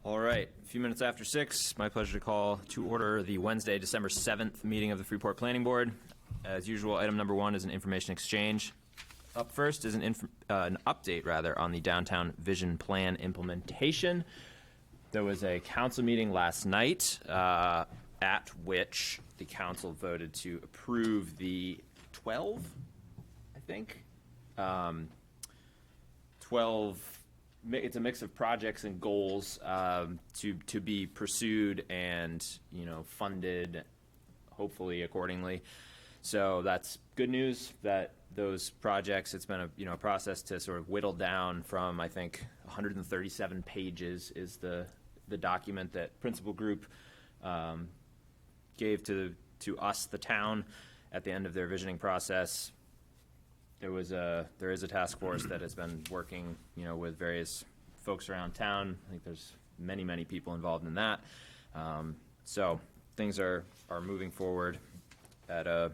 All right, a few minutes after 6, my pleasure to call to order the Wednesday, December 7th meeting of the Freeport Planning Board. As usual, item number 1 is an information exchange. Up first is an update, rather, on the downtown vision plan implementation. There was a council meeting last night at which the council voted to approve the 12, I think, 12. It's a mix of projects and goals to be pursued and funded, hopefully accordingly. So that's good news that those projects. It's been a process to sort of whittle down from, I think, 137 pages is the document that Principal Group gave to us, the town, at the end of their visioning process. There is a task force that has been working, with various folks around town. I think there's many people involved in that. So things are moving forward at a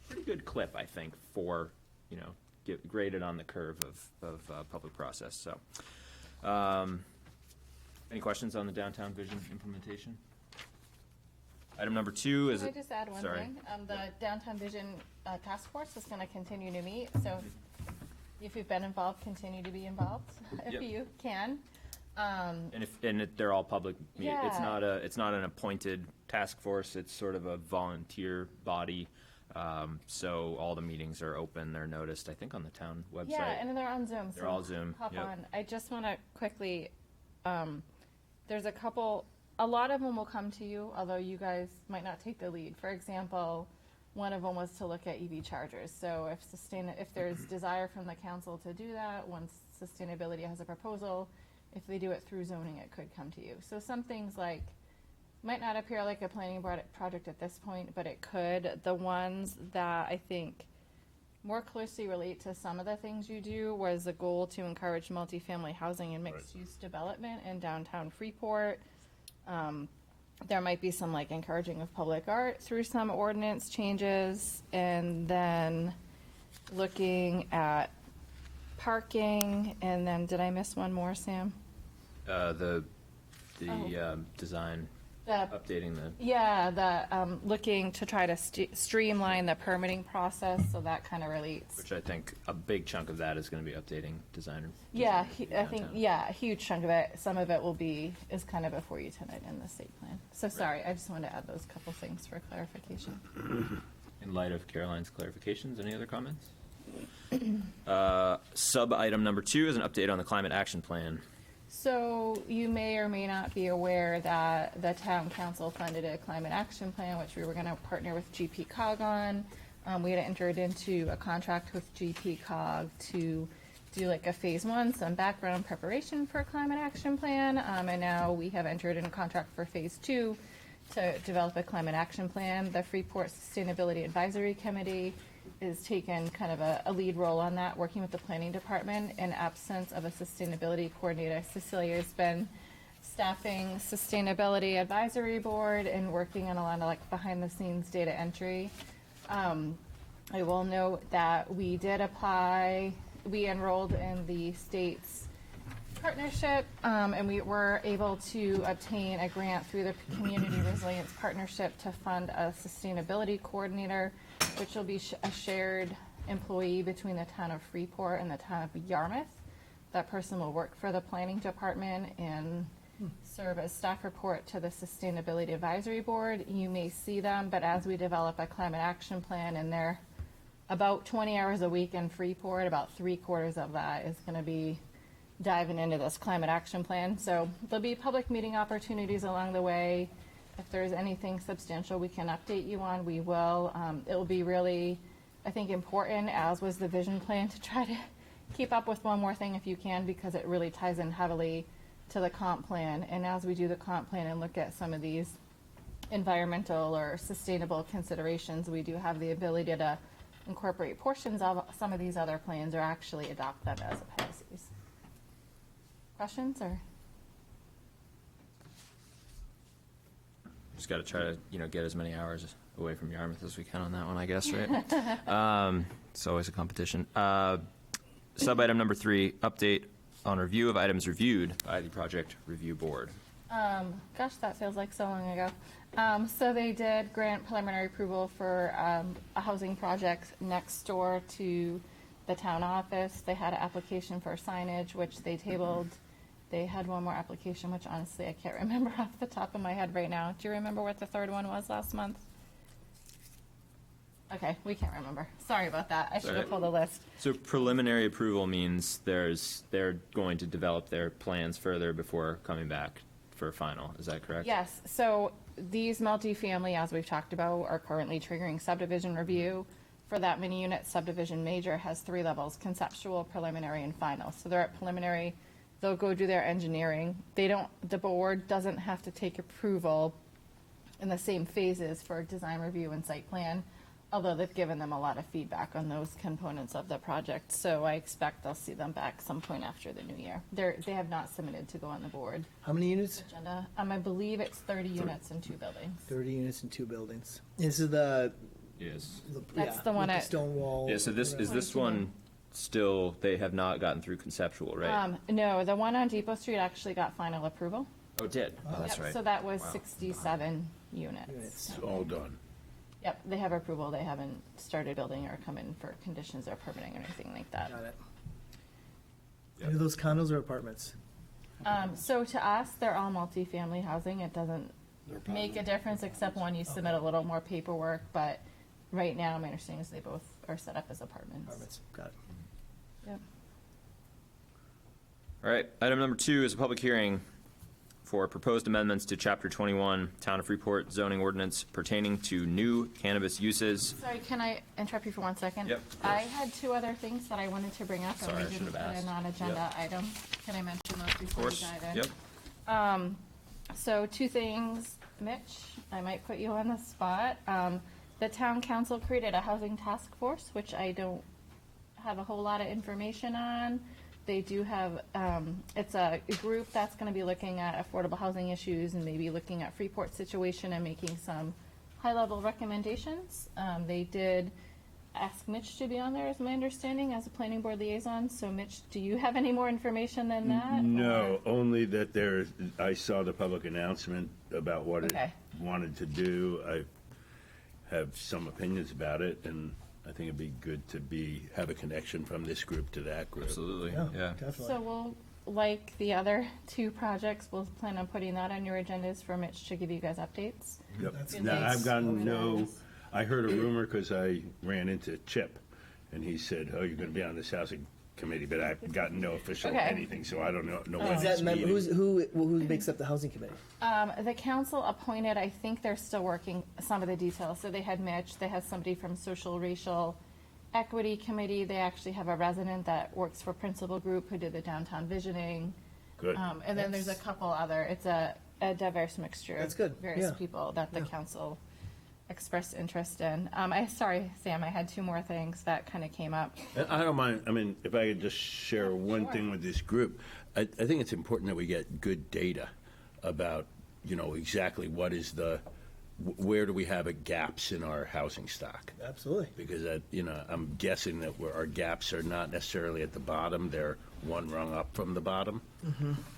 pretty good clip, I think, for get graded on the curve of public process. So, any questions on the downtown vision implementation? Item number 2 is. Can I just add one thing? The Downtown Vision Task Force is going to continue to meet, so if you've been involved, continue to be involved if you can. They're all public. Yeah. It's not an appointed task force. It's sort of a volunteer body. So all the meetings are open. They're noticed, I think, on the town website. Yeah, and they're on Zoom. They're all Zoom. Hop on. I just want to quickly. There's a lot of them will come to you, although you guys might not take the lead. For example, one of them was to look at EV chargers. So if there's desire from the council to do that, once sustainability has a proposal, if they do it through zoning, it could come to you. So some things might not appear like a planning board project at this point, but it could. The ones that I think more closely relate to some of the things you do was a goal to encourage multifamily housing and mixed-use development in downtown Freeport. There might be some encouraging of public art through some ordinance changes, and then looking at parking, and then did I miss one more, Sam? The design, updating looking to try to streamline the permitting process, so that kind of relates. which I think a big chunk of that is going to be updating design. Yeah, I think, a huge chunk of it. Some of it is kind of before you tonight in the state plan. So sorry, I just wanted to add those couple things for clarification. In light of Caroline's clarifications, any other comments? Sub-item number 2 is an update on the climate action plan. So you may or may not be aware that the town council funded a climate action plan, which we were going to partner with GP-COG on. We had entered into a contract with GP-COG to do a phase 1, some background preparation for a climate action plan. And now we have entered in a contract for phase 2 to develop a climate action plan. The Freeport Sustainability Advisory Committee is taking kind of a lead role on that, working with the planning department. In absence of a sustainability coordinator, Cecilia has been staffing sustainability advisory board and working on a lot of behind the scenes data entry. I will note that we did apply, we enrolled in the state's partnership, and we were able to obtain a grant through the Community Resilience Partnership to fund a sustainability coordinator, which will be a shared employee between the town of Freeport and the town of Yarmouth. That person will work for the planning department and serve as staff report to the Sustainability Advisory Board. You may see them, but as we develop a climate action plan, and they're about 20 hours a week in Freeport, about 3/4 of that is going to be diving into this climate action plan. So there'll be public meeting opportunities along the way. If there's anything substantial we can update you on, we will. It will be really, I think, important, as was the vision plan, to try to keep up with one more thing if you can, because it really ties in heavily to the comp plan. And as we do the comp plan and look at some of these environmental or sustainable considerations, we do have the ability to incorporate portions of some of these other plans or actually adopt them as appendices. Questions or? Just got to try to, get as many hours away from Yarmouth as we can on that one, I guess, right? It's always a competition. Sub-item number 3, update on review of items reviewed by the Project Review Board. Gosh, that feels like so long ago. So they did grant preliminary approval for a housing project next door to the town office. They had an application for signage, which they tabled. They had one more application, which honestly I can't remember off the top of my head right now. Do you remember what the third one was last month? Okay, we can't remember. Sorry about that. I should have pulled a list. So preliminary approval means they're going to develop their plans further before coming back for final. Is that correct? Yes, so these multifamily, as we've talked about, are currently triggering subdivision review. For that mini unit, subdivision major has 3 levels: conceptual, preliminary, and final. So they're at preliminary, they'll go do their engineering. The board doesn't have to take approval in the same phases for design review and site plan, although they've given them a lot of feedback on those components of the project. So I expect I'll see them back some point after the new year. They have not submitted to go on the board How many units? agenda. I believe it's 30 units in 2 buildings. 30 units in 2 buildings. This is the. Yes. That's yeah, the one with at- stone wall. Yeah, so is this one still, they have not gotten through conceptual, right? No, the one on Depot Street actually got final approval. Oh, it did? Oh, that's Yep, right. So that was Wow. 67 units. Units. It's all done. Yep, they have approval. They haven't started building or come in for conditions or permitting or anything like that. Got it. Yep. Are those condos or apartments? So to us, they're all multifamily housing. It doesn't make a difference except when you submit a little more paperwork, but right now, my understanding is they both are set up as apartments. Apartments. Got it. Yep. All right, item number 2 is a public hearing for proposed amendments to Chapter 21, Town of Freeport zoning ordinance pertaining to new cannabis uses. Sorry, can I interrupt you for 1 second? Yep, of I had 2 other things that I wanted to bring up and Sorry, we I should didn't have put asked. a non-agenda item. Can I mention those Of before we course, dive in? yep. So 2 things, Mitch, I might put you on the spot. The town council created a housing task force, which I don't have a whole lot of information on. They do have, it's a group that's gonna be looking at affordable housing issues and maybe looking at Freeport situation and making some high-level recommendations. They did ask Mitch to be on there, is my understanding, as a planning board liaison. So Mitch, do you have any more information than that? No, only that I saw the public announcement about what it Okay. wanted to do. I have some opinions about it, and I think it'd be good to have a connection from this group to that group. Absolutely, Yeah, yeah. definitely. So we'll, like the other 2 projects, we'll plan on putting that on your agendas for Mitch to give you guys updates. Yep. That's Now, nice. I've gotten Organized. I heard a rumor because I ran into Chip, and he said, "Oh, you're going to be on this housing committee," but I've gotten no official Okay. anything, so I don't know when Is it's that member, meeting. who makes up the housing committee? The council appointed, I think they're still working some of the details. So they had Mitch, they had somebody from Social Racial Equity Committee. They actually have a resident that works for Principal Group who did the downtown visioning. Good. And then there's a couple other, it's a diverse mixture of That's good, various yeah. people that the Yeah. council expressed interest in. Sorry, Sam, I had 2 more things that kind of came up. And I don't mind, I mean, if I could just share one thing with this group, I think it's important that we get good data about, exactly what is where do we have gaps in our housing stock? Absolutely. Because, I'm guessing that our gaps are not necessarily at the bottom, they're one rung up from the bottom.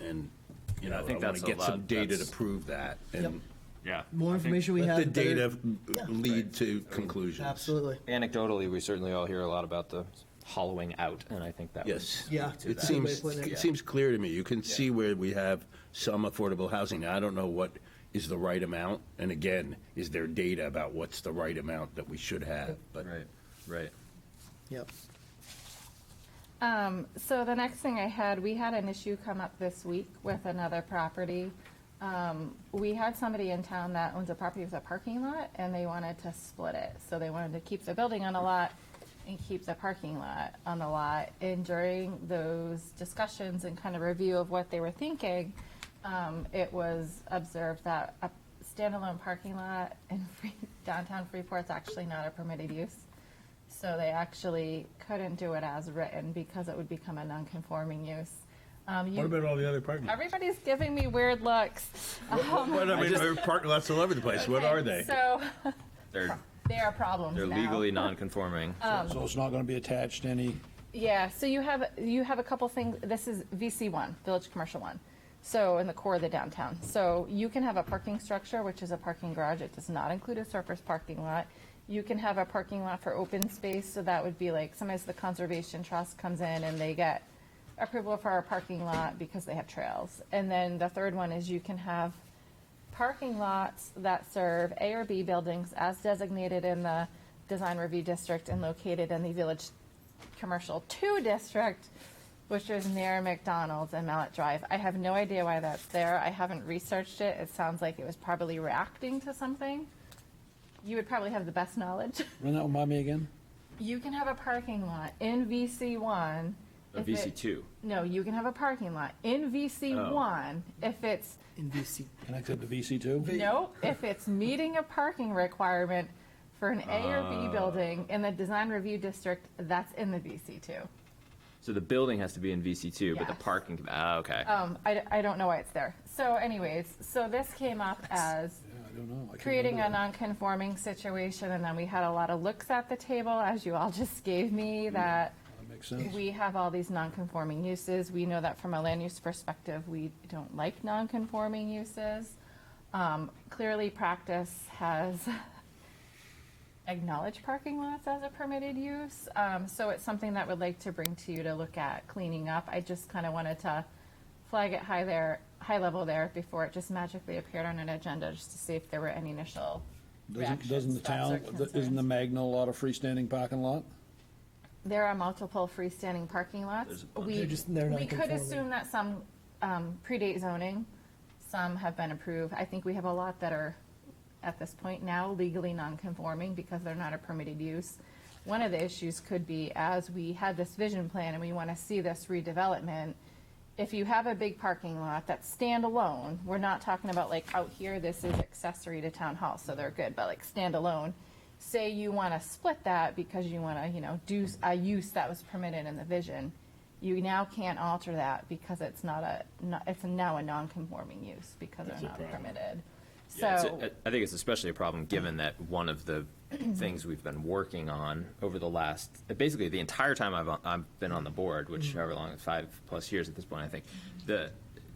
And, I I think want that's to a get some lot- data to that's- prove that. Yep. And Yeah. More information we let have. the better- data Yeah. lead to conclusions. Absolutely. Anecdotally, we certainly all hear a lot about the hollowing out, and I think that would Yes. Yeah. lead to It that. seems, putting it. it seems clear to me. You can see where we have some affordable housing. Now, I don't know what is the right amount, and again, is there data about what's the right amount that we should have? But Right. Yep. So the next thing I had, we had an issue come up this week with another property. We had somebody in town that owns a property with a parking lot, and they wanted to split it. So they wanted to keep the building on the lot and keep the parking lot on the lot. And during those discussions and kind of review of what they were thinking, it was observed that a standalone parking lot in downtown Freeport's actually not a permitted use. So they actually couldn't do it as written because it would become a non-conforming use. what about all the other parking lots? Everybody's giving me weird looks. What, I mean, there are parking lots all over the place. What are they? So They're they are problems they're now. legally non-conforming. So it's not going to be attached to any Yeah, so you have a couple things. This is VC1, Village Commercial 1. So in the core of the downtown. So you can have a parking structure, which is a parking garage. It does not include a surface parking lot. You can have a parking lot for open space. So that would be like sometimes the Conservation Trust comes in and they get approval for our parking lot because they have trails. And then the third one is you can have parking lots that serve A or B buildings as designated in the Design Review District and located in the Village Commercial 2 District, which is near McDonald's and Mallet Drive. I have no idea why that's there. I haven't researched it. It sounds like it was probably reacting to something. You would probably have the best knowledge. Run that one by me again? You can have a parking lot in VC1. if it- VC2. No, you can have a parking lot in VC1 if it's, In VC. Connected to VC2? no, if it's meeting a parking requirement for an A or B building in the Design Review District, that's in the VC2. So the building has to be in VC2, but the Yes. parking, okay. I don't know why it's there. So anyways, so this came up as Yeah, I don't know. I can't creating a remember that. non-conforming situation, and then we had a lot of looks at the table, as you all just gave me, that That makes sense. we have all these non-conforming uses. We know that from a land use perspective, we don't like non-conforming uses. Clearly, practice has acknowledged parking lots as a permitted use. So it's something that we'd like to bring to you to look at cleaning up. I just kind of wanted to flag it high level there before it just magically appeared on an agenda, just to see if there were any initial Doesn't reactions, the thoughts, town, or isn't concerns. the Magna a lot of freestanding parking lot? There are multiple freestanding parking lots. There's a bunch. We They're just- they're we could non-conforming. assume that some predate zoning, some have been approved. I think we have a lot that are, at this point now, legally non-conforming because they're not a permitted use. One of the issues could be, as we had this vision plan and we want to see this redevelopment, if you have a big parking lot that's standalone, we're not talking about like out here, this is accessory to town hall, so they're good, but like standalone. Say you want to split that because you want to, do a use that was permitted in the vision, you now can't alter that because it's it's now a non-conforming use because they're not permitted. Yeah, So, I think it's especially a problem given that one of the things we've been working on over the last, basically the entire time I've been on the board, which however long, 5+ years at this point, I think,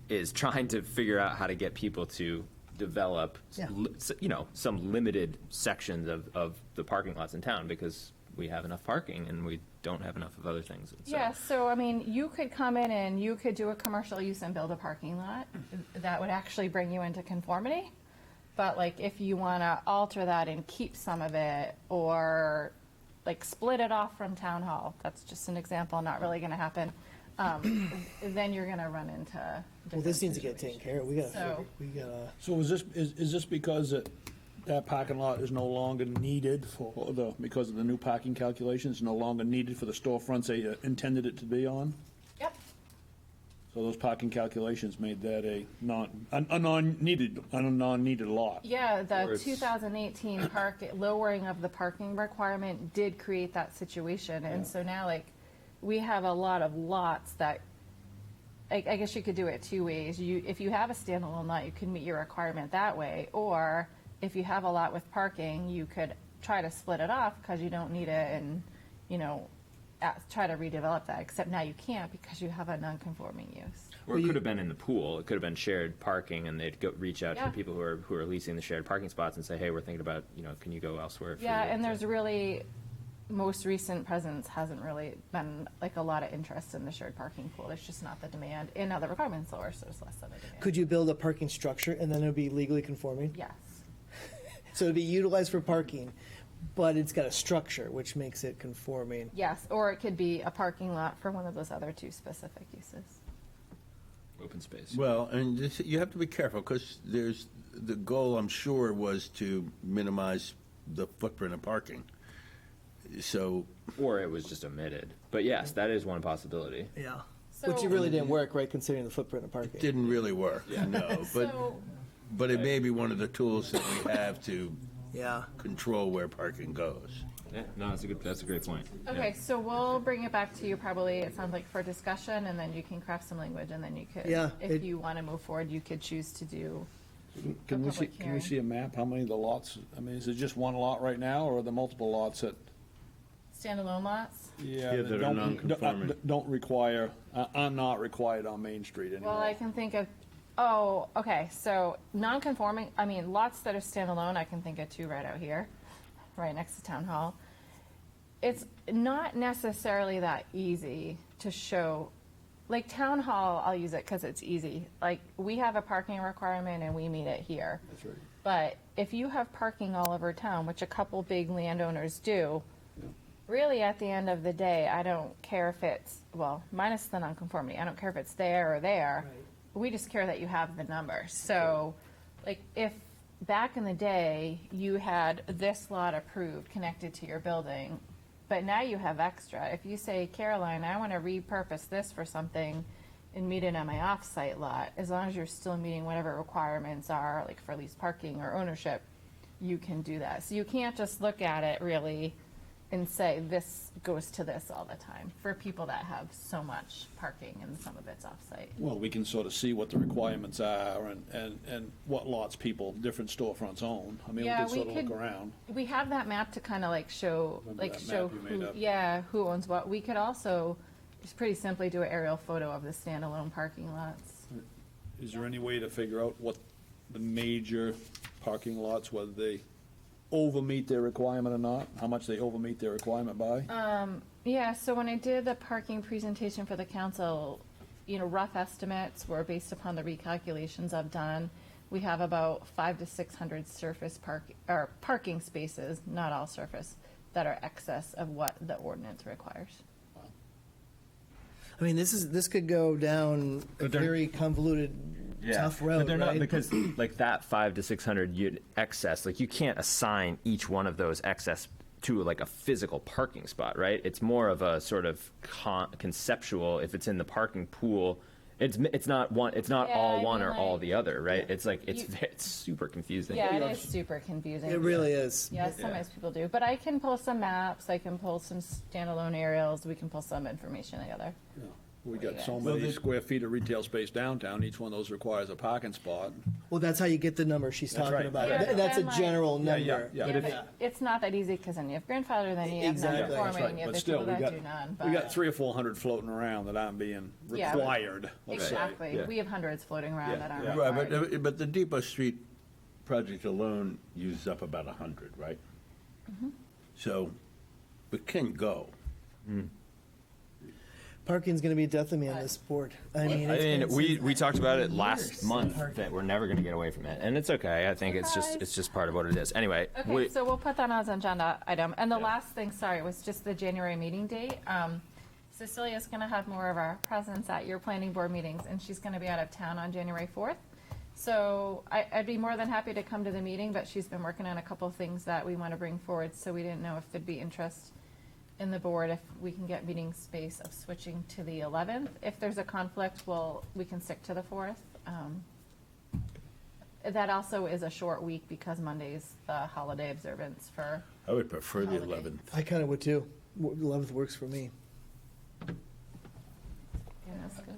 is trying to figure out how to get people to develop, Yeah. some limited sections of the parking lots in town because we have enough parking and we don't have enough of other things. And so- yeah, so I mean, you could come in and you could do a commercial use and build a parking lot. That would actually bring you into conformity. But like, if you want to alter that and keep some of it, or like split it off from town hall, that's just an example, not really going to happen, then you're going to run into Well, this different needs to get taken care of. So- We gotta, So is this because that parking lot is no longer needed because of the new parking calculations, no longer needed for the storefronts they intended it to be on? Yep. So those parking calculations made that a non-needed lot. Yeah, Or the it's- 2018 lowering of the parking requirement did create that situation. And so now, like, we have a lot of lots that, I guess you could do it two ways. If you have a standalone lot, you can meet your requirement that way. Or if you have a lot with parking, you could try to split it off because you don't need it and, try to redevelop that. Except now you can't because you have a non-conforming use. Or it could have been in the pool. It could have been shared parking, and they'd reach out to Yeah. the people who are leasing the shared parking spots and say, hey, we're thinking about, can you go elsewhere? for Yeah, your-" and there's really, most recent presence hasn't really been like a lot of interest in the shared parking pool. There's just not the demand. And now the requirements lower, so there's less of a demand. could you build a parking structure and then it'll be legally conforming? Yes. So it'd be utilized for parking, but it's got a structure which makes it conforming. Yes, or it could be a parking lot for one of those other two specific uses. Open space. Well, and you have to be careful, because the goal, I'm sure, was to minimize the footprint of parking. So, Or it was just omitted. But yes, that is one possibility. Yeah. So- Which it really didn't work, right, considering the footprint of parking. it didn't really work, no. So, But it may be one of the tools that we have to Yeah. control where parking goes. Yeah, no, that's a great point. okay, so we'll bring it back to you probably, it sounds like, for discussion, and then you can craft some language, and then you could, Yeah, if you want to move forward, you could choose to do. Can we see, public can we hearing. see a map, how many of the lots, I mean, is it just one lot right now, or are there multiple lots that, Standalone lots? Yeah, that are don't- non-conforming. Don't require, I'm not required on Main Street anymore. Well, I can think of, oh, okay, so non-conforming, I mean, lots that are standalone, I can think of two right out here, right next to Town Hall. It's not necessarily that easy to show, like Town Hall, I'll use it because it's easy. Like, we have a parking requirement and we meet it here. That's right. But if you have parking all over town, which a couple big landowners do, really at the end of the day, I don't care if it's, well, minus the nonconformity, I don't care if it's there or there. We just care that you have the number. So, like, if back in the day, you had this lot approved connected to your building, but now you have extra. If you say, Caroline, I want to repurpose this for something and meet it on my off-site lot, as long as you're still meeting whatever requirements are, like for lease parking or ownership, you can do that. So you can't just look at it really and say, this goes to this all the time, for people that have so much parking and some of it's off-site. Well, we can sort of see what the requirements are and what lots people, different storefronts own. I mean, we Yeah, can sort of look around. We have that map to kind of like show, Remember that map you made who, up? yeah, who owns what. We could also just pretty simply do an aerial photo of the standalone parking lots. Is there any way to figure out what the major parking lots, whether they over-meet their requirement or not? How much they over-meet their requirement by? Yeah, so when I did the parking presentation for the council, you know, rough estimates were based upon the recalculations I've done. We have about 500 to 600 surface or parking spaces, not all surface, that are excess of what the ordinance requires. I mean, this could go down a But they're- very convoluted, tough road, But they're not, right? because like that 500 to 600 unit excess, like you can't assign each one of those excess to like a physical parking spot, right? It's more of a sort of conceptual, if it's in the parking pool, it's not one, it's not Yeah, all I one mean, or all like- the other, right? It's like, it's, You- it's super confusing. Yeah, it is super confusing. It really is. Yeah, sometimes people do, but I can pull some maps, I can pull some standalone aerials, we can pull some information together. We got so Well, many square feet of retail space downtown, each one of those requires a parking spot. Well, that's how you get the number she's That's talking right. about. Yeah, but That's a then, like- general Yeah, number. yeah. Yeah, but it's not that easy, because then you have grandfather, then you have Exactly. That's non-conforming, right. and you have But the still, people we that got, do none, we got but. 300 or 400 floating around that aren't being Yeah, but- required, let's say. Exactly, Yeah. we have hundreds floating around Yeah, that aren't yeah. Right, required. but the Depot Street project alone uses up about 100, right? So, it can go. Parking's going to be a death of me on this board. I mean, I it's mean, been we talked about it years last of month, parking. that we're never gonna get away from it, and it's okay, I think it's Surprise. just part of what it is. Anyway, Okay, so we'll put that on as an agenda item. And the last thing, sorry, was just the January meeting date. Cecilia's going to have more of our presence at your planning board meetings, and she's going to be out of town on January 4th. So I'd be more than happy to come to the meeting, but she's been working on a couple of things that we want to bring forward, so we didn't know if there'd be interest in the board if we can get meeting space of switching to the 11th. If there's a conflict, we can stick to the 4th. That also is a short week because Monday's the holiday observance for, I would prefer the Holiday. 11th. I kind of would too. 11th works for me. yeah, that's good.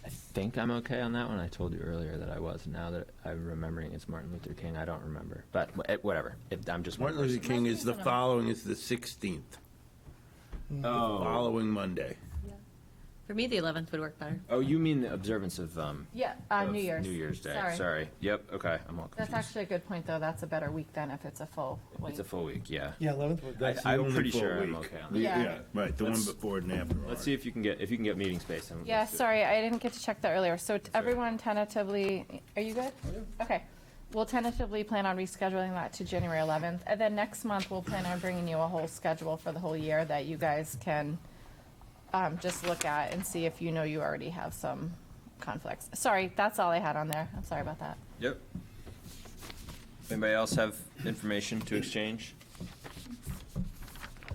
I think I'm okay on that one. I told you earlier that I was. Now that I'm remembering it's Martin Luther King, I don't remember. But whatever. I'm just one Martin Luther person. King is the following, is the 16th, following Monday. For me, the 11th would work better. Oh, you mean the observance of Yeah, of New Year's. New Year's Day. Sorry. Sorry. Yep. Okay. I'm all confused. That's actually a good point, though. That's a better week than if it's a full week. It's a full week. Yeah. Yeah, 11th works. That's the I'm only pretty full sure I'm week. okay on that. Yeah. Right, the one Let's- before and after. Let's are. see if you can get meeting space. and Yeah, let's do it. sorry, I didn't get to check that earlier. So everyone tentatively, are you good? Okay. We'll tentatively plan on rescheduling that to January 11th. And then next month, we'll plan on bringing you a whole schedule for the whole year that you guys can just look at and see if you know you already have some conflicts. Sorry, that's all I had on there. I'm sorry about that. Yep. Anybody else have information to exchange?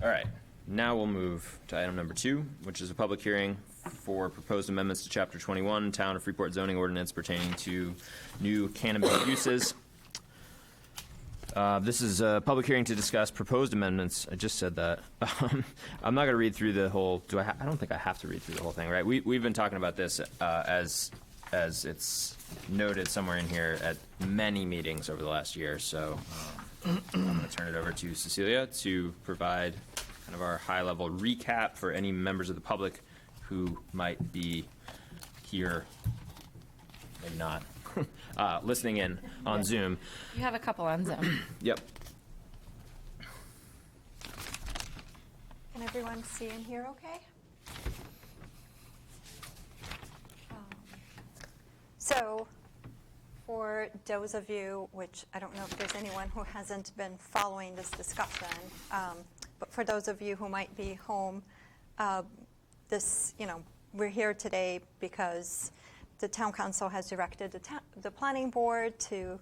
All right, now we'll move to item number 2, which is a public hearing for proposed amendments to Chapter 21, Town of Freeport zoning ordinance pertaining to new cannabis uses. This is a public hearing to discuss proposed amendments. I just said that. I'm not going to read through the whole, I don't think I have to read through the whole thing, right? We've been talking about this as it's noted somewhere in here at many meetings over the last year, so I'm going to turn it over to Cecilia to provide kind of our high-level recap for any members of the public who might be here, maybe not, listening in on Zoom. You have a couple on Zoom. Yep. Can everyone see and hear okay? So, for those of you, which I don't know if there's anyone who hasn't been following this discussion, but for those of you who might be home, we're here today because the town council has directed the planning board to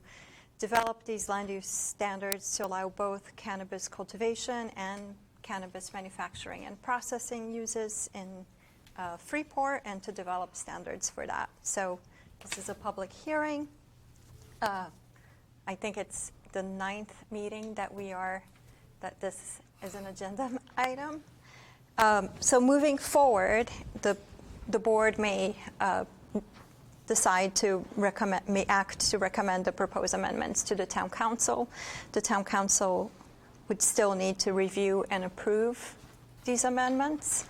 develop these land use standards to allow both cannabis cultivation and cannabis manufacturing and processing uses in Freeport, and to develop standards for that. So this is a public hearing. I think it's the 9th meeting that this is an agenda item. So moving forward, the board may decide to act to recommend the proposed amendments to the town council. The town council would still need to review and approve these amendments.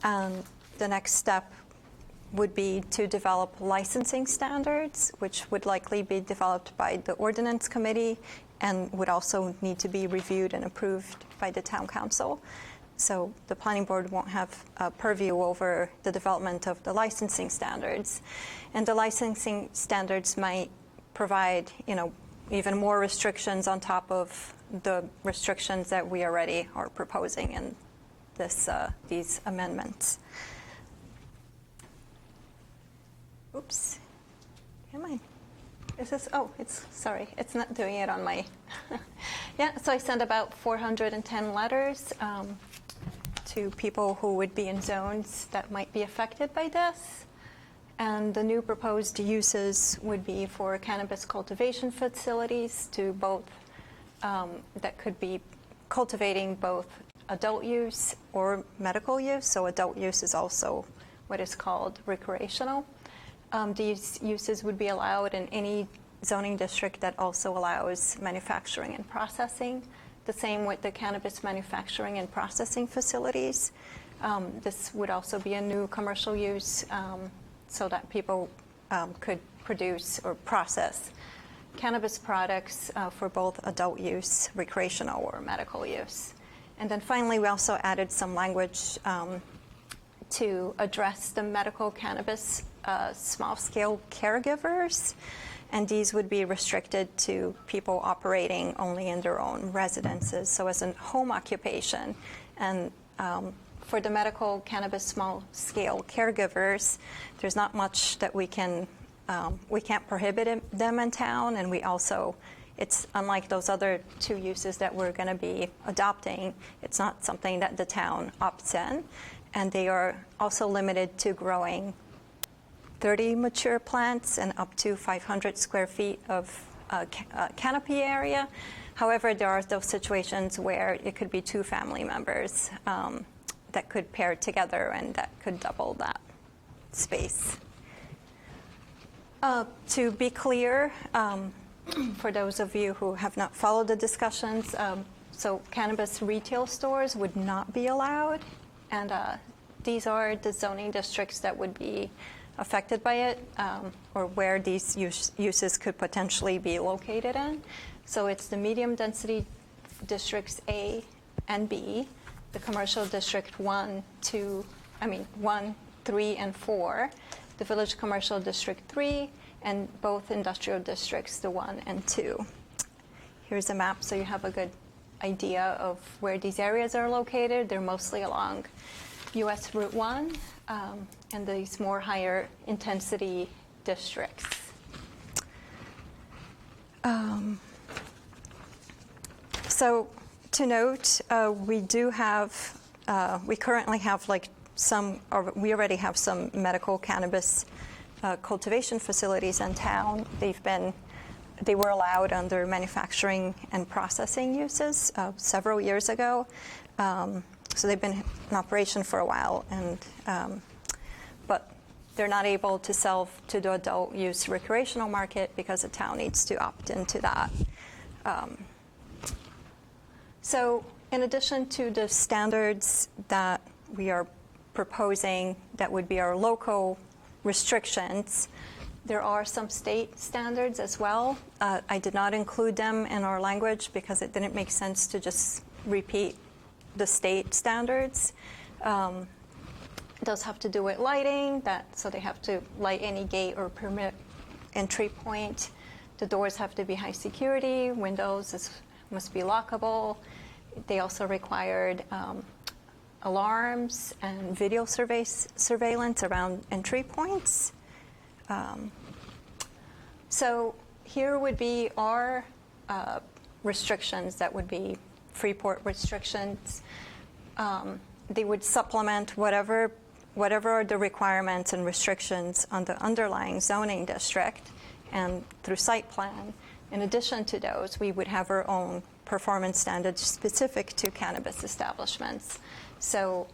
The next step would be to develop licensing standards, which would likely be developed by the ordinance committee and would also need to be reviewed and approved by the town council. So the planning board won't have a purview over the development of the licensing standards. And the licensing standards might provide, even more restrictions on top of the restrictions that we already are proposing in these amendments. Oops. Am I? Sorry, it's not doing it on my. Yeah, so I sent about 410 letters to people who would be in zones that might be affected by this. And the new proposed uses would be for cannabis cultivation facilities to both, that could be cultivating both adult use or medical use. So adult use is also what is called recreational. These uses would be allowed in any zoning district that also allows manufacturing and processing. The same with the cannabis manufacturing and processing facilities. This would also be a new commercial use so that people could produce or process cannabis products for both adult use, recreational, or medical use. And then finally, we also added some language to address the medical cannabis small-scale caregivers, and these would be restricted to people operating only in their own residences, so as a home occupation. And for the medical cannabis small-scale caregivers, there's not much that we can't prohibit them in town, and it's unlike those other two uses that we're going to be adopting. It's not something that the town opts in, and they are also limited to growing 30 mature plants and up to 500 square feet of canopy area. However, there are those situations where it could be 2 family members that could pair together, and that could double that space. To be clear, for those of you who have not followed the discussions, so cannabis retail stores would not be allowed, and these are the zoning districts that would be affected by it, or where these uses could potentially be located in. So it's the medium density districts A and B, the commercial district 1, 3, and 4, the village commercial district 3, and both industrial districts, the 1 and 2. Here's a map so you have a good idea of where these areas are located. They're mostly along US Route 1 and these more higher intensity districts. So to note, we currently have we already have some medical cannabis cultivation facilities in town. They were allowed under manufacturing and processing uses several years ago. So they've been in operation for a while, but they're not able to sell to the adult use recreational market because the town needs to opt into that. So In addition to the standards that we are proposing that would be our local restrictions, there are some state standards as well. I did not include them in our language because it didn't make sense to just repeat the state standards. Those have to do with lighting, so they have to light any gate or permit entry point. The doors have to be high security, windows must be lockable. They also required alarms and video surveillance around entry points. So here would be our restrictions that would be Freeport restrictions. They would supplement whatever are the requirements and restrictions on the underlying zoning district and through site plan. In addition to those, we would have our own performance standards specific to cannabis establishments. So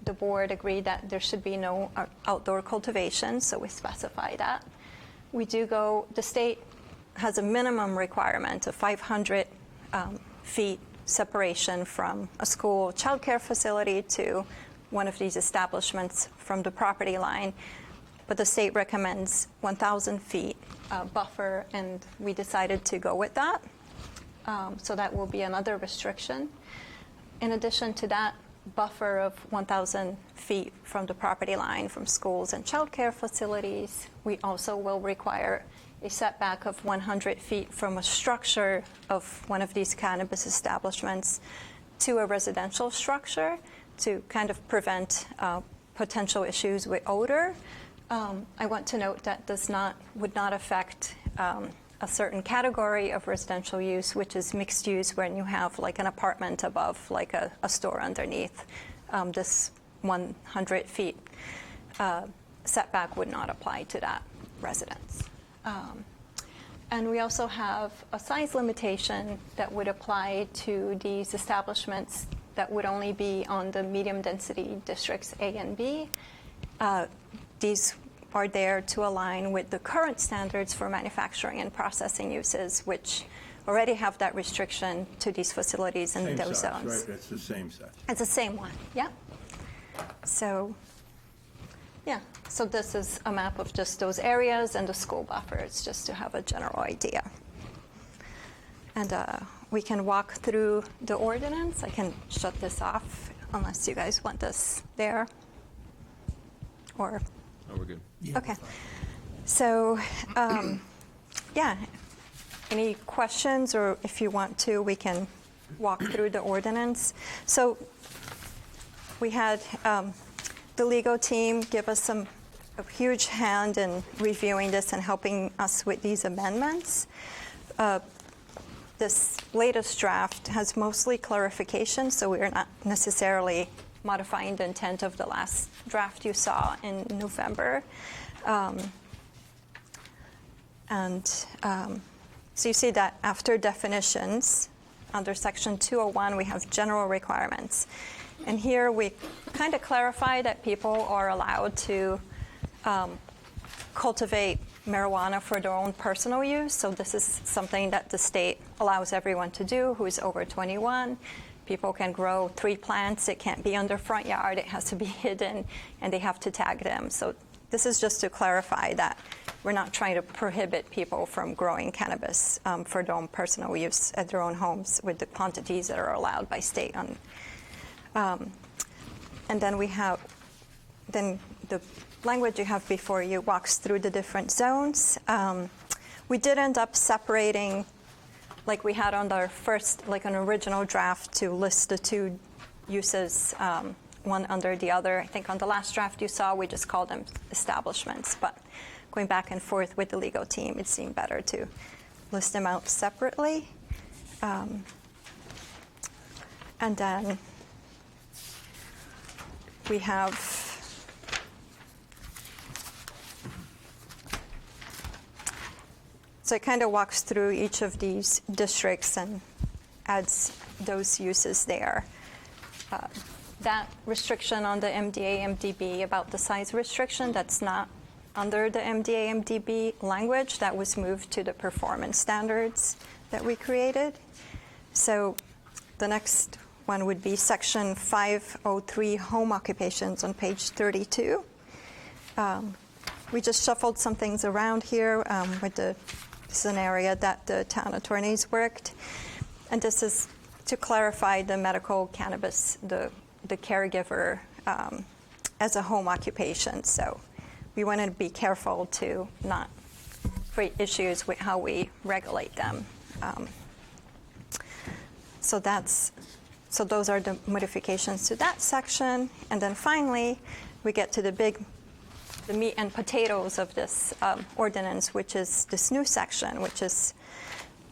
the board agreed that there should be no outdoor cultivation, so we specify that. The state has a minimum requirement of 500 feet separation from a school childcare facility to one of these establishments from the property line, but the state recommends 1,000 feet buffer, and we decided to go with that. So that will be another restriction. In addition to that buffer of 1,000 feet from the property line from schools and childcare facilities, we also will require a setback of 100 feet from a structure of one of these cannabis establishments to a residential structure to kind of prevent potential issues with odor. I want to note that would not affect a certain category of residential use, which is mixed use, when you have like an apartment above, like a store underneath. This 100 feet setback would not apply to that residence. And we also have a size limitation that would apply to these establishments that would only be on the medium density districts A and B. These are there to align with the current standards for manufacturing and processing uses, which already have that restriction to these facilities in those zones. Right, that's the same size. It's the same one, yeah. So, yeah, so this is a map of just those areas and the school buffers, just to have a general idea. And we can walk through the ordinance. I can shut this off unless you guys want this there. Or, Oh, we're good. okay. So, yeah, any questions, or if you want to, we can walk through the ordinance. So we had the legal team give us a huge hand in reviewing this and helping us with these amendments. This latest draft has mostly clarification, so we're not necessarily modifying the intent of the last draft you saw in November. So you see that after definitions, under section 201, we have general requirements. And here we kind of clarify that people are allowed to cultivate marijuana for their own personal use. So this is something that the state allows everyone to do who is over 21. People can grow 3 plants. It can't be on their front yard. It has to be hidden, and they have to tag them. So this is just to clarify that we're not trying to prohibit people from growing cannabis for their own personal use at their own homes with the quantities that are allowed by state. And then the language you have before you walks through the different zones. We did end up separating, like we had on our first, like an original draft, to list the 2 uses, one under the other. I think on the last draft you saw, we just called them establishments, but going back and forth with the legal team, it seemed better to list them out separately. And then we have so it kind of walks through each of these districts and adds those uses there. That restriction on the MDA, MDB about the size restriction, that's not under the MDA, MDB language. That was moved to the performance standards that we created. So the next one would be section 503, home occupations on page 32. We just shuffled some things around here with this is an area that the town attorneys worked. And this is to clarify the medical cannabis, the caregiver as a home occupation. So we wanted to be careful to not create issues with how we regulate them. So those are the modifications to that section. And then finally, we get to the meat and potatoes of this ordinance, which is this new section, which is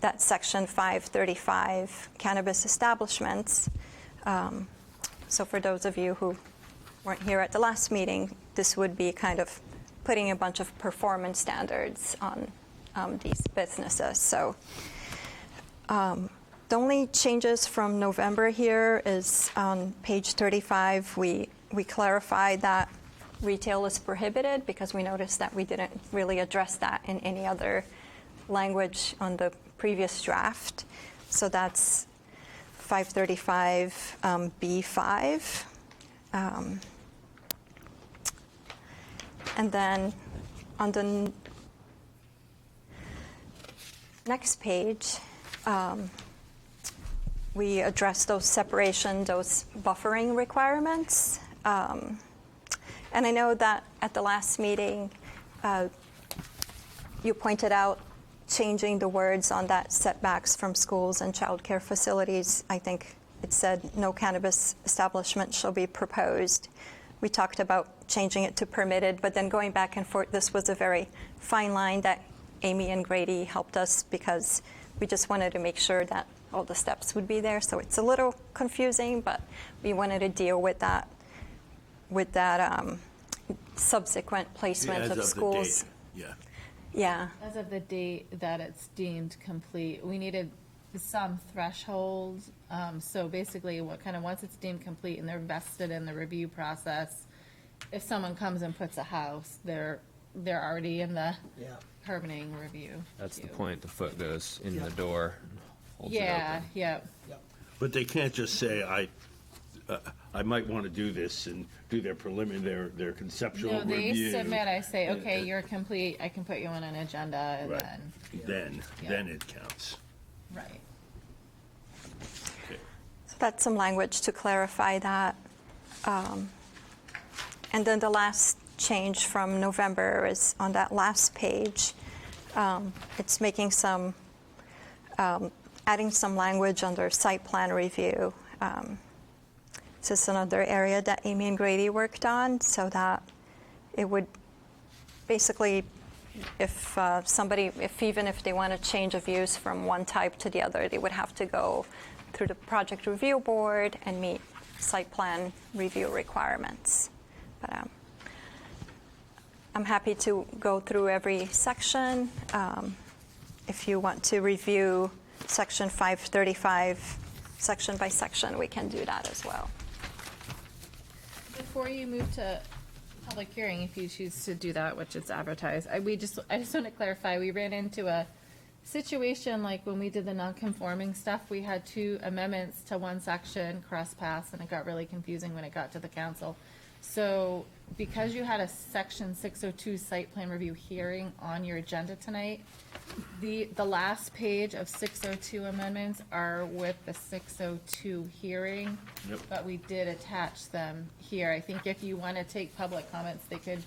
that section 535, cannabis establishments. So for those of you who weren't here at the last meeting, this would be kind of putting a bunch of performance standards on these businesses. So the only changes from November here is on page 35, we clarified that retail is prohibited because we noticed that we didn't really address that in any other language on the previous draft. So that's 535 B5. And then on the next page, we address those separation, those buffering requirements. And I know that at the last meeting, you pointed out changing the words on that setbacks from schools and childcare facilities. I think it said no cannabis establishment shall be proposed. We talked about changing it to permitted, but then going back and forth, this was a very fine line that Amy and Grady helped us because we just wanted to make sure that all the steps would be there. So it's a little confusing, but we wanted to deal with that subsequent placement As of the schools. date. Yeah. Yeah. As of the date that it's deemed complete, we needed some threshold. So basically, once it's deemed complete and they're vested in the review process, if someone comes and puts a house, they're already in the Yeah. permitting review. That's the queue. point. The foot goes in the door, and holds it Yeah, open. yeah. But they can't just say, I might want to do this and do their preliminary, their conceptual No, they review. submit, I say, okay, you're complete, I can put you on an agenda, and Right. then, Then it counts. right. Okay. So that's some language to clarify that. And then the last change from November is on that last page. It's making some, adding some language under site plan review. This is another area that Amy and Grady worked on, so that it would basically, if even if they want to change of use from one type to the other, they would have to go through the project review board and meet site plan review requirements. But I'm happy to go through every section. If you want to review section 535 section by section, we can do that as well. Before you move to public hearing, if you choose to do that, which it's advertised, I just want to clarify, we ran into a situation like when we did the non-conforming stuff, we had 2 amendments to one section, cross-pass, and it got really confusing when it got to the council. So because you had a section 602 site plan review hearing on your agenda tonight, the last page of 602 amendments are with the 602 hearing. Yep. But we did attach them here. I think if you want to take public comments, they could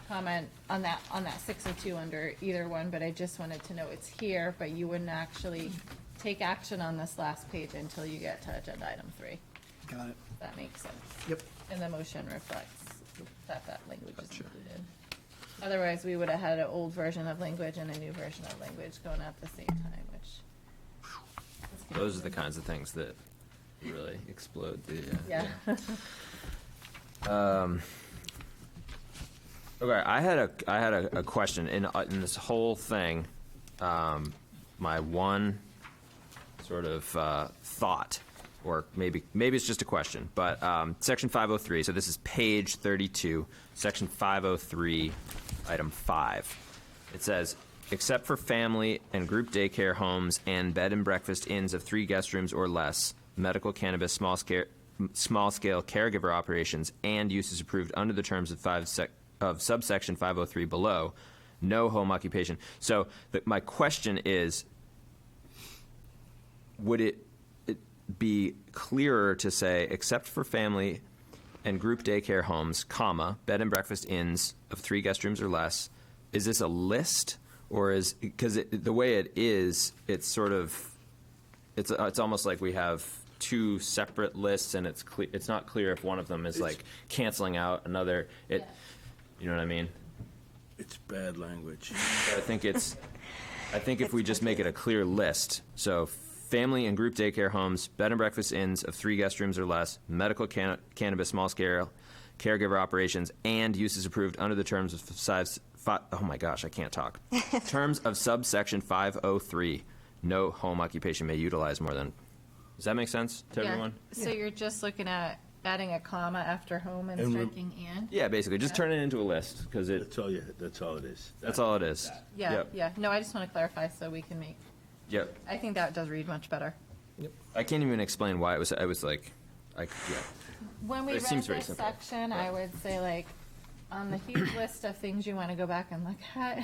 comment on that 602 under either one, but I just wanted to know it's here, but you wouldn't actually take action on this last page until you get to agenda item 3. Got it. If that makes sense. Yep. And the motion reflects that language is included. Otherwise, we would have had an old version of language and a new version of language going at the same time, which. Those are the kinds of things that really explode the. Yeah. Okay, I had a question in this whole thing. My one sort of thought, or maybe it's just a question, but section 503. So this is page 32, section 503, item 5. It says, except for family and group daycare homes and bed and breakfast inns of 3 guest rooms or less, medical cannabis small-scale caregiver operations and uses approved under the terms of subsection 503 below, no home occupation. So my question is, would it be clearer to say, except for family and group daycare homes, comma, bed and breakfast inns of 3 guest rooms or less? Is this a list, or is, because the way it is, it's sort of, it's almost like we have 2 separate lists, and it's not clear if one of them is like canceling out another. You know what I mean? It's bad language. I think if we just make it a clear list, so family and group daycare homes, bed and breakfast inns of 3 guest rooms or less, medical cannabis small-scale caregiver operations, and uses approved under the terms of oh my gosh, I can't talk. Terms of subsection 503, no home occupation may utilize more than. Does that make sense to everyone? So you're just looking at adding a comma after home and striking and? Yeah, basically, just turn it into a list, because That's all it is. that's all it is. Yeah, Yep. yeah. No, I just want to clarify so we can make, Yep. I think that does read much better. I can't even explain why it was like, When we It read seems very this simple. section, I would say like, on the huge list of things you want to go back and look at,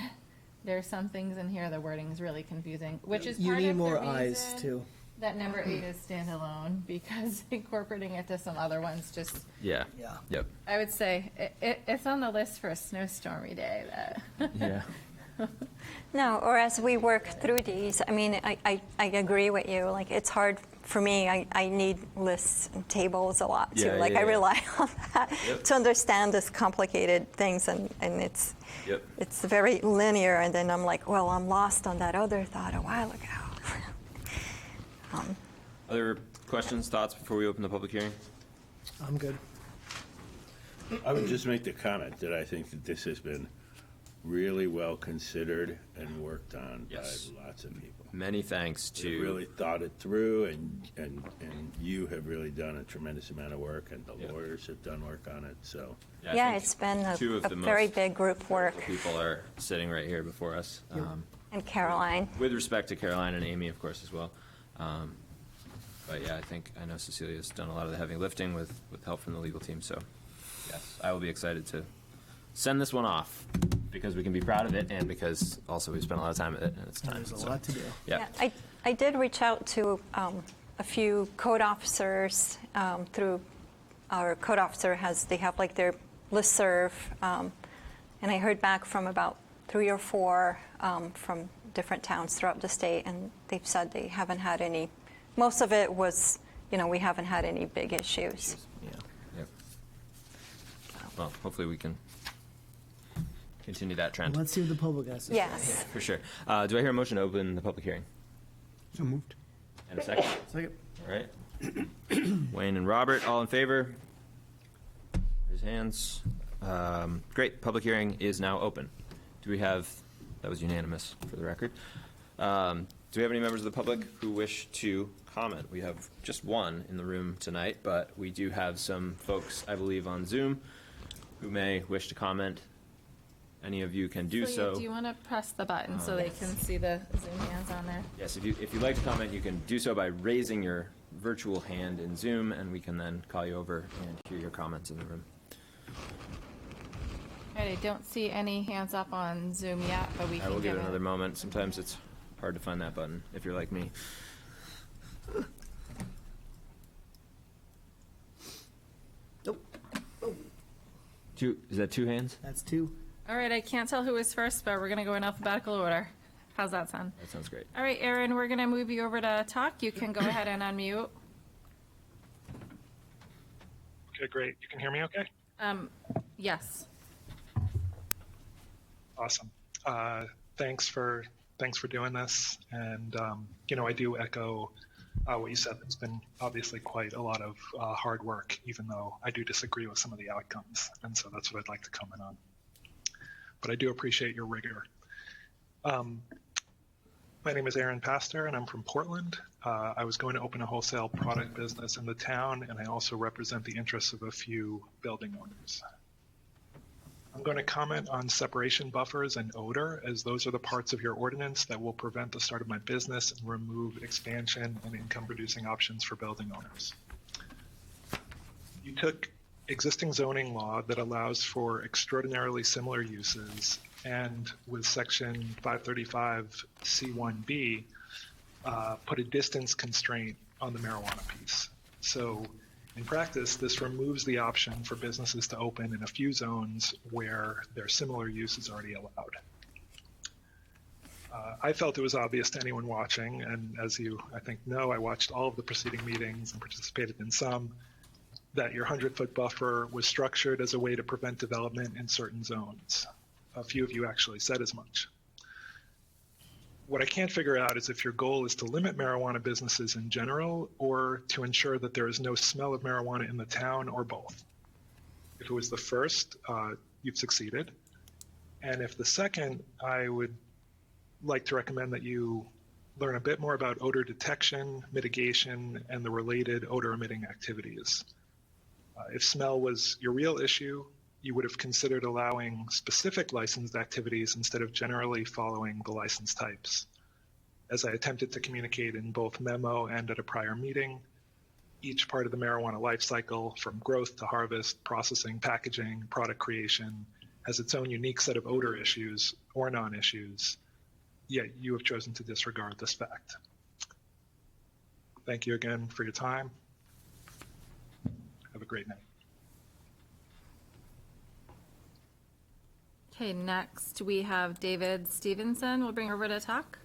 there's some things in here, the wording is really confusing, which is You part need of the more eyes, reason too. that number 8 is standalone, because incorporating it to some other ones just, yeah. Yeah. Yep. I would say, it's on the list for a snowstormy day that. Yeah. No, or as we work through these, I mean, I agree with you. Like, it's hard for me. I need lists and tables a lot too. Yeah, Like, yeah, I yeah. rely on that Yep. to understand this complicated things, and it's Yep. it's very linear. And then I'm like, well, I'm lost on that other thought a while ago. Other questions, thoughts before we open the public hearing? I'm good. I would just make the comment that I think that this has been really well considered and worked on Yes. by lots of people. Many thanks They to. really thought it through, and you have really done a tremendous amount of work, and the Yeah. lawyers have done work on it, so. I Yeah, think it's been two of a the very most big group work. People are sitting right here before us. And Caroline. With respect to Caroline and Amy, of course, as well. But yeah, I know Cecilia's done a lot of the heavy lifting with help from the legal team, so yes, I will be excited to send this one off, because we can be proud of it, and because also we've spent a lot of time with it, and it's time. There's a so, lot to do. Yeah. I did reach out to a few code officers through our code officer they have like their listserv, and I heard back from about 3 or 4 from different towns throughout the state, and they've said they haven't had any. Most of it was, we haven't had any big issues. Yeah. Yep. Well, hopefully we can continue that trend. Let's see what the public has to say. Yes. For sure. Do I hear a motion to open the public hearing? So moved. And a second? Second. All right. Wayne and Robert, all in favor? Raise hands. Great, public hearing is now open. Do we have, that was unanimous for the record. Do we have any members of the public who wish to comment? We have just one in the room tonight, but we do have some folks, I believe, on Zoom who may wish to comment. Any of you can do so. Do you want to press the button so they can see the Zoom hands on there? Yes, if you'd like to comment, you can do so by raising your virtual hand in Zoom, and we can then call you over and hear your comments in the room. All right, I don't see any hands up on Zoom yet, but we I can will give give it another moment. Sometimes it's hard to find that button if you're like me. Nope. Is that 2 hands? That's 2. All right, I can't tell who was first, but we're going to go in alphabetical order. How's that sound? That sounds great. All right, Aaron, we're going to move you over to talk. You can go ahead and unmute. Okay, great. You can hear me okay? Yes. Awesome. Thanks for doing this. And, I do echo what you said. It's been obviously quite a lot of hard work, even though I do disagree with some of the outcomes. And so that's what I'd like to comment on. But I do appreciate your rigor. My name is Aaron Pastor, and I'm from Portland. I was going to open a wholesale product business in the town, and I also represent the interests of a few building owners. I'm going to comment on separation buffers and odor, as those are the parts of your ordinance that will prevent the start of my business and remove expansion and income-producing options for building owners. You took existing zoning law that allows for extraordinarily similar uses, and with section 535 C1B, put a distance constraint on the marijuana piece. So in practice, this removes the option for businesses to open in a few zones where their similar use is already allowed. I felt it was obvious to anyone watching, and as you, I think, know, I watched all of the preceding meetings and participated in some, that your 100-foot buffer was structured as a way to prevent development in certain zones. A few of you actually said as much. What I can't figure out is if your goal is to limit marijuana businesses in general or to ensure that there is no smell of marijuana in the town, or both. If it was the first, you've succeeded. And if the second, I would like to recommend that you learn a bit more about odor detection, mitigation, and the related odor emitting activities. If smell was your real issue, you would have considered allowing specific licensed activities instead of generally following the license types. As I attempted to communicate in both memo and at a prior meeting, each part of the marijuana life cycle, from growth to harvest, processing, packaging, product creation, has its own unique set of odor issues or non-issues, yet you have chosen to disregard this fact. Thank you again for your time. Have a great night. Okay, next we have David Stevenson. We'll bring over to talk.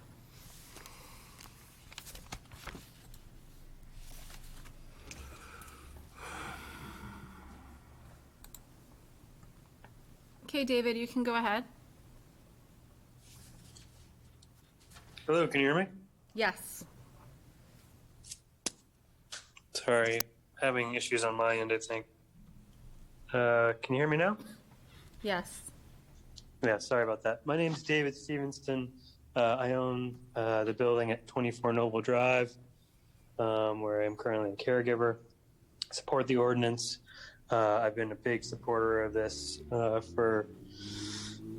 Okay, David, you can go ahead. Hello, can you hear me? Yes. Sorry, having issues on my end, I think. Can you hear me now? Yes. Yeah, sorry about that. My name is David Stevenson. I own the building at 24 Noble Drive, where I'm currently a caregiver. I support the ordinance. I've been a big supporter of this for,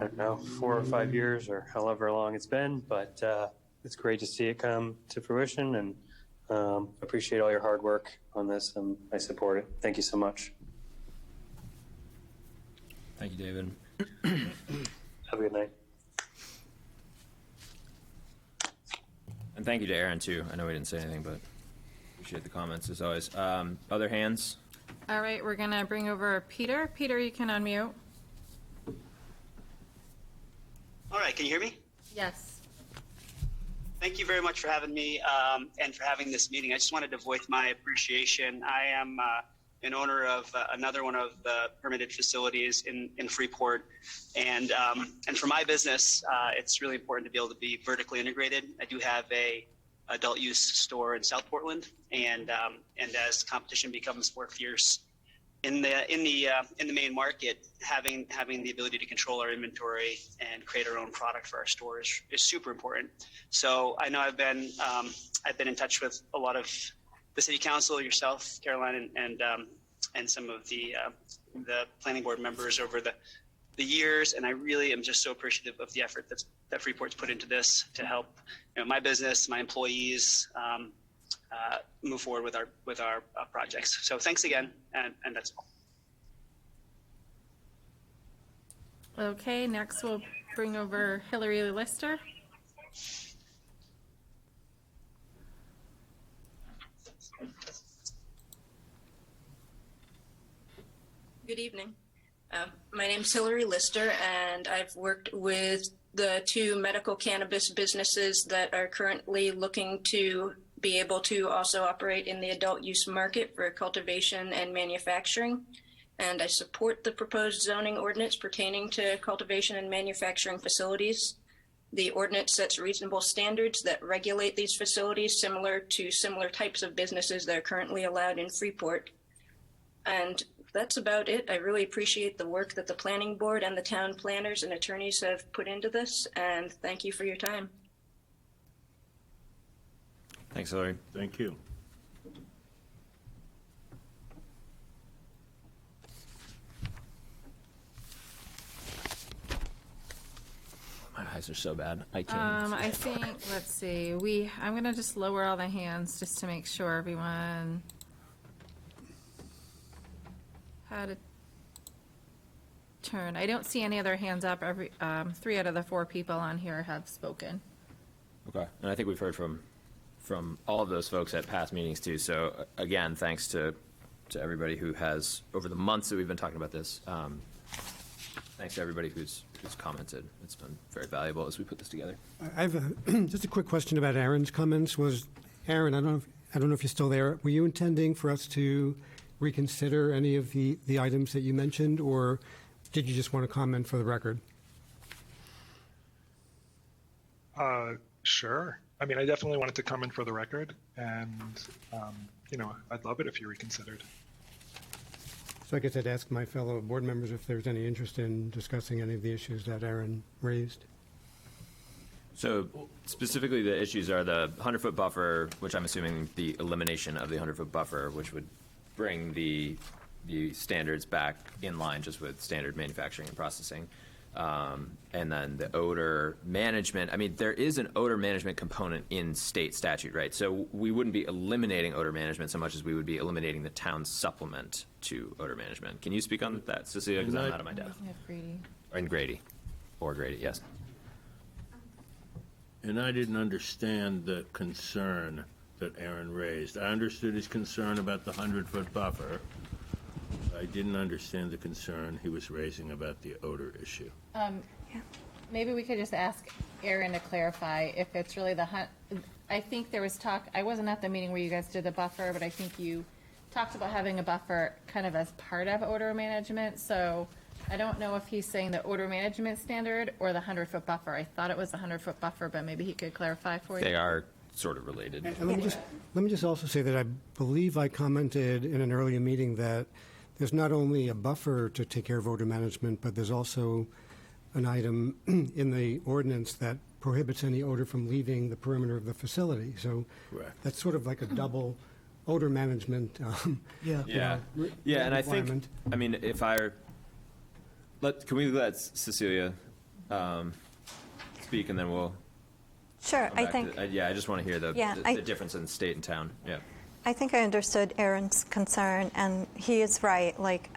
I don't know, 4 or 5 years or however long it's been, but it's great to see it come to fruition, and appreciate all your hard work on this, and I support it. Thank you so much. Thank you, David. Have a good night. And thank you to Aaron, too. I know we didn't say anything, but appreciate the comments, as always. Other hands? All right, we're going to bring over Peter. Peter, you can unmute. All right, can you hear me? Yes. Thank you very much for having me and for having this meeting. I just wanted to voice my appreciation. I am an owner of another one of the permitted facilities in Freeport, and for my business, it's really important to be able to be vertically integrated. I do have a adult use store in South Portland, and as competition becomes more fierce in the main market, having the ability to control our inventory and create our own product for our stores is super important. So I know I've been in touch with a lot of the city council, yourself, Caroline, and some of the planning board members over the years, and I really am just so appreciative of the effort that Freeport's put into this to help my business, my employees move forward with our projects. So thanks again, and that's all. Okay, next we'll bring over Hillary Lister. Good evening. My name's Hillary Lister, and I've worked with the 2 medical cannabis businesses that are currently looking to be able to also operate in the adult use market for cultivation and manufacturing. And I support the proposed zoning ordinance pertaining to cultivation and manufacturing facilities. The ordinance sets reasonable standards that regulate these facilities similar to similar types of businesses that are currently allowed in Freeport. And that's about it. I really appreciate the work that the planning board and the town planners and attorneys have put into this, and thank you for your time. Thanks, Hillary. Thank you. My eyes are so bad. I can't. I think, let's see, I'm gonna just lower all the hands just to make sure everyone had a turn. I don't see any other hands up. 3 out of the 4 people on here have spoken. Okay. And I think we've heard from all of those folks at past meetings too. So again, thanks to everybody who has, over the months that we've been talking about this, thanks to everybody who's commented. It's been very valuable as we put this together. I have just a quick question about Aaron's comments. Aaron, I don't know if you're still there. Were you intending for us to reconsider any of the items that you mentioned, or did you just want to comment for the record? Sure. I mean, I definitely wanted to come in for the record, and I'd love it if you reconsidered. So I guess I'd ask my fellow board members if there's any interest in discussing any of the issues that Aaron raised. So specifically, the issues are the 100-foot buffer, which I'm assuming the elimination of the 100-foot buffer, which would bring the standards back in line just with standard manufacturing and processing. And then the odor management, I mean, there is an odor management component in state statute, right? So we wouldn't be eliminating odor management so much as we would be eliminating the town's supplement to odor management. Can you speak on that, Cecilia? Because I'm out of my depth. We have Grady. And Grady. Or Grady, yes. And I didn't understand the concern that Aaron raised. I understood his concern about the 100-foot buffer. I didn't understand the concern he was raising about the odor issue. Maybe we could just ask Aaron to clarify if it's really I think there was talk, I wasn't at the meeting where you guys did the buffer, but I think you talked about having a buffer kind of as part of odor management. So I don't know if he's saying the odor management standard or the 100-foot buffer. I thought it was the 100-foot buffer, but maybe he could clarify for you. They are sort of related. And let me just also say that I believe I commented in an earlier meeting that there's not only a buffer to take care of odor management, but there's also an item in the ordinance that prohibits any odor from leaving the perimeter of the facility. So Correct. that's sort of like a double odor management. Yeah, and I think, I mean, can we let Cecilia speak, and then we'll Sure, come I back think. I just want to hear the difference in state and town. Yeah. I think I understood Aaron's concern, and he is right. Like,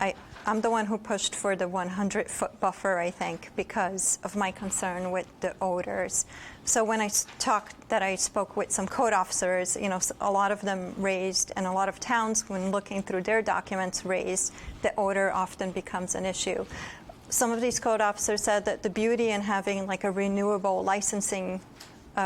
I'm the one who pushed for the 100-foot buffer, I think, because of my concern with the odors. So when I spoke with some code officers, a lot of them raised, and a lot of towns, when looking through their documents, raised the odor often becomes an issue. Some of these code officers said that the beauty in having like a renewable licensing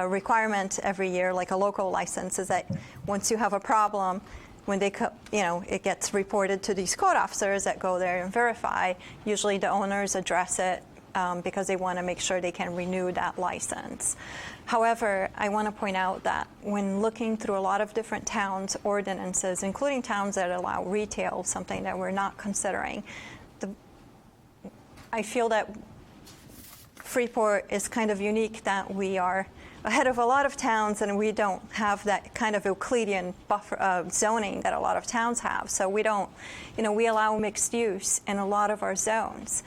requirement every year, like a local license, is that once you have a problem, when it gets reported to these code officers that go there and verify, usually the owners address it because they want to make sure they can renew that license. However, I want to point out that when looking through a lot of different towns' ordinances, including towns that allow retail, something that we're not considering, I feel that Freeport is kind of unique that we are ahead of a lot of towns, and we don't have that kind of Euclidean buffer zoning that a lot of towns have. So we don't, we allow mixed use in a lot of our zones.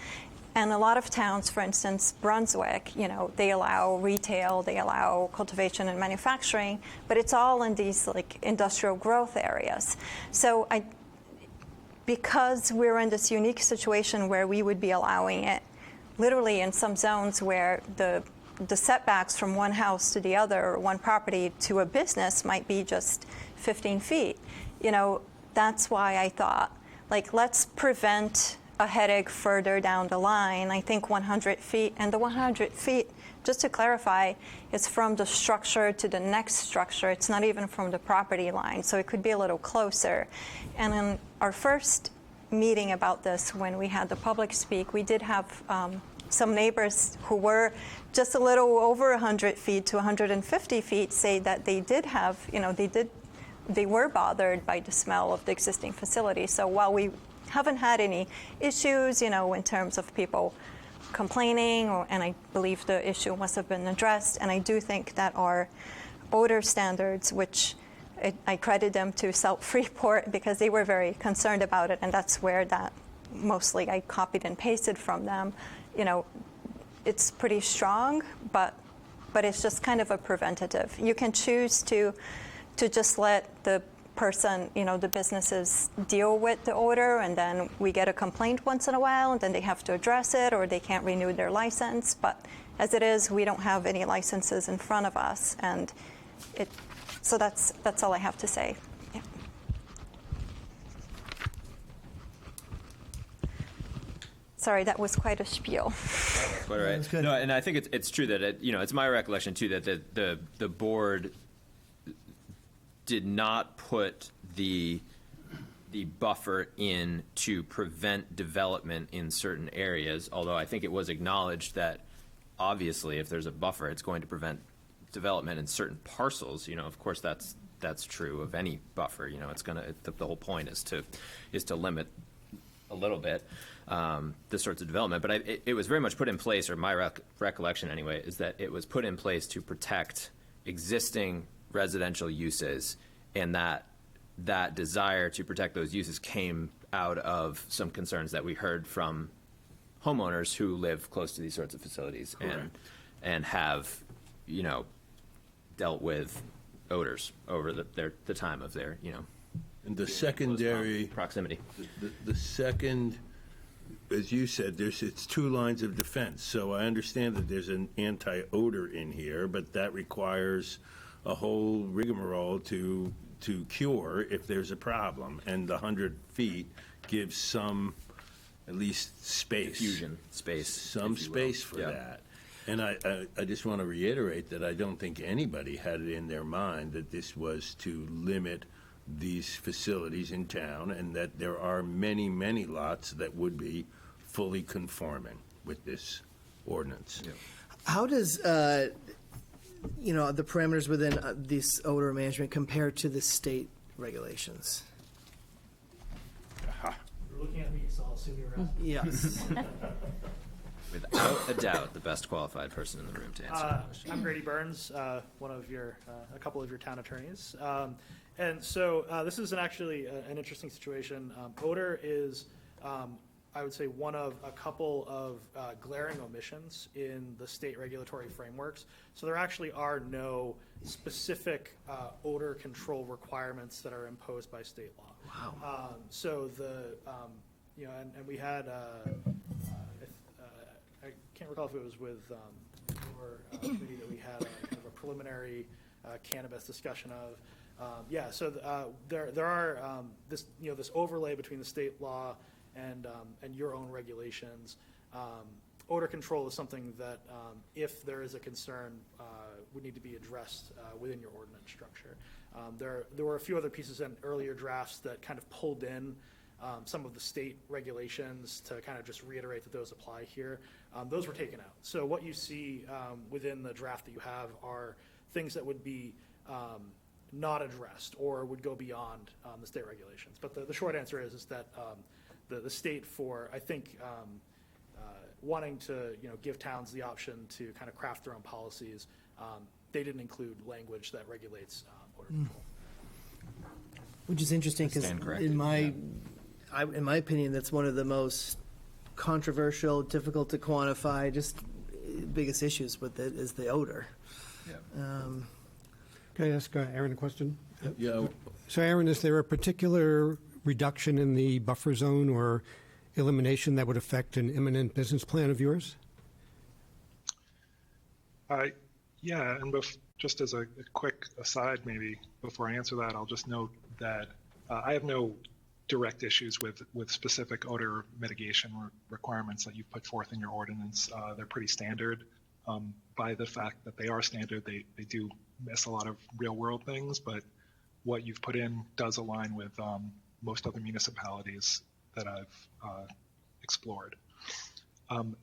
And a lot of towns, for instance, Brunswick, they allow retail, they allow cultivation and manufacturing, but it's all in these like industrial growth areas. So because we're in this unique situation where we would be allowing it literally in some zones where the setbacks from one house to the other, or one property to a business, might be just 15 feet. That's why I thought, let's prevent a headache further down the line. I think 100 feet, and the 100 feet, just to clarify, is from the structure to the next structure. It's not even from the property line, so it could be a little closer. And in our first meeting about this, when we had the public speak, we did have some neighbors who were just a little over 100 feet to 150 feet say that they did have, they were bothered by the smell of the existing facility. So while we haven't had any issues, in terms of people complaining, and I believe the issue must have been addressed, and I do think that our odor standards, which I credit them to Freeport because they were very concerned about it, and that's where that mostly I copied and pasted from them. it's pretty strong, but it's just kind of a preventative. You can choose to just let the person, the businesses deal with the odor, and then we get a complaint once in a while, and then they have to address it, or they can't renew their license. But as it is, we don't have any licenses in front of us, and so that's all I have to say. Yeah. Sorry, that was quite a spiel. Quite right. No, and I think it's true that it's my recollection too that the board did not put the buffer in to prevent development in certain areas. Although I think it was acknowledged that obviously if there's a buffer, it's going to prevent development in certain parcels. Of course that's true of any buffer. It's the whole point is to limit a little bit the sorts of development. But it was very much put in place, or my recollection anyway, is that it was put in place to protect existing residential uses, and that desire to protect those uses came out of some concerns that we heard from homeowners who live close to these sorts of facilities and have dealt with odors over the time of their And the secondary proximity. The second, as you said, it's two lines of defense. So I understand that there's an anti-odor in here, but that requires a whole rigmarole to cure if there's a problem. And the 100 feet gives some, at least space. Diffusion space. Some space for that. And I just want to reiterate that I don't think anybody had it in their mind that this was to limit these facilities in town, and that there are many, many lots that would be fully conforming with this ordinance. Yeah. How does, the parameters within this odor management compare to the state regulations? You're looking at me, so I'll assume you're asking. Yes. Without a doubt, the best qualified person in the room to answer that question. I'm Grady Burns, one of a couple of your town attorneys. And so this is actually an interesting situation. Odor is, I would say, one of a couple of glaring omissions in the state regulatory frameworks. So there actually are no specific odor control requirements that are imposed by state law. Wow. So and we had, I can't recall if it was with your committee that we had kind of a preliminary cannabis discussion of. So there are this overlay between the state law and your own regulations. Odor control is something that, if there is a concern, would need to be addressed within your ordinance structure. There were a few other pieces in earlier drafts that kind of pulled in some of the state regulations to kind of just reiterate that those apply here. Those were taken out. So what you see within the draft that you have are things that would be not addressed or would go beyond the state regulations. But the short answer is that the state, for I think wanting to give towns the option to kind of craft their own policies, they didn't include language that regulates odor control. Which is interesting because in my opinion, that's one of the most controversial, difficult to quantify, just biggest issues with it is the odor. Yeah. Can I ask Aaron a question? Yeah. So Aaron, is there a particular reduction in the buffer zone or elimination that would affect an imminent business plan of yours? Yeah, and just as a quick aside, maybe before I answer that, I'll just note that I have no direct issues with specific odor mitigation requirements that you've put forth in your ordinance. They're pretty standard. By the fact that they are standard, they do miss a lot of real world things, but what you've put in does align with most other municipalities that I've explored.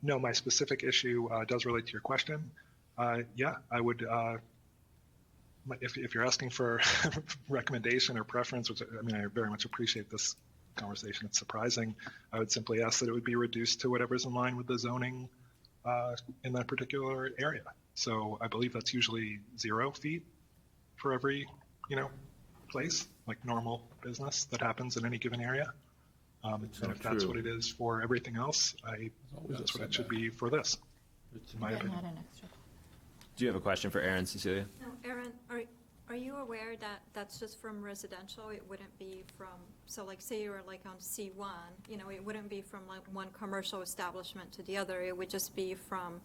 No, my specific issue does relate to your question. Yeah, I would, if you're asking for recommendation or preference, which I mean, I very much appreciate this conversation, it's surprising, I would simply ask that it would be reduced to whatever's in line with the zoning in that particular area. So I believe that's usually 0 feet for every, place, like normal business that happens in any given area. And if that's what it is for everything else, that's what it should be for this. my Yeah, opinion. not an extra. Do you have a question for Aaron, Cecilia? No, Aaron, are you aware that that's just from residential? It wouldn't be from, so like say you were like on C1, you know, it wouldn't be from like one commercial establishment to the other. It would just be from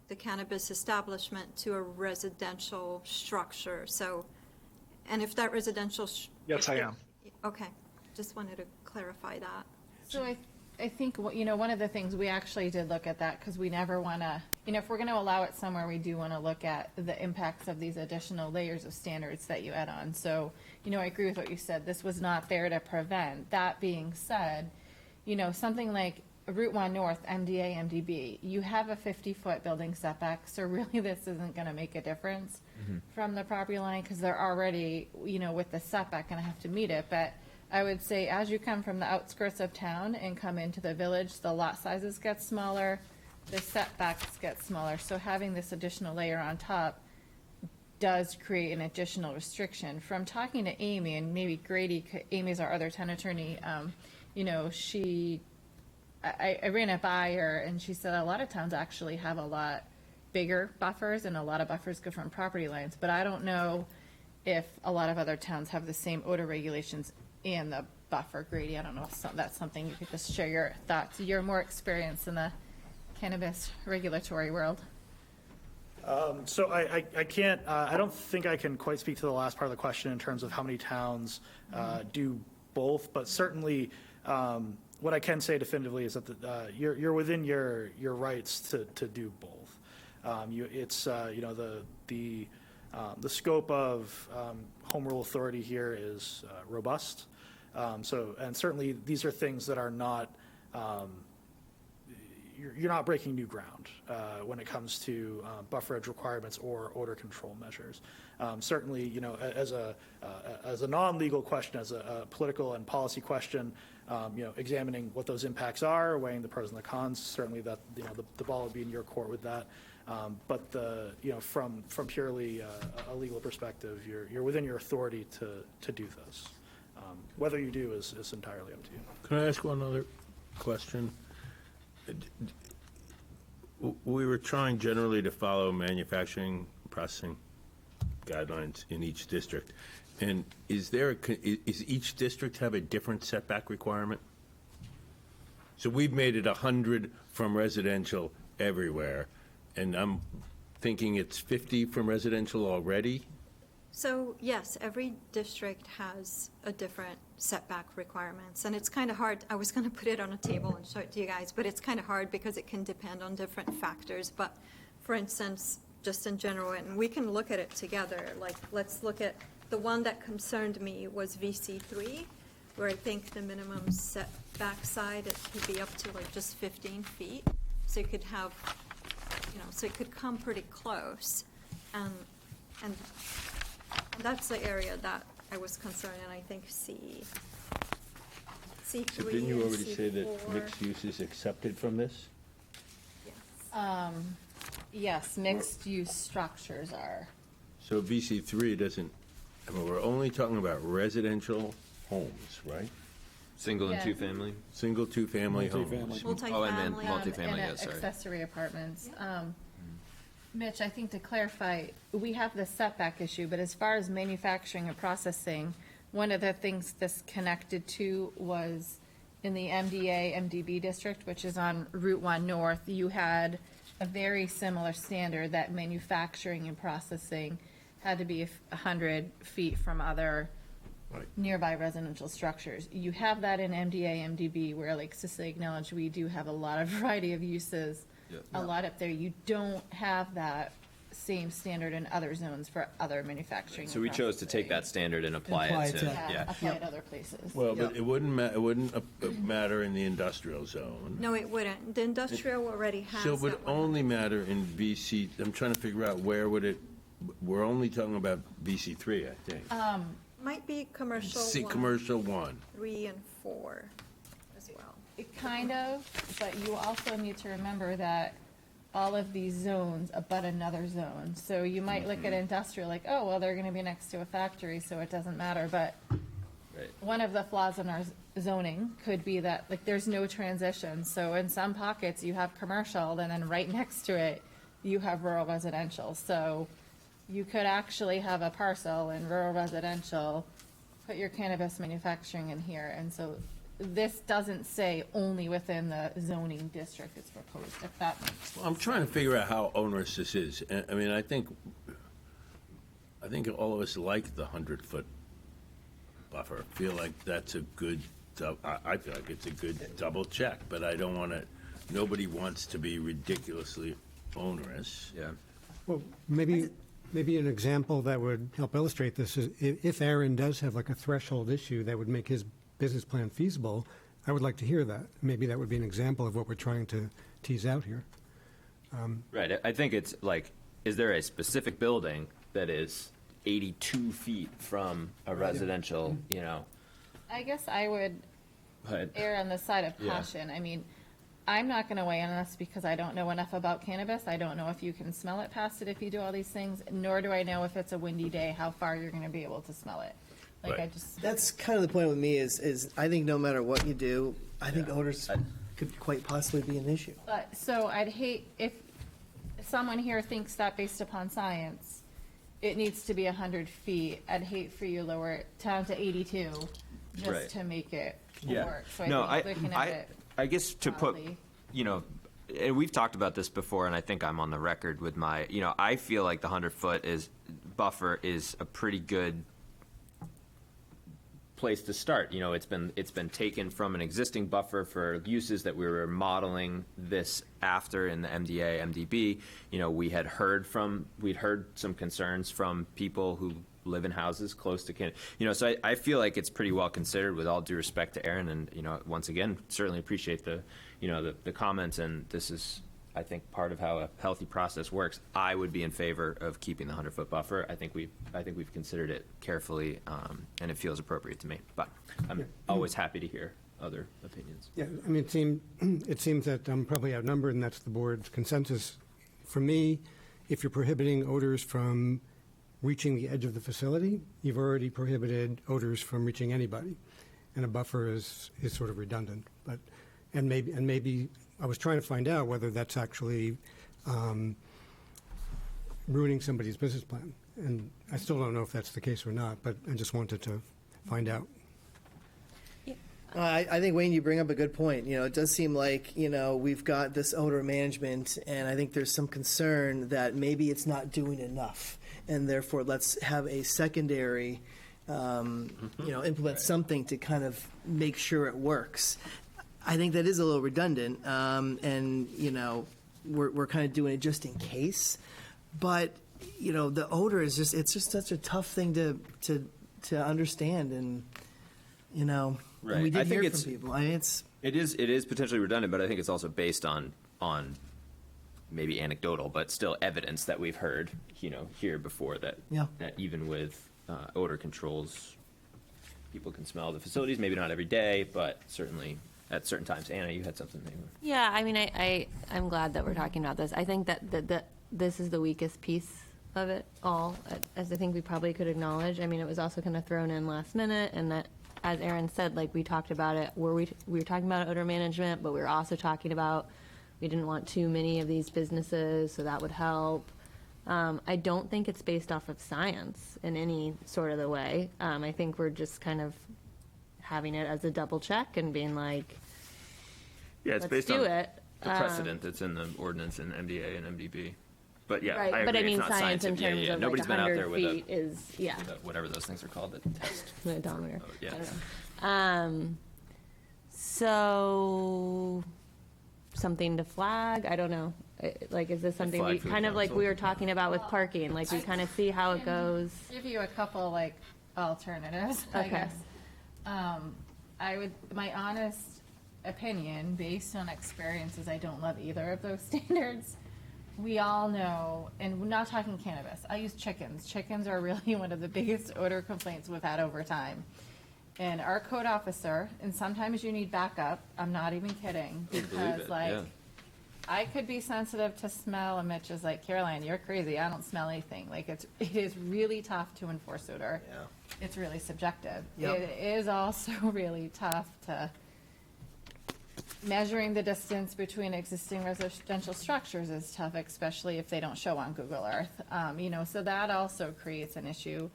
the cannabis establishment to a residential structure. So, and if that residential. Yes, I am. Okay, just wanted to clarify that. So I think, one of the things, we actually did look at that, because we never want to, if we're going to allow it somewhere, we do want to look at the impacts of these additional layers of standards that you add on. So, I agree with what you said. This was not there to prevent. That being said, something like Route 1 North, MDA, MDB, you have a 50-foot building setback, so really this isn't going to make a difference from the property line, because they're already, with the setback, going to have to meet it. But I would say as you come from the outskirts of town and come into the village, the lot sizes get smaller, the setbacks get smaller. So having this additional layer on top does create an additional restriction. From talking to Amy, and maybe Grady, Amy's our other town attorney, I ran it by her, and she said a lot of towns actually have a lot bigger buffers, and a lot of buffers go from property lines. But I don't know if a lot of other towns have the same odor regulations and the buffer. Grady, I don't know if that's something you could just share your thoughts. You're more experienced in the cannabis regulatory world. So I can't, I don't think I can quite speak to the last part of the question in terms of how many towns do both, but certainly what I can say definitively is that you're within your rights to do both. The scope of home rule authority here is robust. And certainly these are things that are not, you're not breaking new ground when it comes to buffer edge requirements or odor control measures. Certainly, as a non-legal question, as a political and policy question, examining what those impacts are, weighing the pros and the cons, certainly that, the ball would be in your court with that. But from purely a legal perspective, you're within your authority to do this. Whether you do is entirely up to you. Can I ask one other question? We were trying generally to follow manufacturing processing guidelines in each district. And is each district have a different setback requirement? So we've made it 100 from residential everywhere, and I'm thinking it's 50 from residential already? So yes, every district has a different setback requirements, and it's kind of hard. I was going to put it on a table and show it to you guys, but it's kind of hard because it can depend on different factors. But for instance, just in general, and we can look at it together, like let's look at the one that concerned me was VC3, where I think the minimum setback side, it could be up to like just 15 feet. So you could have, so it could come pretty close. And that's the area that I was concerned, and I think C3 So didn't you and already say that C4. mixed use is accepted from this? Yes, mixed-use structures are. So VC3 doesn't, we're only talking about residential homes, right? Single and Yeah. two-family? Single, two-family homes. Multifamily. Oh, I meant Multifamily, multifamily, and yes, sorry. accessory apartments. Mitch, I think to clarify, we have the setback issue, but as far as manufacturing and processing, one of the things this connected to was in the MDA, MDB district, which is on Route 1 North, you had a very similar standard that manufacturing and processing had to be 100 feet from other nearby residential structures. You have that in MDA, MDB, where, like Cecilia acknowledged, we do have a lot of variety of uses, a lot up there. You don't have that same standard in other zones for other manufacturing. So we chose to take that standard and apply it to, Yeah, apply it other places. Well, but it wouldn't matter in the industrial zone. No, it wouldn't. The industrial already has So it would that one. only matter in VC, I'm trying to figure out where would it, we're only talking about VC3, I think. Might be commercial See, 1, commercial 1. 3, and 4 as well. It kind of, but you also need to remember that all of these zones abut another zone. So you might look at industrial like, oh, well, they're going to be next to a factory, so it doesn't matter. But one of the flaws in our zoning could be that, like, there's no transition. So in some pockets, you have commercial, and then right next to it, you have rural residential. So you could actually have a parcel in rural residential, put your cannabis manufacturing in here. And so this doesn't say only within the zoning district it's proposed, if that makes sense. Well, I'm trying to figure out how onerous this is. I mean, I think all of us like the 100-foot buffer. Feel like that's a good, I feel like it's a good double check, but I don't want to, nobody wants to be ridiculously onerous. Yeah. Well, maybe an example that would help illustrate this is if Aaron does have like a threshold issue that would make his business plan feasible, I would like to hear that. Maybe that would be an example of what we're trying to tease out here. Right. I think it's like, is there a specific building that is 82 feet from a residential, you know? I guess I would err on the side of caution. I mean, I'm not going to weigh in on this because I don't know enough about cannabis. I don't know if you can smell it past it if you do all these things, nor do I know if it's a windy day, how far you're going to be able to smell it. Like, Right. That's kind of the point with me is I think no matter what you do, I think odors could quite possibly be an issue. But, so I'd hate if someone here thinks that based upon science, it needs to be 100 feet. I'd hate for you to lower it down to 82 just Right. to make it Yeah. work. So No, I think looking at it I guess to put, broadly. you know, and we've talked about this before, and I think I'm on the record with my, you know, I feel like the 100-foot buffer is a pretty good place to start. You know, it's been taken from an existing buffer for uses that we were modeling this after in the MDA, MDB. You know, we'd heard some concerns from people who live in houses close to you know, so I feel like it's pretty well considered, with all due respect to Aaron, and, you know, once again, certainly appreciate the, you know, the comments, and this is, I think, part of how a healthy process works. I would be in favor of keeping the 100-foot buffer. I think we've considered it carefully, and it feels appropriate to me, but I'm always happy to hear other opinions. Yeah, I mean, it seems that I'm probably outnumbered, and that's the board's consensus. For me, if you're prohibiting odors from reaching the edge of the facility, you've already prohibited odors from reaching anybody, and a buffer is sort of redundant. But and maybe I was trying to find out whether that's actually ruining somebody's business plan, and I still don't know if that's the case or not. But I just wanted to find out. I think, Wayne, you bring up a good point. You know, it does seem like, you know, we've got this odor management, and I think there's some concern that maybe it's not doing enough, and therefore let's have a secondary, you know, implement something to kind of make sure it works. I think that is a little redundant, and, you know, we're kind of doing it just in case. But, you know, the odor is it's just such a tough thing to understand, and, you know. Right. And we did I think hear from people. I mean, it is potentially redundant, but I think it's also based on maybe anecdotal, but still evidence that we've heard, you know, here before, that even with odor controls, people can smell the facilities. Maybe not every day, but certainly at certain times. Anna, you had something there. Yeah, I mean, I'm glad that we're talking about this. I think that this is the weakest piece of it all, as I think we probably could acknowledge. I mean, it was also kind of thrown in last minute, and that, as Aaron said, like, we talked about it, we were talking about odor management, but we were also talking about we didn't want too many of these businesses, so that would help. I don't think it's based off of science in any sort of the way. I think we're just kind of having it as a double check and being like, yeah, it's let's based do on it. the precedent that's in the ordinance in MDA and MDB. But yeah, Right, I agree. but I mean, it's not science in scientific. terms of Nobody's like been out 100 there with feet is, yeah. whatever those things are called, that test. The odometer. Oh, yeah. I don't know. So something to flag? I don't know. Like, is this something flag we for the kind of like council. we were talking about with parking? Like, we kind of see how it goes. Give you a couple, like, alternatives, I Okay. guess. My honest opinion, based on experiences, I don't love either of those standards. We all know, and we're not talking cannabis, I use chickens. Chickens are really one of the biggest odor complaints we've had over time. And our code officer, and sometimes you need backup, I'm not even kidding, I believe because it, like, yeah. I could be sensitive to smell, and Mitch is like, Caroline, you're crazy. I don't smell anything. Like, it is really tough to enforce odor. Yeah. It's really subjective. Yep. It is also really tough to measuring the distance between existing residential structures is tough, especially if they don't show on Google Earth. So that also creates an issue.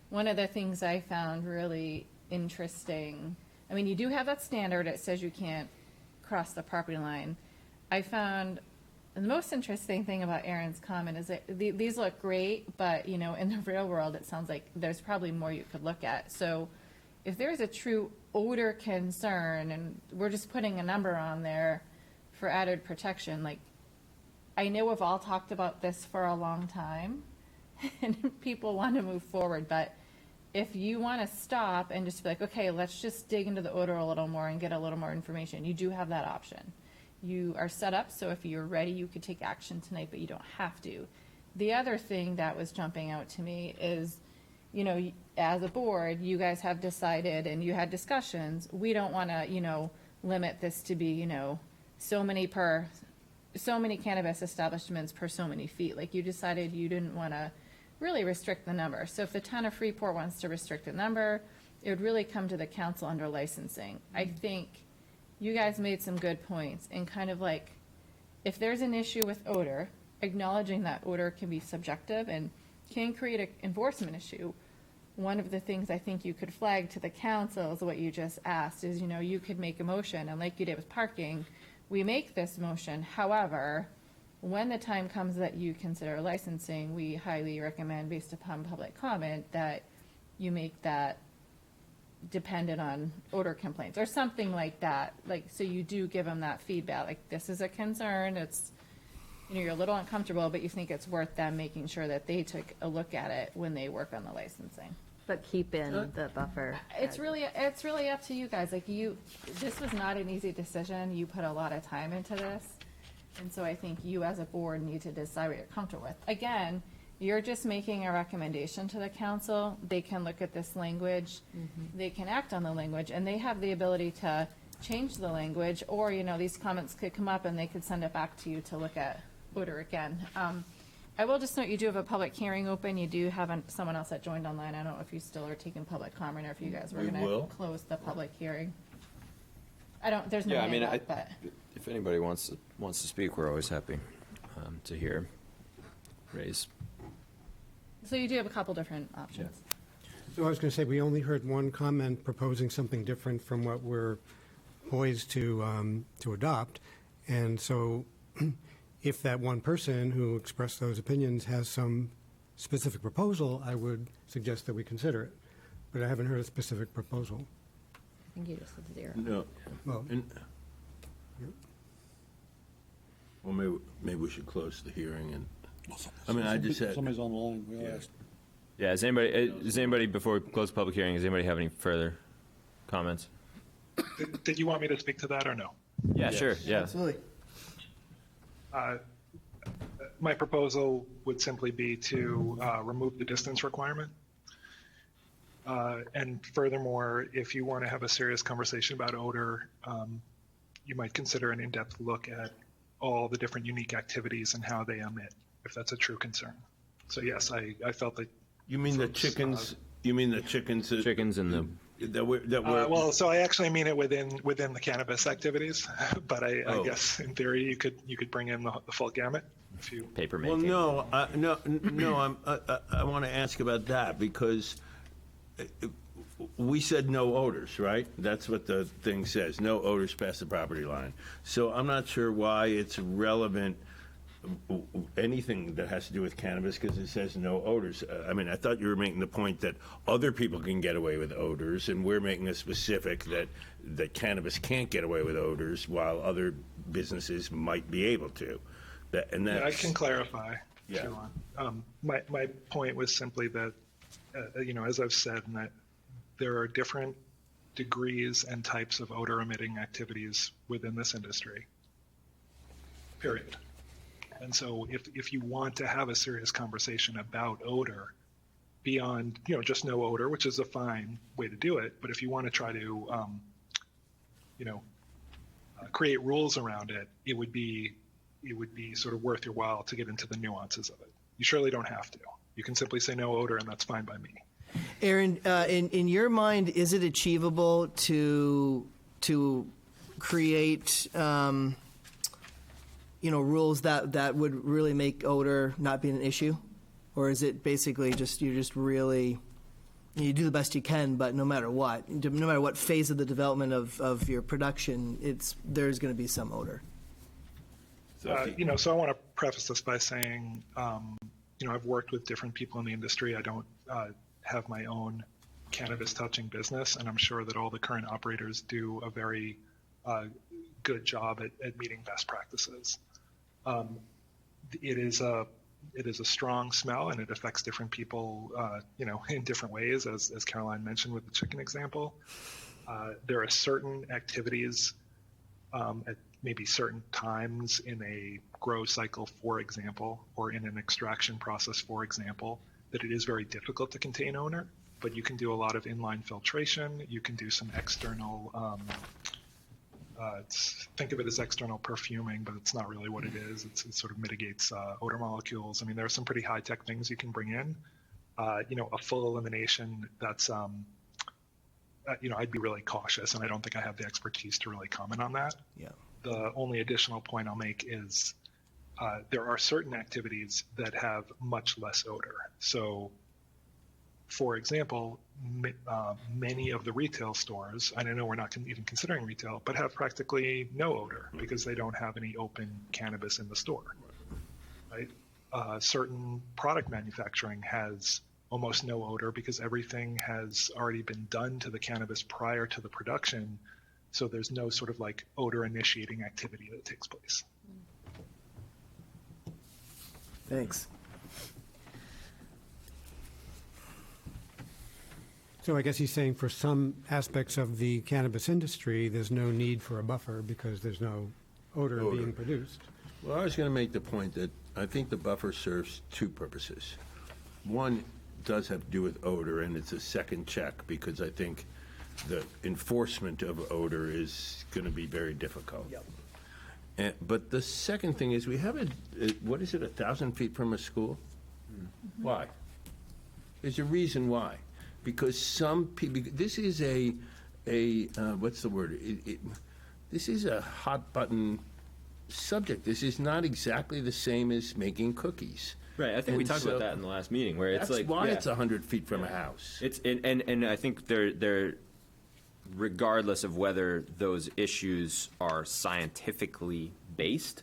One of the things I found really interesting, I mean, you do have that standard. It says you can't cross the property line. I found the most interesting thing about Aaron's comment is that these look great, but, in the real world, it sounds like there's probably more you could look at. So if there's a true odor concern, and we're just putting a number on there for added protection, like, I know we've all talked about this for a long time, and people want to move forward, but if you want to stop and just be like, okay, let's just dig into the odor a little more and get a little more information, you do have that option. You are set up, so if you're ready, you could take action tonight, but you don't have to. The other thing that was jumping out to me is, as a board, you guys have decided and you had discussions, we don't want to, limit this to be, so many cannabis establishments per so many feet. Like, you decided you didn't want to really restrict the number. So if the town of Freeport wants to restrict the number, it would really come to the council under licensing. I think you guys made some good points, and kind of like, if there's an issue with odor, acknowledging that odor can be subjective and can create an enforcement issue. One of the things I think you could flag to the council is what you just asked is, you could make a motion, and like you did with parking, we make this motion. However, when the time comes that you consider licensing, we highly recommend, based upon public comment, that you make that dependent on odor complaints or something like that. Like, so you do give them that feedback, like, this is a concern, it's, you're a little uncomfortable, but you think it's worth them making sure that they took a look at it when they work on the licensing. But keep in the buffer. It's really up to you guys. Like, this was not an easy decision. You put a lot of time into this. And so I think you as a board need to decide what you're comfortable with. Again, you're just making a recommendation to the council. They can look at this language, they can act on the language, and they have the ability to change the language, or, these comments could come up and they could send it back to you to look at odor again. I will just note, you do have a public hearing open. You do have someone else that joined online. I don't know if you still are taking public comment or if you guys were going to close the public hearing. There's no hand up, but. If anybody wants to speak, we're always happy to hear, raise. So you do have a couple different options. So I was going to say, we only heard one comment proposing something different from what we're poised to adopt. And so if that one person who expressed those opinions has some specific proposal, I would suggest that we consider it. But I haven't heard a specific proposal. I think you just said 0. No. Well, Well, maybe we should close the hearing and, I just said. Somebody's on the line. We asked. Yeah, does anybody, before we close the public hearing, does anybody have any further comments? Did you want me to speak to that or no? Yeah, Yes. sure, yeah. Absolutely. My proposal would simply be to remove the distance requirement. And furthermore, if you want to have a serious conversation about odor, you might consider an in-depth look at all the different unique activities and how they emit, if that's a true concern. So yes, I felt that. You mean the chickens? You mean the chickens? Chickens and the. Well, so I actually mean it within the cannabis activities, but I guess in theory you could bring in the full gamut if you. Paper Well, making. no. I want to ask about that because we said no odors, right? That's what the thing says. No odors past the property line. So I'm not sure why it's relevant. Anything that has to do with cannabis because it says no odors. I thought you were making the point that other people can get away with odors, and we're making a specific that cannabis can't get away with odors while other businesses might be able to. I can clarify. Yeah. If you want. My point was simply that, as I've said, that there are different degrees and types of odor emitting activities within this industry. Period. And so if you want to have a serious conversation about odor beyond, just no odor, which is a fine way to do it, but if you want to try to, create rules around it, it would be, it would be sort of worth your while to get into the nuances of it. You surely don't have to. You can simply say no odor, and that's fine by me. Aaron, in your mind, is it achievable to create rules that would really make odor not be an issue, or is it basically just you do the best you can, but no matter what phase of the development of your production, there's going to be some odor. So I want to preface this by saying, I've worked with different people in the industry. I don't have my own cannabis touching business, and I'm sure that all the current operators do a very good job at meeting best practices. It is a strong smell, and it affects different people, in different ways, as Caroline mentioned with the chicken example. There are certain activities at maybe certain times in a grow cycle, for example, or in an extraction process, for example, that it is very difficult to contain odor, but you can do a lot of inline filtration. You can do some external, think of it as external perfuming, but it's not really what it is. It sort of mitigates odor molecules. I mean, there are some pretty high-tech things you can bring in. A full elimination, that's, I'd be really cautious, and I don't think I have the expertise to really comment on that. Yeah. The only additional point I'll make is there are certain activities that have much less odor. So, for example, many of the retail stores, and I know we're not even considering retail, but have practically no odor because they don't have any open cannabis in the store, right? Certain product manufacturing has almost no odor because everything has already been done to the cannabis prior to the production, so there's no sort of like odor initiating activity that takes place. Thanks. So I guess he's saying for some aspects of the cannabis industry, there's no need for a buffer because there's no odor being produced. Well, I was going to make the point that I think the buffer serves two purposes. One does have to do with odor, and it's a second check because I think the enforcement of odor is going to be very difficult. Yep. But the second thing is we have 1,000 feet from a school? Mm-hmm. Why? There's a reason why. Because some people, this is what's the word? This is a hot button subject. This is not exactly the same as making cookies. Right, I think we talked about that in the last meeting, where it's that's like why it's 100 feet from a house. It's and I think they're regardless of whether those issues are scientifically based,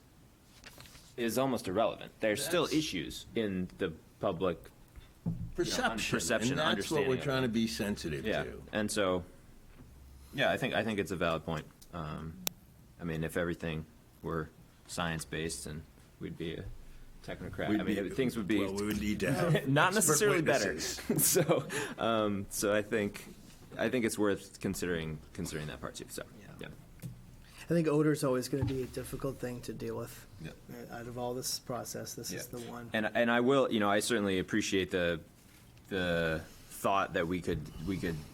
is almost irrelevant. There's still issues in the public perception, and that's understanding. What we're trying to be sensitive to. And so, I think it's a valid point. I mean, if everything were science based, and we'd be a technocrat. Things would be. Well, we would need to have not necessarily witnesses. Better. So I think it's worth considering that part too. So yeah. I think odor is always going to be a difficult thing to deal with. Yeah. Out of all this process, this is the one. And I will, I certainly appreciate the thought that we could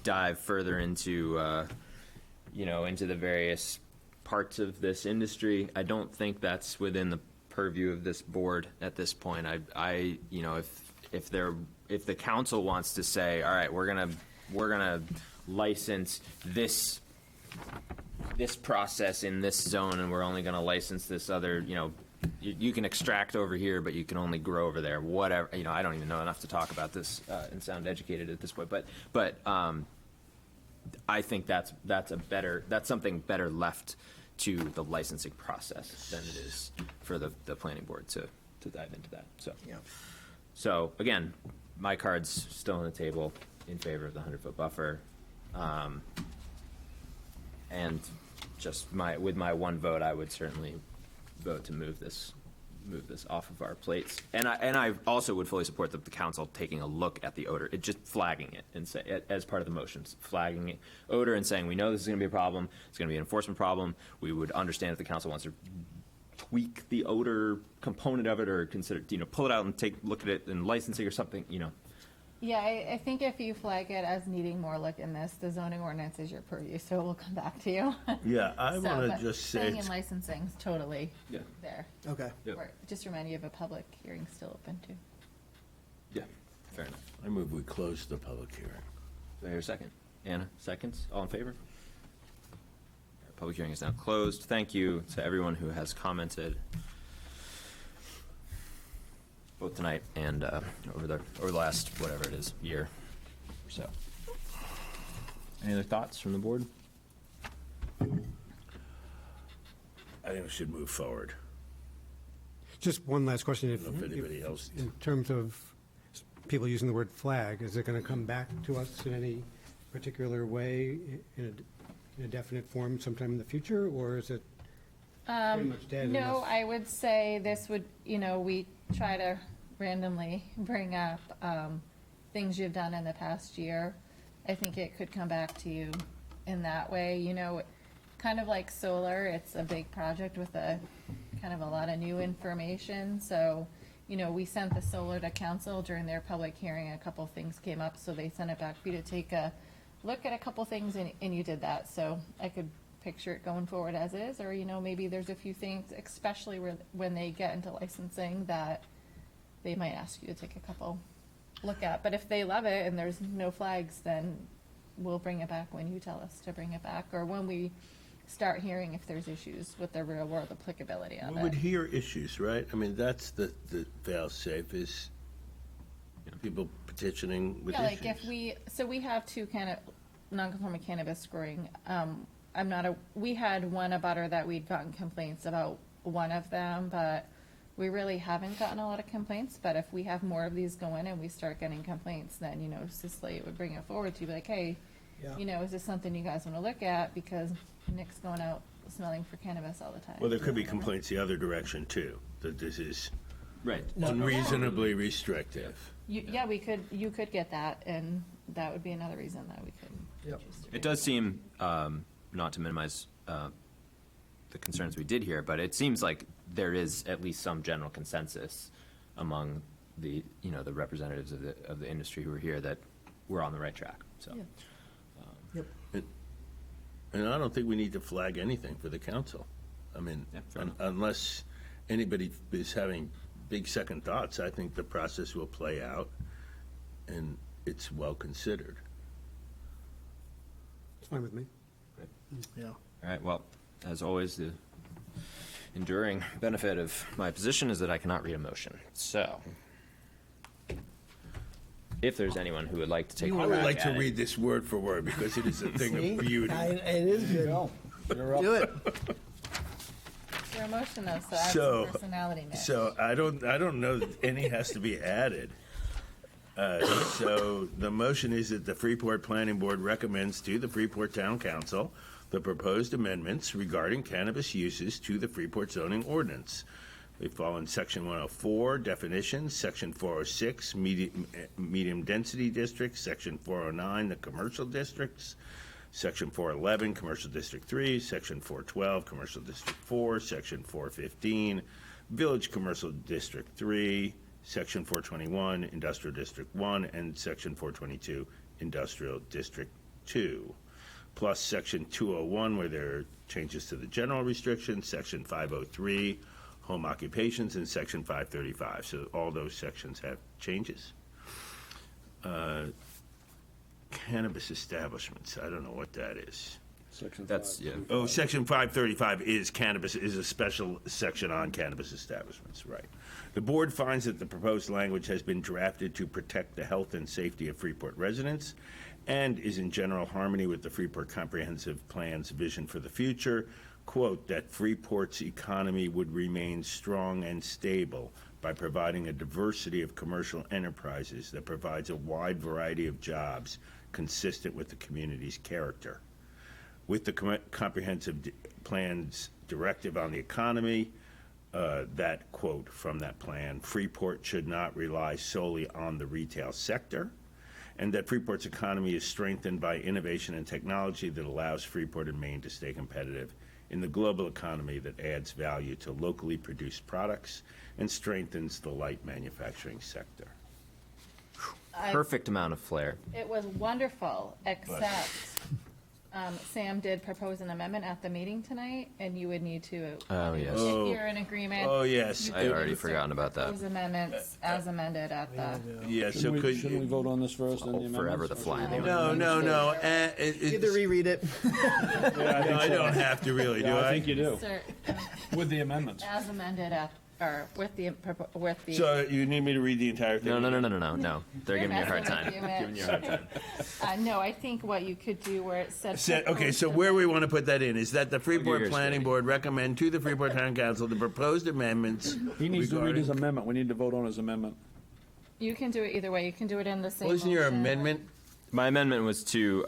dive further into into the various parts of this industry. I don't think that's within the purview of this board at this point. If the council wants to say, all right, we're gonna license this process in this zone, and we're only gonna license this other, you can extract over here, but you can only grow over there. Whatever, I don't even know enough to talk about this and sound educated at this point. But I think that's something better left to the licensing process than it is for the planning board to dive into that. So So again, my card's still on the table in favor of the 100-foot buffer, and just with my one vote, I would certainly vote to move this off of our plates. And I also would fully support the council taking a look at the odor, just flagging it and say as part of the motions, flagging it, odor, and saying we know this is going to be a problem. It's going to be an enforcement problem. We would understand if the council wants to tweak the odor component of it, or consider pull it out and take a look at it in licensing or something. Yeah, I think if you flag it as needing more look in this, the zoning ordinance is your purview, so we'll come back to you. Yeah, I So, want to but just say, Planning it's- and licensing's totally Yeah. there. Okay. Yep. Or just remind you of a public hearing still open too. Yeah, fair enough. I move we close the public hearing. Do I hear a second? Anna, seconds? All in favor? Public hearing is now closed. Thank you to everyone who has commented, both tonight and over the last, whatever it is, year or so. Any other thoughts from the board? I think we should move forward. Just one last question. I don't know if anybody else. In terms of people using the word flag, is it going to come back to us in any particular way, in a definite form sometime in the future, or is it pretty much dead? No, unless- I would say this would, we try to randomly bring up things you've done in the past year. I think it could come back to you in that way, kind of like solar, it's a big project with a kind of a lot of new information. So, we sent the solar to council during their public hearing. A couple things came up, so they sent it back for you to take a look at a couple things, and you did that. So I could picture it going forward as is, or, maybe there's a few things, especially when they get into licensing, that they might ask you to take a couple look at. But if they love it and there's no flags, then we'll bring it back when you tell us to bring it back, or when we start hearing if there's issues with the real world applicability of We it. would hear issues, right? I mean, that's the fail-safe is people petitioning with Yeah, issues. like we have two kind of non-conforming cannabis growing. We had one abutter that we'd gotten complaints about one of them, but we really haven't gotten a lot of complaints. But if we have more of these going and we start getting complaints, then, Cicely would bring it forward to you, be like, hey, Yeah. is this something you guys want to look at? Because Nick's going out smelling for cannabis all the time. Well, there could be complaints the other direction, too, that this is Right. unreasonably restrictive. You could get that, and that would be another reason that we could. Yep. choose to It does seem, not to minimize the concerns we did hear, but it seems like there is at least some general consensus among the representatives of the industry who are here that we're on the right track, so. Yeah. Yep. And I don't think we need to flag anything for the council. I mean, Yeah, fair enough. unless anybody is having big second thoughts, I think the process will play out, and it's well considered. It's fine with me. Yeah. All right, well, as always, the enduring benefit of my position is that I cannot read a motion. So, if there's anyone who would like to take a I would crack like to at it- read this word for word, because it is a thing See? of beauty. It is good. Do it. Your emotion though, so add So- some personality mix. So I don't know that any has to be added. So the motion is that the Freeport Planning Board recommends to the Freeport Town Council the proposed amendments regarding cannabis uses to the Freeport zoning ordinance. They fall in Section 104, definitions, Section 406, medium density districts, Section 409, the commercial districts, Section 411, Commercial District 3, Section 412, Commercial District 4, Section 415, Village Commercial District 3, Section 421, Industrial District 1, and Section 422, Industrial District 2, plus Section 201, where there are changes to the general restrictions, Section 503, home occupations, and Section 535. So all those sections have changes. Cannabis establishments, I don't know what that is. That's, yeah. Oh, Section 535 is cannabis, is a special section on cannabis establishments, right. The board finds that the proposed language has been drafted to protect the health and safety of Freeport residents and is in general harmony with the Freeport Comprehensive Plan's vision for the future, quote, that Freeport's economy would remain strong and stable by providing a diversity of commercial enterprises that provides a wide variety of jobs consistent with the community's character. With the comprehensive plan's directive on the economy, that quote from that plan, Freeport should not rely solely on the retail sector, and that Freeport's economy is strengthened by innovation and technology that allows Freeport and Maine to stay competitive in the global economy that adds value to locally produced products and strengthens the light manufacturing sector. perfect amount of flair. It was wonderful, except Sam did propose an amendment at the meeting tonight, and you would need to, Oh, yes. if you're in agreement. Oh, yes. I already forgotten about that. Those amendments as amended at the. Yeah, so could Shouldn't we vote on this first, then the amendments? Forever the fly in the No. Either reread it. No, I don't have to really, do Yeah, I I? think you do, Sir, with the amendments. As amended or with the. So you need me to read the entire thing? No. They're giving you a hard time. Giving you a hard time. No, I think what you could do where it said. Okay, so where we want to put that in is that the Freeport yours, Planning Katie. Board recommend to the Freeport Town Council the proposed amendments. He needs to read regarding- his amendment. We need to vote on his amendment. You can do it either way. You can do it in the same. Well, isn't your motion. amendment My amendment was to,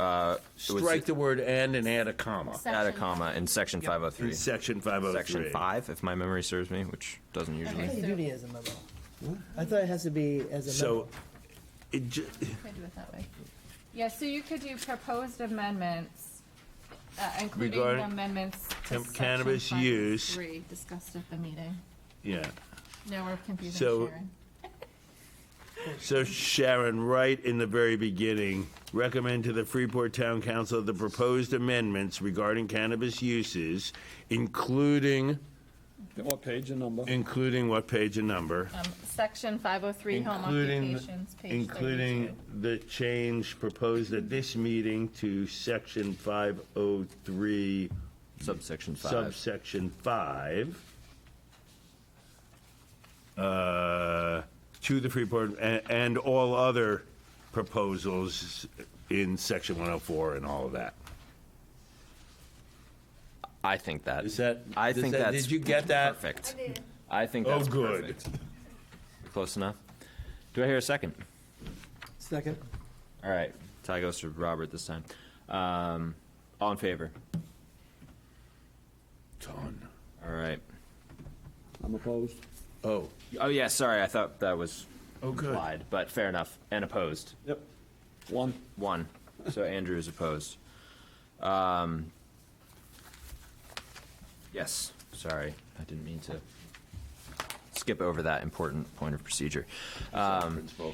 strike the word and add a comma add a comma in section 503. in section 503? Section 5, if my memory serves me, which doesn't usually. I thought you do need as a memo. I thought it has to be as a memo. So, it You could do it that way. Yeah, so you could do proposed amendments, including the Regarding amendments to section cannabis 503 discussed at the meeting. yeah. No, we're confusing So- Sharon. So Sharon, right in the very beginning, recommend to the Freeport Town Council the proposed amendments regarding cannabis uses, including What page and number? what page and number? Section 503, home Including, occupations, page including 32. the change proposed at this meeting to section 503, Subsection 5. subsection 5, to the Freeport, and all other proposals in section 104 and all of that. I think that. Is that? I think that's. Did you get that? Perfect. I think Oh, that's good. perfect. Close enough. Do I hear a second? Second. All right. Tie goes to Robert this time. All in favor? Ton. All right. I'm opposed. Oh, Oh, yeah, sorry. I thought that was oh, good. implied, but fair enough. And opposed. Yep. One. 1. So Andrew is opposed. Yes, sorry. I didn't mean to skip over that important point of procedure. Principle.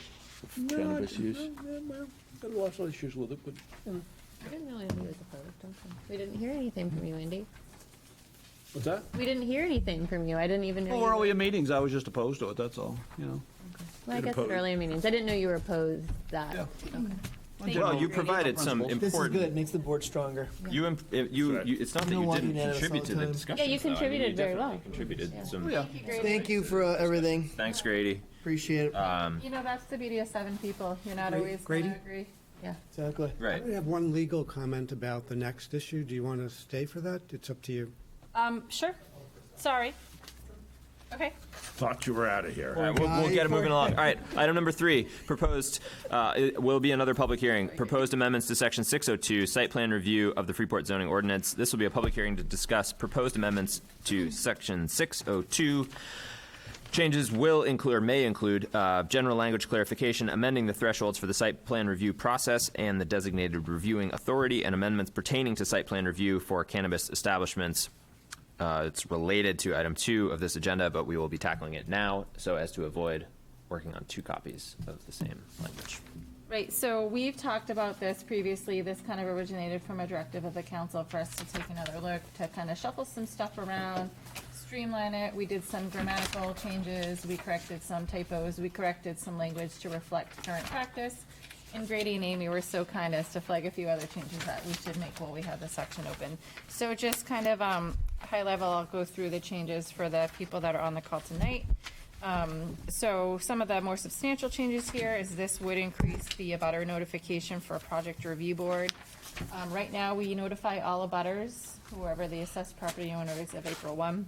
Cannabis use. Got lots of issues with it, but, you know. I didn't realize he was opposed. Okay. We didn't hear anything from you, Andy. What's that? We didn't hear anything from you. I didn't even know. Well, you were- earlier meetings, I was just opposed to it, that's all, you know. Well, I guess at opposed. earlier meetings. I didn't know you were opposed that. Yeah. Well, you provided some This is important. good, makes the board stronger. It's not that No you walking didn't at us all contribute the to the time. discussion. Yeah, you contributed very well. Contributed Yeah. some. Yeah. Thank you for everything. Thanks, Grady. Appreciate it. You know, that's the beauty of 7 people. You're not always going Grady? to agree. Yeah. Exactly. Right. I have one legal comment about the next issue. Do you want to stay for that? It's up to you. Sure. Sorry. Okay. Thought you were out of here. All right, we'll get it moving along. All right, item number 3, proposed, it will be another public hearing. Proposed amendments to section 602, site plan review of the Freeport zoning ordinance. This will be a public hearing to discuss proposed amendments to section 602. Changes will include, or may include, general language clarification, amending the thresholds for the site plan review process and the designated reviewing authority, and amendments pertaining to site plan review for cannabis establishments. It's related to item 2 of this agenda, but we will be tackling it now so as to avoid working on 2 copies of the same language. Right, so we've talked about this previously. This kind of originated from a directive of the council for us to take another look, to kind of shuffle some stuff around, streamline it. We did some grammatical changes. We corrected some typos. We corrected some language to reflect current practice. And Grady and Amy were so kind as to flag a few other changes that we should make while we have the section open. So just kind of high level, I'll go through the changes for the people that are on the call tonight. So some of the more substantial changes here is this would increase the abutter notification for a project review board. Right now, we notify all abutters, whoever the assessed property owner is of April 1,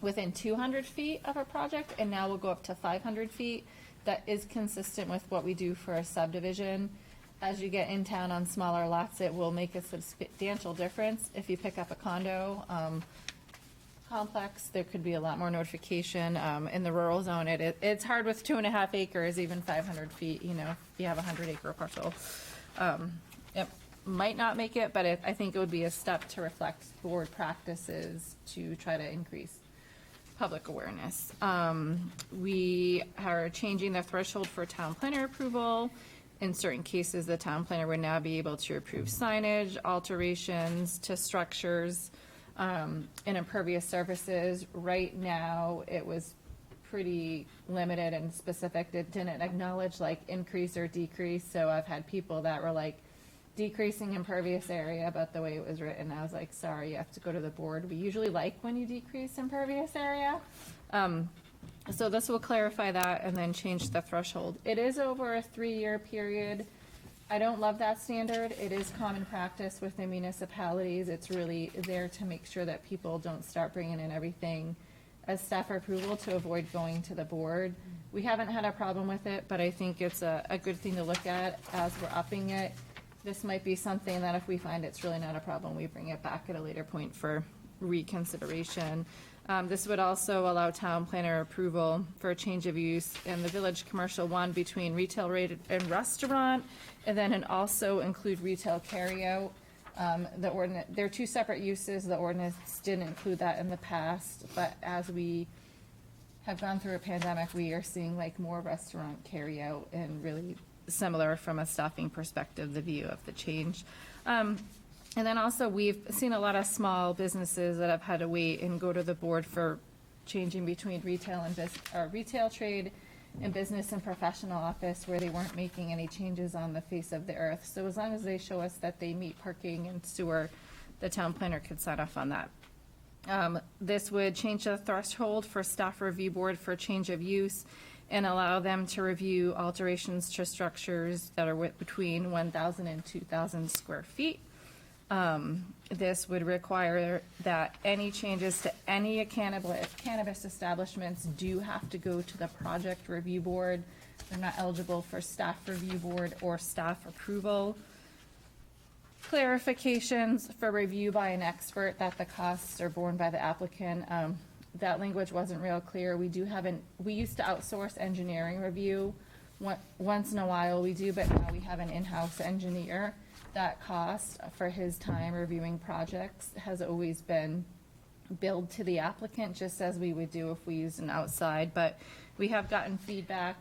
within 200 feet of a project, and now we'll go up to 500 feet. That is consistent with what we do for a subdivision. As you get in town on smaller lots, it will make a substantial difference. If you pick up a condo complex, there could be a lot more notification. In the rural zone, it's hard with 2.5 acres, even 500 feet, you know, if you have a 100-acre parcel. It might not make it, but I think it would be a step to reflect board practices to try to increase public awareness. We are changing the threshold for town planner approval. in certain cases, the town planner would now be able to approve signage, alterations to structures, and impervious surfaces. Right now, it was pretty limited and specific. It didn't acknowledge like increase or decrease. So I've had people that were like decreasing impervious area, but the way it was written, I was like, sorry, you have to go to the board. We usually like when you decrease impervious area. So this will clarify that and then change the threshold. It is over a 3-year period. I don't love that standard. It is common practice within municipalities. It's really there to make sure that people don't start bringing in everything as staff approval to avoid going to the board. We haven't had a problem with it, but I think it's a good thing to look at as we're upping it. This might be something that if we find it's really not a problem, we bring it back at a later point for reconsideration. This would also allow town planner approval for a change of use in the Village Commercial 1 between retail rated and restaurant, and then it also include retail carryout. The ordinance, they're two separate uses. The ordinance didn't include that in the past, but as we have gone through a pandemic, we are seeing like more restaurant carryout and really similar from a staffing perspective, the view of the change. And then also we've seen a lot of small businesses that have had to wait and go to the board for changing between retail and retail trade and business and professional office where they weren't making any changes on the face of the earth. So as long as they show us that they meet parking and sewer, the town planner could sign off on that. This would change the threshold for staff review board for change of use and allow them to review alterations to structures that are between 1,000 and 2,000 square feet. This would require that any changes to any cannabis establishments do have to go to the project review board. They're not eligible for staff review board or staff approval. Clarifications for review by an expert that the costs are borne by the applicant. That language wasn't real clear. We used to outsource engineering review. Once in a while we do, but now we have an in-house engineer. That cost for his time reviewing projects has always been billed to the applicant, just as we would do if we used an outside. But we have gotten feedback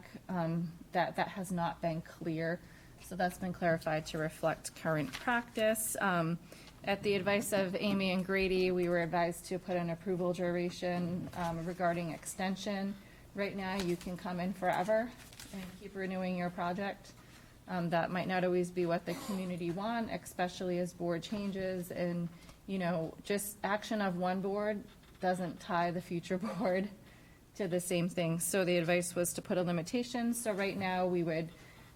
that has not been clear. So that's been clarified to reflect current practice. At the advice of Amy and Grady, we were advised to put an approval duration regarding extension. Right now, you can come in forever and keep renewing your project. That might not always be what the community want, especially as board changes, and, you know, just action of one board doesn't tie the future board to the same thing. So the advice was to put a limitation. So right now, we would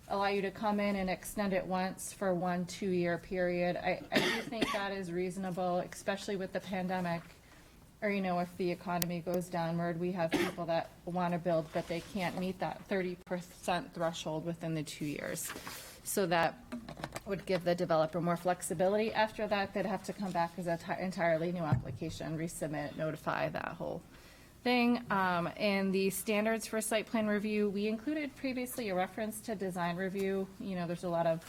allow you to come in and extend it once for 1 2-year period. I do think that is reasonable, especially with the pandemic, or, you know, if the economy goes downward. We have people that want to build, but they can't meet that 30% threshold within the 2 years. So that would give the developer more flexibility. After that, they'd have to come back as an entirely new application, resubmit, notify, that whole thing. And the standards for site plan review, we included previously a reference to design review. You know, there's a lot of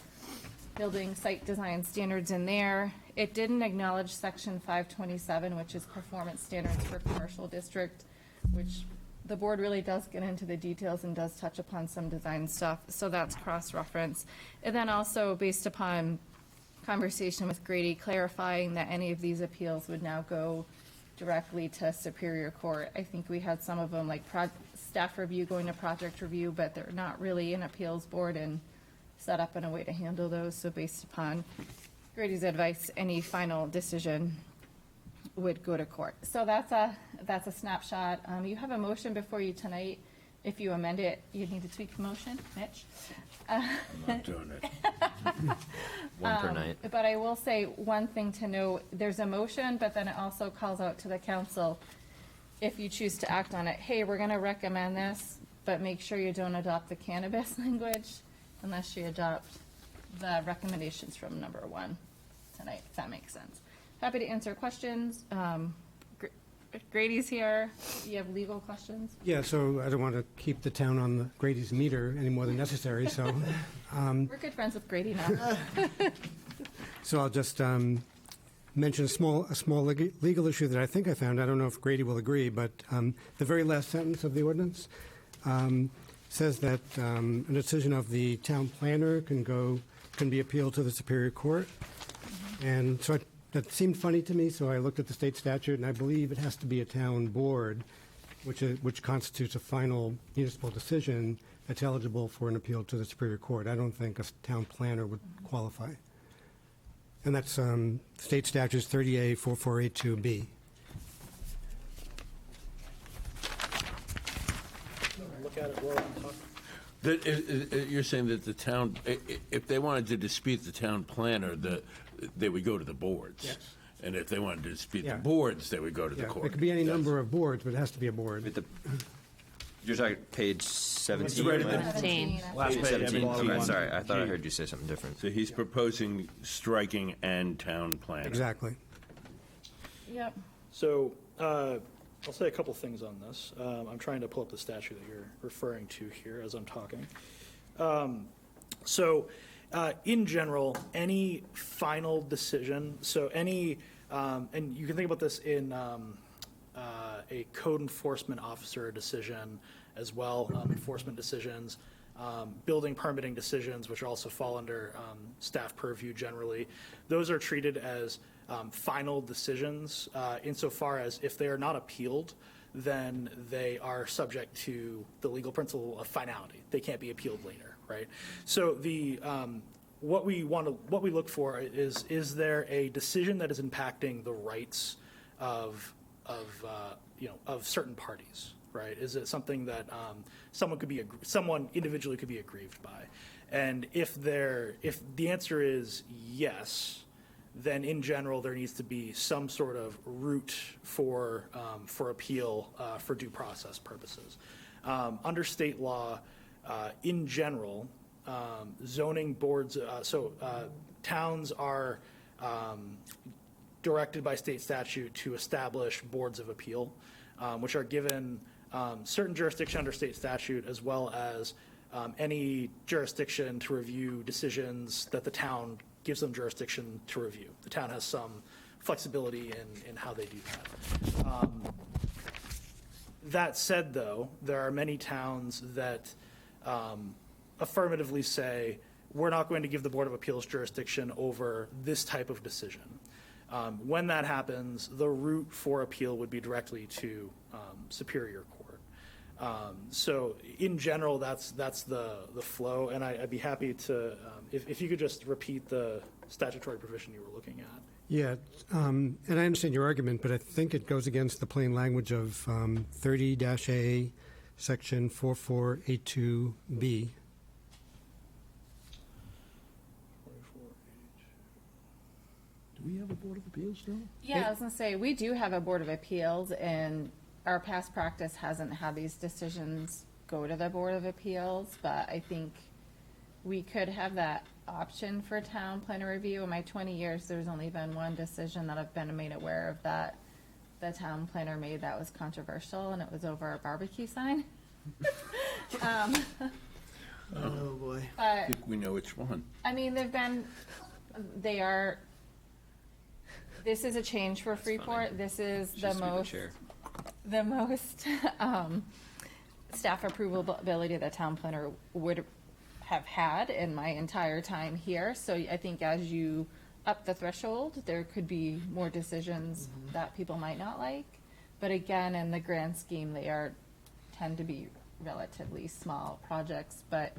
building site design standards in there. It didn't acknowledge section 527, which is performance standards for commercial district, which the board really does get into the details and does touch upon some design stuff. So that's cross-reference. And then also based upon conversation with Grady, clarifying that any of these appeals would now go directly to Superior Court. I think we had some of them like staff review going to project review, but they're not really an appeals board and set up in a way to handle those. So based upon Grady's advice, any final decision would go to court. So that's a snapshot. You have a motion before you tonight. If you amend it, you need to tweak the motion, Mitch. I'm not doing it. One per night. But I will say one thing to note, there's a motion, but then it also calls out to the council, if you choose to act on it, hey, we're gonna recommend this, but make sure you don't adopt the cannabis language unless you adopt the recommendations from number 1 tonight, if that makes sense. Happy to answer questions. Grady's here. You have legal questions? Yeah, so I don't want to keep the town on the Grady's meter any more than necessary, so. We're good friends with Grady now. So I'll just mention a small legal issue that I think I found. I don't know if Grady will agree, but the very last sentence of the ordinance, says that a decision of the town planner can be appealed to the Superior Court. And so that seemed funny to me, so I looked at the state statute, and I believe it has to be a town board, which constitutes a final municipal decision that's eligible for an appeal to the Superior Court. I don't think a town planner would qualify. And that's state statutes 30A 4482B. Look at it while I'm talking. You're saying that the town, if they wanted to dispute the town planner, they would go to the boards? Yes. And if they wanted to dispute Yeah. the boards, they would go to the Yeah, court? it could be any number of boards, but it has to be a board. You're talking page 17? Right at the- 17. Last Page page, 17, okay, everyone. sorry, I thought I heard you say something different. So he's proposing striking and town planner. Exactly. Yep. So I'll say a couple things on this. I'm trying to pull up the statute that you're referring to here as I'm talking. In general, any final decision, and you can think about this in a code enforcement officer decision as well, enforcement decisions, building permitting decisions, which also fall under staff purview generally. Those are treated as final decisions insofar as if they are not appealed, then they are subject to the legal principle of finality. They can't be appealed later, right? So what we look for is there a decision that is impacting the rights of certain parties, right? Is it something that someone individually could be aggrieved by? And if the answer is yes, then in general there needs to be some sort of route for appeal for due process purposes. Under state law, in general, zoning boards, towns are directed by state statute to establish boards of appeal, which are given certain jurisdiction under state statute, as well as any jurisdiction to review decisions that the town gives them jurisdiction to review. The town has some flexibility in how they do that. That said, though, there are many towns that affirmatively say, we're not going to give the Board of Appeals jurisdiction over this type of decision. When that happens, the route for appeal would be directly to Superior Court. So in general, that's the flow, and I'd be happy to, if you could just repeat the statutory provision you were looking at. Yeah, and I understand your argument, but I think it goes against the plain language of 30-A, section 4482B. Do we have a Board of Appeals now? Yeah, I was gonna say, we do have a Board of Appeals, and our past practice hasn't had these decisions go to the Board of Appeals, but I think we could have that option for town planner review. In my 20 years, there's only been one decision that I've been made aware of that the town planner made that was controversial, and it was over a barbecue sign. Oh, boy. I think we know which one. I mean, this is a change for Freeport. This is the most staff approvability the town planner would have had in my entire time here. So I think as you up the threshold, there could be more decisions that people might not like. But again, in the grand scheme, they tend to be relatively small projects. But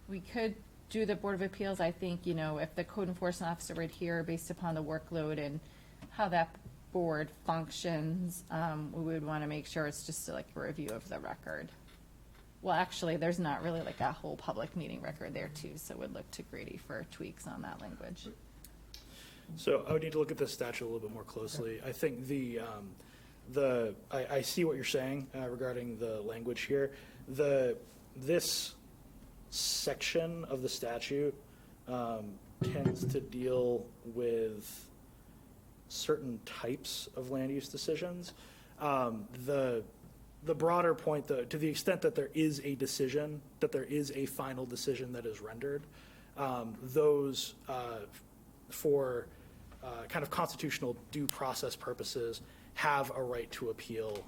we could do the Board of Appeals. I think, if the code enforcement officer right here, based upon the workload and how that board functions, we would want to make sure it's just like a review of the record. Well, actually, there's not really like a whole public meeting record there too, so we'd look to Grady for tweaks on that language. So I would need to look at the statute a little bit more closely. I think I see what you're saying regarding the language here. This section of the statute tends to deal with certain types of land use decisions. The broader point, to the extent that there is a decision, that there is a final decision that is rendered, those for kind of constitutional due process purposes have a right to appeal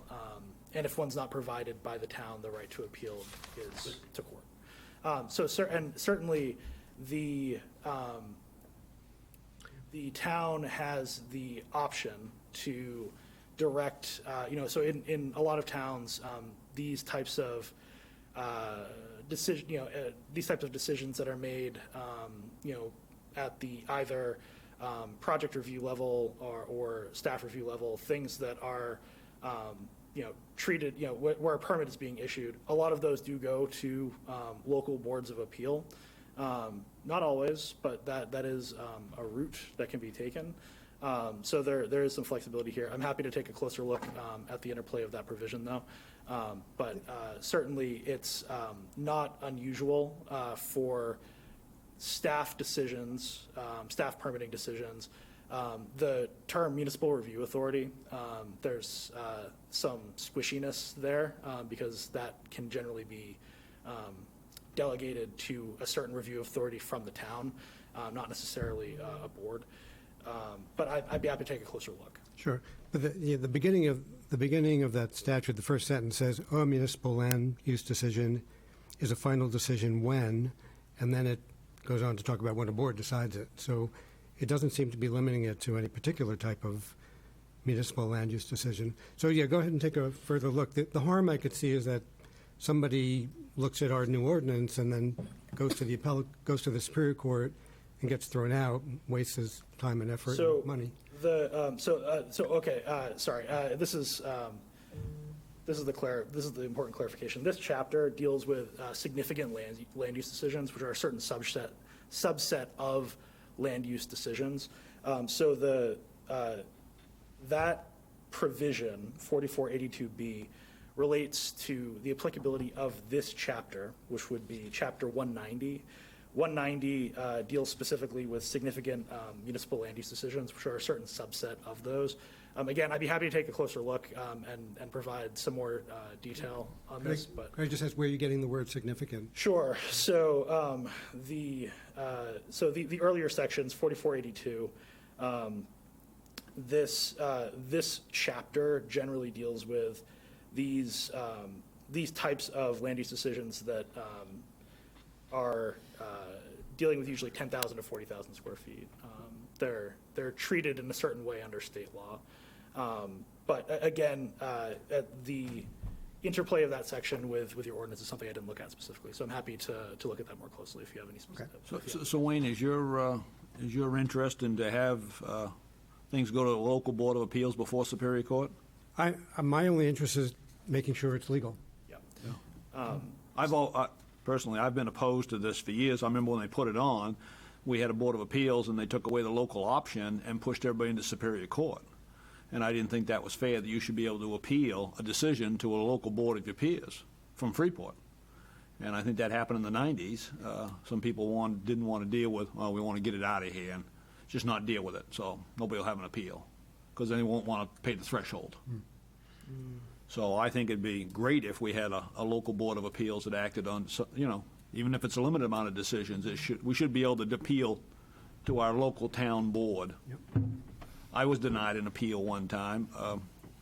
and if one's not provided by the town, the right to appeal is to court. Certainly the town has the option to direct, so in a lot of towns, these types of these types of decisions that are made, at the either project review level or staff review level, things that are, treated, where a permit is being issued, a lot of those do go to local boards of appeal. Not always, but that is a route that can be taken. So there is some flexibility here. I'm happy to take a closer look at the interplay of that provision, though. But certainly, it's not unusual for staff decisions, staff permitting decisions. The term municipal review authority, there's some squishiness there because that can generally be delegated to a certain review authority from the town, not necessarily a board. But I'd be happy to take a closer look. Sure. But the beginning of that statute, the first sentence says, "A municipal land use decision is a final decision when," and then it goes on to talk about when a board decides it. So it doesn't seem to be limiting it to any particular type of municipal land use decision. So yeah, go ahead and take a further look. The harm I could see is that somebody looks at our new ordinance and then goes to the Superior Court and gets thrown out, wastes his time and effort and money. Sorry. This is the important clarification. This chapter deals with significant land use decisions, which are a certain subset of land use decisions. That provision 4482B relates to the applicability of this chapter, which would be Chapter 190. 190 deals specifically with significant municipal land use decisions, which are a certain subset of those. Again, I'd be happy to take a closer look and provide some more detail on this. But Could I just ask where you're getting the word significant? Sure. So the earlier sections, 4482, this chapter generally deals with these types of land use decisions that are dealing with usually 10,000 to 40,000 square feet. They're treated in a certain way under state law. But again, the interplay of that section with your ordinance is something I didn't look at specifically. So I'm happy to look at that more closely if you have any specific. So Wayne, is your interest in to have things go to the local Board of Appeals before Superior Court? My only interest is making sure it's legal. Yeah. Personally, I've been opposed to this for years. I remember when they put it on, we had a Board of Appeals and they took away the local option and pushed everybody into Superior Court. And I didn't think that was fair, that you should be able to appeal a decision to a local Board of Appeals from Freeport. And I think that happened in the 90s. Some people didn't want to deal with, well, we want to get it out of here and just not deal with it. So nobody will have an appeal because they won't want to pay the threshold. So I think it'd be great if we had a local Board of Appeals that acted on, even if it's a limited amount of decisions, we should be able to appeal to our local town board. Yep. I was denied an appeal one time.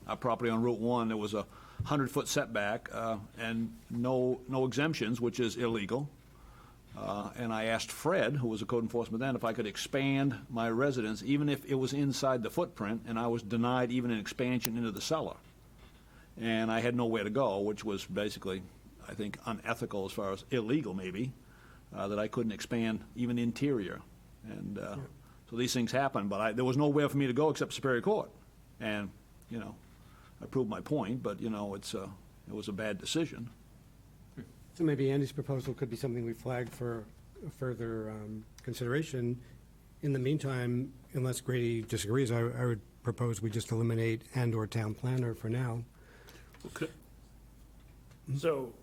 Our property on Route 1, there was a 100-foot setback and no exemptions, which is illegal. And I asked Fred, who was a code enforcement then, if I could expand my residence, even if it was inside the footprint, and I was denied even an expansion into the cellar. And I had nowhere to go, which was basically, I think, unethical as far as illegal, maybe, that I couldn't expand even interior. And so these things happen, but there was nowhere for me to go except Superior Court. And, I proved my point, but, it was a bad decision. So maybe Andy's proposal could be something we flag for further consideration. In the meantime, unless Grady disagrees, I would propose we just eliminate and/or town planner for now. Okay. So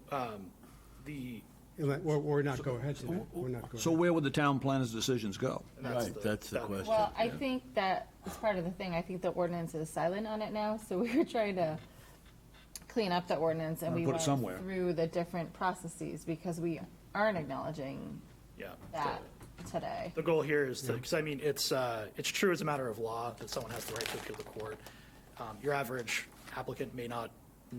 Or not go ahead to that. So where would the town planner's decisions go? Right, that's the question. Well, I think that is part of the thing. I think the ordinance is silent on it now, so we were trying to clean up the ordinance, and we Put it went somewhere. through the different processes because we aren't acknowledging that today. The goal here is to, because I mean, it's true as a matter of law that someone has the right to appeal to court. Your average applicant may not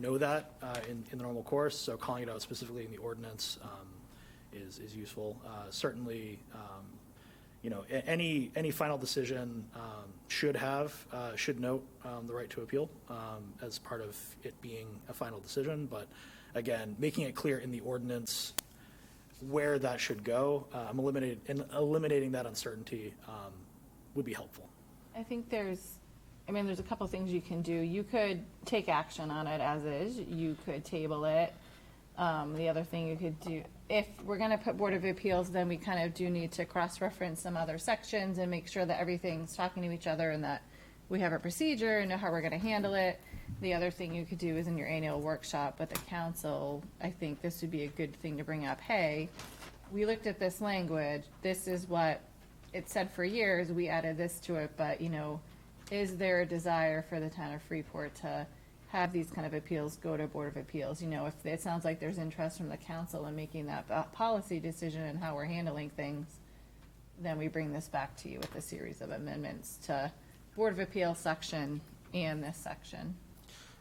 know that in the normal course, so calling it out specifically in the ordinance is useful. Certainly, any final decision should note the right to appeal as part of it being a final decision. But again, making it clear in the ordinance where that should go, eliminating that uncertainty would be helpful. I think there's a couple things you can do. You could take action on it as is. You could table it. The other thing you could do, if we're going to put Board of Appeals, then we kind of do need to cross-reference some other sections and make sure that everything's talking to each other and that we have a procedure and know how we're going to handle it. The other thing you could do is in your annual workshop with the council, I think this would be a good thing to bring up. Hey, we looked at this language. This is what it said for years. We added this to it, but, is there a desire for the town of Freeport to have these kind of appeals go to Board of Appeals? If it sounds like there's interest from the council in making that policy decision and how we're handling things, then we bring this back to you with a series of amendments to Board of Appeals section and this section.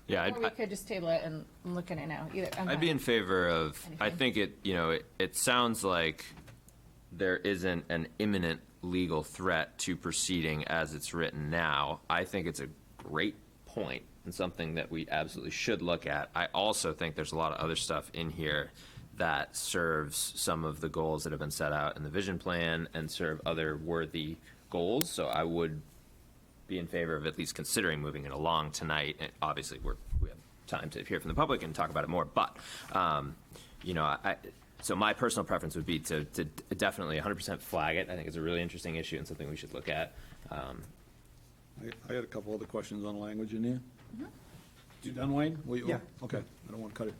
Yeah, Or we could just table it and look at it now. I'd be in favor of, I think it sounds like there isn't an imminent legal threat to proceeding as it's written now. I think it's a great point and something that we absolutely should look at. I also think there's a lot of other stuff in here that serves some of the goals that have been set out in the vision plan and serve other worthy goals. So I would be in favor of at least considering moving it along tonight. And obviously, we have time to hear from the public and talk about it more. But, so my personal preference would be to definitely 100% flag it. I think it's a really interesting issue and something we should look at. I had a couple other questions on language in here. You done, Wayne? Yeah. Okay, I don't want to cut it.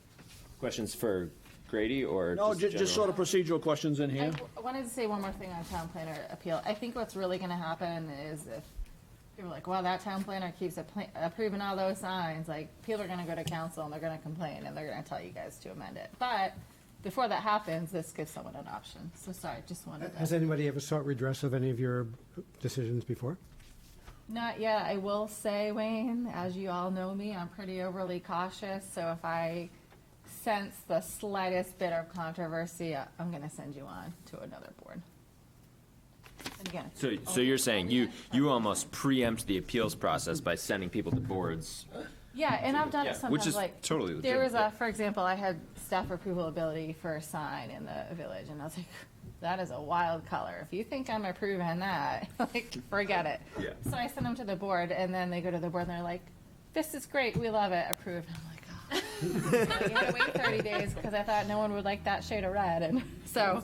Questions for Grady or? No, just sort of procedural questions in here. I wanted to say one more thing on town planner appeal. I think what's really going to happen is if people are like, well, that town planner keeps approving all those signs, like, people are going to go to council and they're going to complain and they're going to tell you guys to amend it. But before that happens, this gives someone an option. So sorry, just wanted to. Has anybody ever sought redress of any of your decisions before? Not yet. I will say, Wayne, as you all know me, I'm pretty overly cautious. So if I sense the slightest bit of controversy, I'm going to send you on to another board. And again, So you're saying you almost preempt the appeals process by sending people to boards? yeah, and I've done it sometimes. Which is like totally there was legitimate. for example, I had staff approval ability for a sign in the village, and I was like, that is a wild color. If you think I'm approving that, like, forget it. Yeah. So I sent them to the board, and then they go to the board, and they're like, this is great, we love it, approved. I'm like, oh. So I had to wait 30 days because I thought no one would like that shade of red, and so,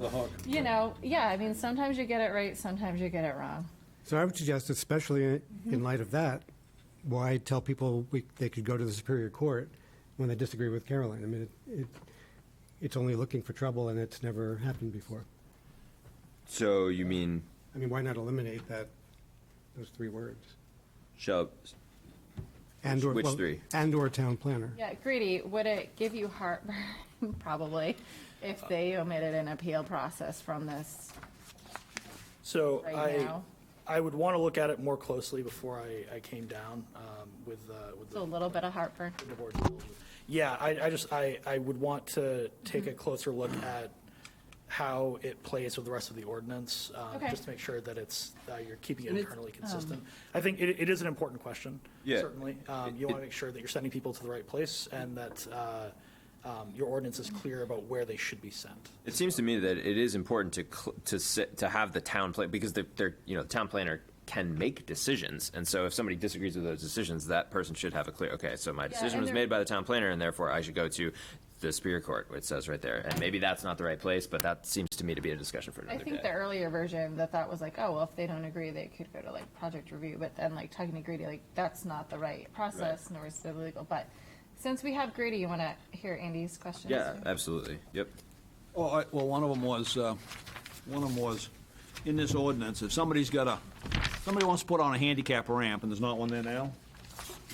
sometimes you get it right, sometimes you get it wrong. So I would suggest, especially in light of that, why tell people they could go to the Superior Court when they disagree with Caroline? I mean, it's only looking for trouble, and it's never happened before. So you mean I mean, why not eliminate those three words? Which three? And/or town planner. Yeah, Greedy, would it give you heartburn, probably, if they omitted an appeal process from this So right now? I would want to look at it more closely before I came down with So a little bit of heartburn. the board. Yeah, I would want to take a closer look at how it plays with the rest of the ordinance, Okay. just to make sure that you're keeping it internally consistent. I think it is an important question, Yeah. certainly. You want to make sure that you're sending people to the right place and that your ordinance is clear about where they should be sent. It seems to me that it is important to have the town plan, because the town planner can make decisions, and so if somebody disagrees with those decisions, that person should have a clear, okay, so my decision and was made by the town planner, and therefore I should go to the Superior Court, it says right there, and maybe that's not the right place, but that seems to me to be a discussion for I another think day. the earlier version, the thought was like, oh, well, if they don't agree, they could go to like project review, but then like talking to Grady, like, that's not the right process, nor is it legal, but since we have Grady, you want to hear Andy's questions? Yeah, absolutely, yep. Well, one of them was, in this ordinance, if somebody wants to put on a handicap ramp and there's not one there now,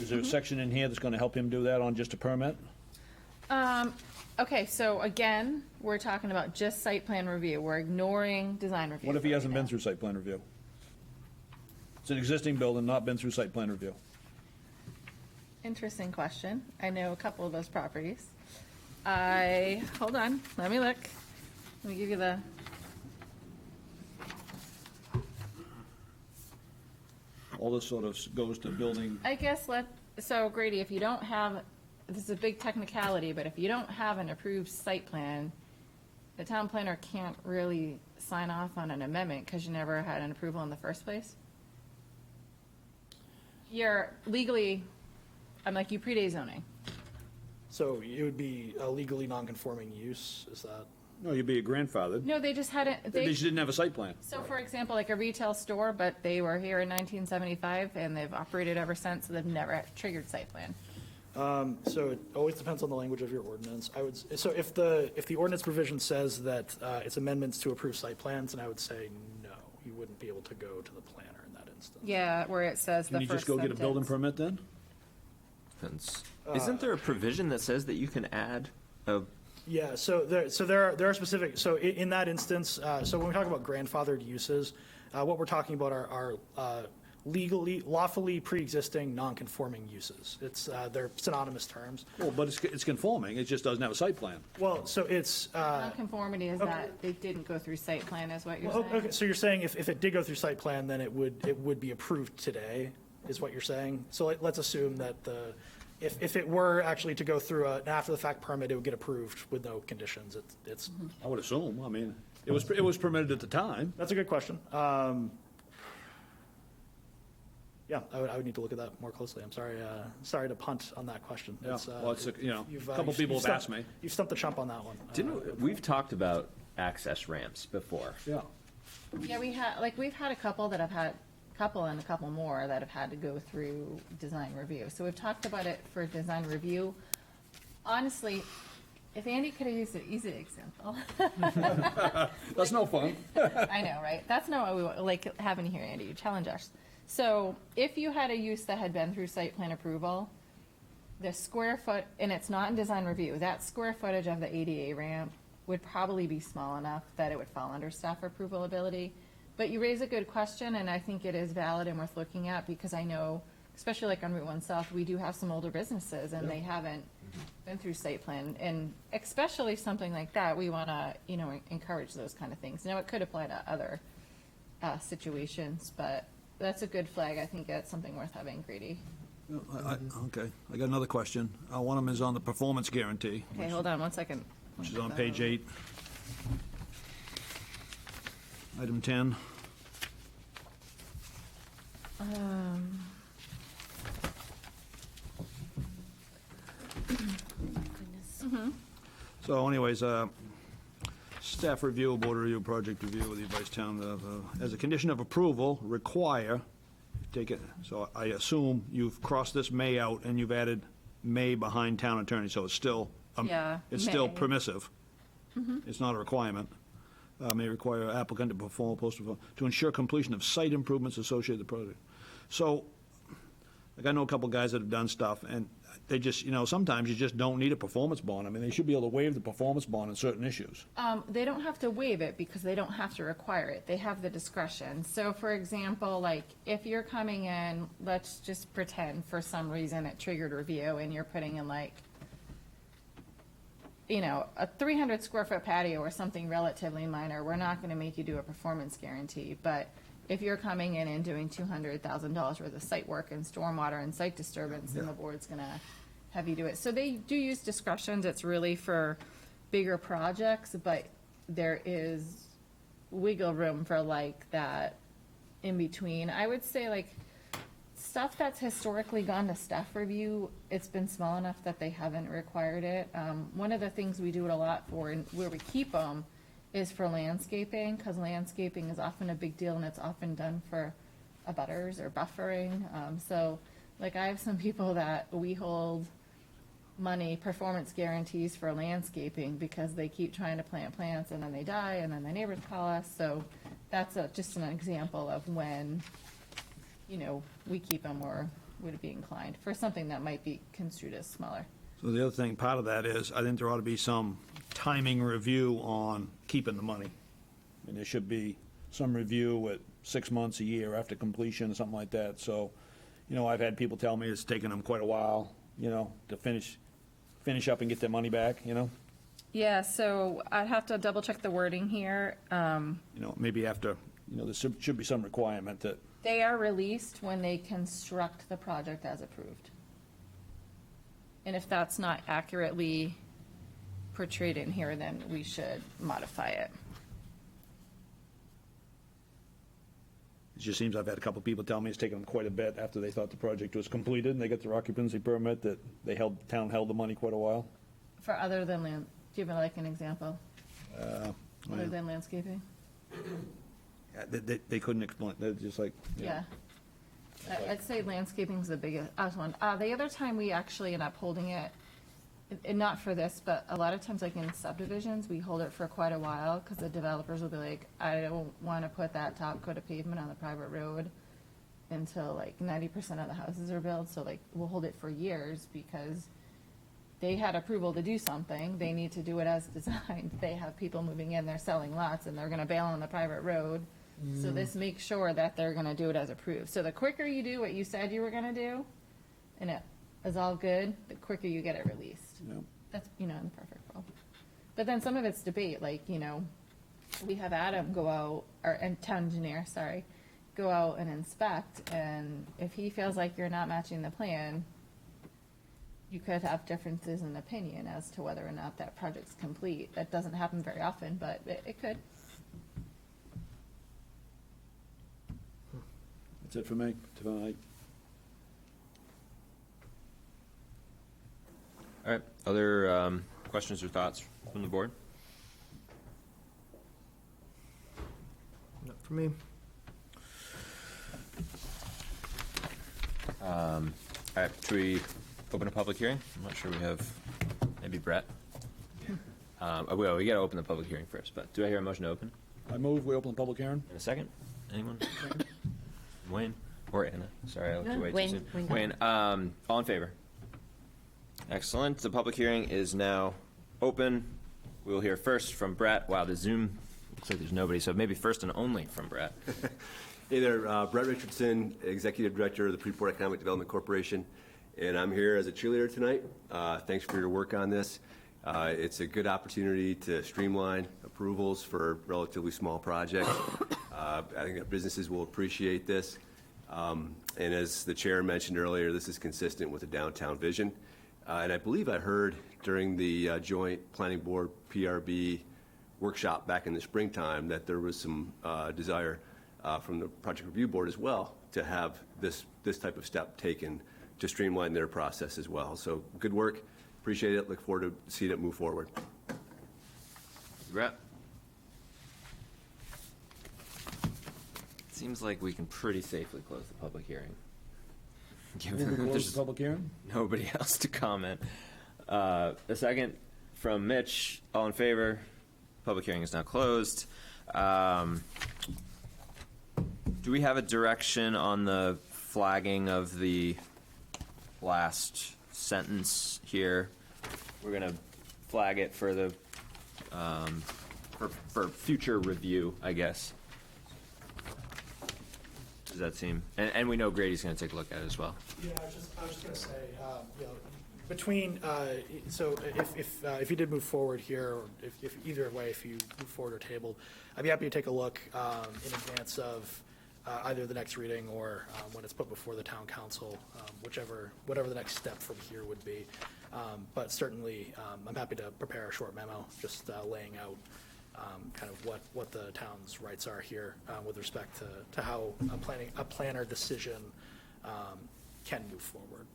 is there a section in here that's going to help him do that on just a permit? Okay, so again, we're talking about just site plan review. We're ignoring design review. What if he for hasn't right been now. through site plan review? It's an existing building, not been through site plan review. Interesting question. I know a couple of those properties. Hold on, let me look. Let me give you the, All this sort of goes to building. I guess so Grady, if you don't have, this is a big technicality, but if you don't have an approved site plan, the town planner can't really sign off on an amendment because you never had an approval in the first place. You're legally, you predate zoning. So it would be a legally non-conforming use, is that? No, you'd be a grandfather. No, they just hadn't, They just didn't have a site plan. So for example, like a retail store, but they were here in 1975 and they've operated ever since, so they've never triggered site plan. So it always depends on the language of your ordinance. So if the ordinance provision says that it's amendments to approved site plans, then I would say no, you wouldn't be able to go to the planner in that instance. Yeah, where it says the Can you first just go get a building sentence. permit then? Isn't there a provision that says that you can add a Yeah, so there are specific, so in that instance, so when we talk about grandfathered uses, what we're talking about are legally, lawfully pre-existing, non-conforming uses. They're synonymous terms. Well, but it's conforming, it just doesn't have a site plan. Well, so it's, Nonconformity is that they didn't go through site plan, is what you're saying? okay, so you're saying if it did go through site plan, then it would be approved today, is what you're saying? So let's assume that if it were actually to go through an after-the-fact permit, it would get approved with no conditions. It's. I would assume, I mean, it was permitted at the time. That's a good question. Yeah, I would need to look at that more closely. I'm sorry to punt on that question. Yeah, well, it's, You've, a couple people have asked me. You've stumped the chump on that one. we've talked about access ramps before. Yeah. Yeah, we've had a couple that have had, and a couple more that have had to go through design review. So we've talked about it for design review. Honestly, if Andy could have used an easy example. That's no fun. I know, right? That's not what we want, like having here, Andy, you challenge us. So if you had a use that had been through site plan approval, the square foot, and it's not in design review, that square footage of the ADA ramp would probably be small enough that it would fall under staff approval ability. But you raise a good question, and I think it is valid and worth looking at, because I know, especially like on Route 1 South, we do have some older businesses, and they haven't been through site plan. And especially something like that, we want to, encourage those kind of things. Now, it could apply to other situations, but that's a good flag. I think that's something worth having, Grady. Okay, I got another question. One of them is on the performance guarantee. Okay, hold on one second. Which is on page 8. Item 10. So anyways, staff review, board review, project review with the advice town, as a condition of approval, require, take it, so I assume you've crossed this may out and you've added may behind town attorney, so it's still, Yeah, it's still may. permissive. It's not a requirement. May require applicant to perform to ensure completion of site improvements associated with the project. So, like I know a couple guys that have done stuff, and they just, sometimes you just don't need a performance bond. I mean, they should be able to waive the performance bond on certain issues. They don't have to waive it because they don't have to require it. They have the discretion. So for example, like if you're coming in, let's just pretend for some reason it triggered review and you're putting in like, a 300 square foot patio or something relatively minor, we're not going to make you do a performance guarantee. But if you're coming in and doing $200,000 worth of site work and stormwater and site disturbance, then the board's going to have you do it. So they do use discretions. It's really for bigger projects, but there is wiggle room for like that in between. I would say like stuff that's historically gone to staff review, it's been small enough that they haven't required it. One of the things we do it a lot for, and where we keep them, is for landscaping, because landscaping is often a big deal, and it's often done for abutters or buffering. So, like, I have some people that we hold money performance guarantees for landscaping because they keep trying to plant plants and then they die and then the neighbors call us. So that's just an example of when, we keep them or would be inclined for something that might be construed as smaller. So the other thing, part of that is, I think there ought to be some timing review on keeping the money. I mean, there should be some review at 6 months, a year after completion, or something like that. So, I've had people tell me it's taken them quite a while, to finish up and get their money back, Yeah, so I'd have to double check the wording here. Maybe after, there should be some requirement that, They are released when they construct the project as approved. And if that's not accurately portrayed in here, then we should modify it. it just seems I've had a couple people tell me it's taken them quite a bit after they thought the project was completed and they got their occupancy permit, that town held the money quite a while. For other than land, do you have like an example? Other than landscaping? They couldn't explain, they're just like. Yeah. I'd say landscaping's the biggest one. The other time we actually end up holding it, and not for this, but a lot of times like in subdivisions, we hold it for quite a while because the developers will be like, I don't want to put that top coat of pavement on the private road until like 90% of the houses are built. So like we'll hold it for years because they had approval to do something. They need to do it as designed. They have people moving in, they're selling lots, and they're going to bail on the private road. So this makes sure that they're going to do it as approved. So the quicker you do what you said you were going to do, and it is all good, the quicker you get it released. Yep. That's, in the perfect world. But then some of it's debate, like, we have Adam go out, and town engineer, sorry, go out and inspect, and if he feels like you're not matching the plan, you could have differences in opinion as to whether or not that project's complete. That doesn't happen very often, but it could. That's it for me tonight. All right, other questions or thoughts from the board? Not for me. All right, should we open a public hearing? I'm not sure we have, maybe Brett? Well, we got to open the public hearing first, but do I hear a motion to open? I move we open the public hearing. In a second? Anyone? Wayne or Anna? Sorry, I let you wait Wayne. too soon. Wayne, all in favor? Excellent. The public hearing is now open. We will hear first from Brett. Wow, the Zoom looks like there's nobody, so maybe first and only from Brett. Hey there, Brett Richardson, Executive Director of the Freeport Economic Development Corporation, and I'm here as a cheerleader tonight. Thanks for your work on this. It's a good opportunity to streamline approvals for relatively small projects. I think that businesses will appreciate this. And as the chair mentioned earlier, this is consistent with the downtown vision. And I believe I heard during the joint planning board PRB workshop back in the springtime that there was some desire from the project review board as well to have this type of step taken to streamline their process as well. So good work, appreciate it, look forward to seeing it move forward. Brett? Seems like we can pretty safely close the public hearing. Move to close the public hearing? Nobody else to comment. A second from Mitch, all in favor? Public hearing is now closed. Do we have a direction on the flagging of the last sentence here? We're gonna flag it for the, for future review, I guess. Does that seem, and we know Grady's gonna take a look at it as well. Yeah, I was just going to say, between, so if you did move forward here, or if either way, if you move forward or tabled, I'd be happy to take a look in advance of either the next reading or when it's put before the town council, whatever the next step from here would be. But certainly, I'm happy to prepare a short memo, just laying out kind of what the town's rights are here with respect to how a planner decision can move forward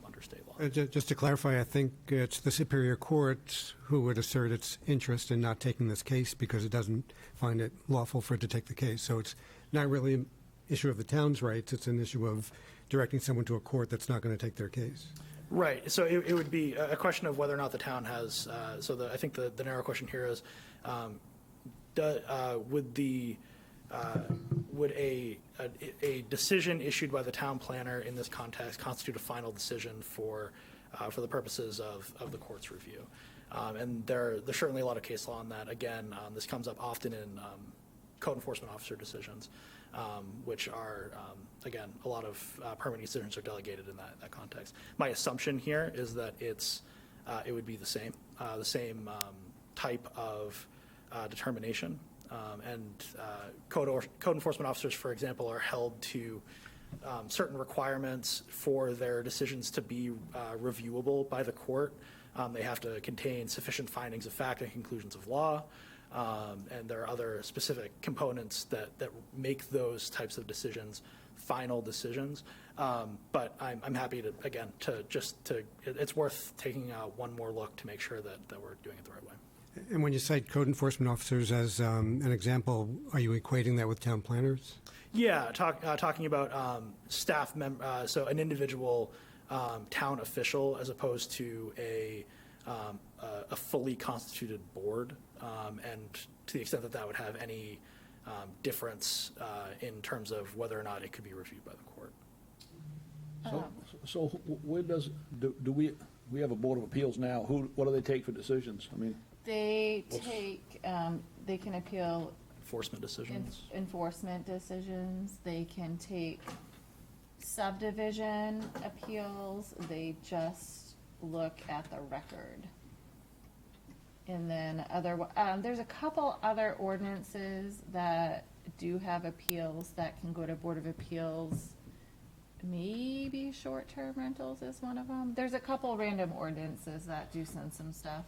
under state law. Just to clarify, I think it's the Superior Court who would assert its interest in not taking this case because it doesn't find it lawful for it to take the case. So it's not really an issue of the town's rights, it's an issue of directing someone to a court that's not going to take their case. Right, so it would be a question of whether or not the town has, I think the narrow question here is, would a decision issued by the town planner in this context constitute a final decision for the purposes of the court's review? And there's certainly a lot of case law on that. Again, this comes up often in code enforcement officer decisions. which are, again, a lot of permitting decisions are delegated in that context. My assumption here is that it would be the same type of determination. And code enforcement officers, for example, are held to certain requirements for their decisions to be reviewable by the court. They have to contain sufficient findings of fact and conclusions of law. And there are other specific components that make those types of decisions final decisions. But I'm happy to, again, it's worth taking one more look to make sure that we're doing it the right way. And when you cite code enforcement officers as an example, are you equating that with town planners? Yeah, talking about staff so an individual town official as opposed to a fully constituted board, and to the extent that that would have any difference in terms of whether or not it could be reviewed by the court. So where do we have a Board of Appeals now? What do they take for decisions? I mean, They they can appeal enforcement decisions. Enforcement decisions. They can take subdivision appeals. They just look at the record. And then there's a couple other ordinances that do have appeals that can go to Board of Appeals. Maybe short-term rentals is one of them. There's a couple random ordinances that do send some stuff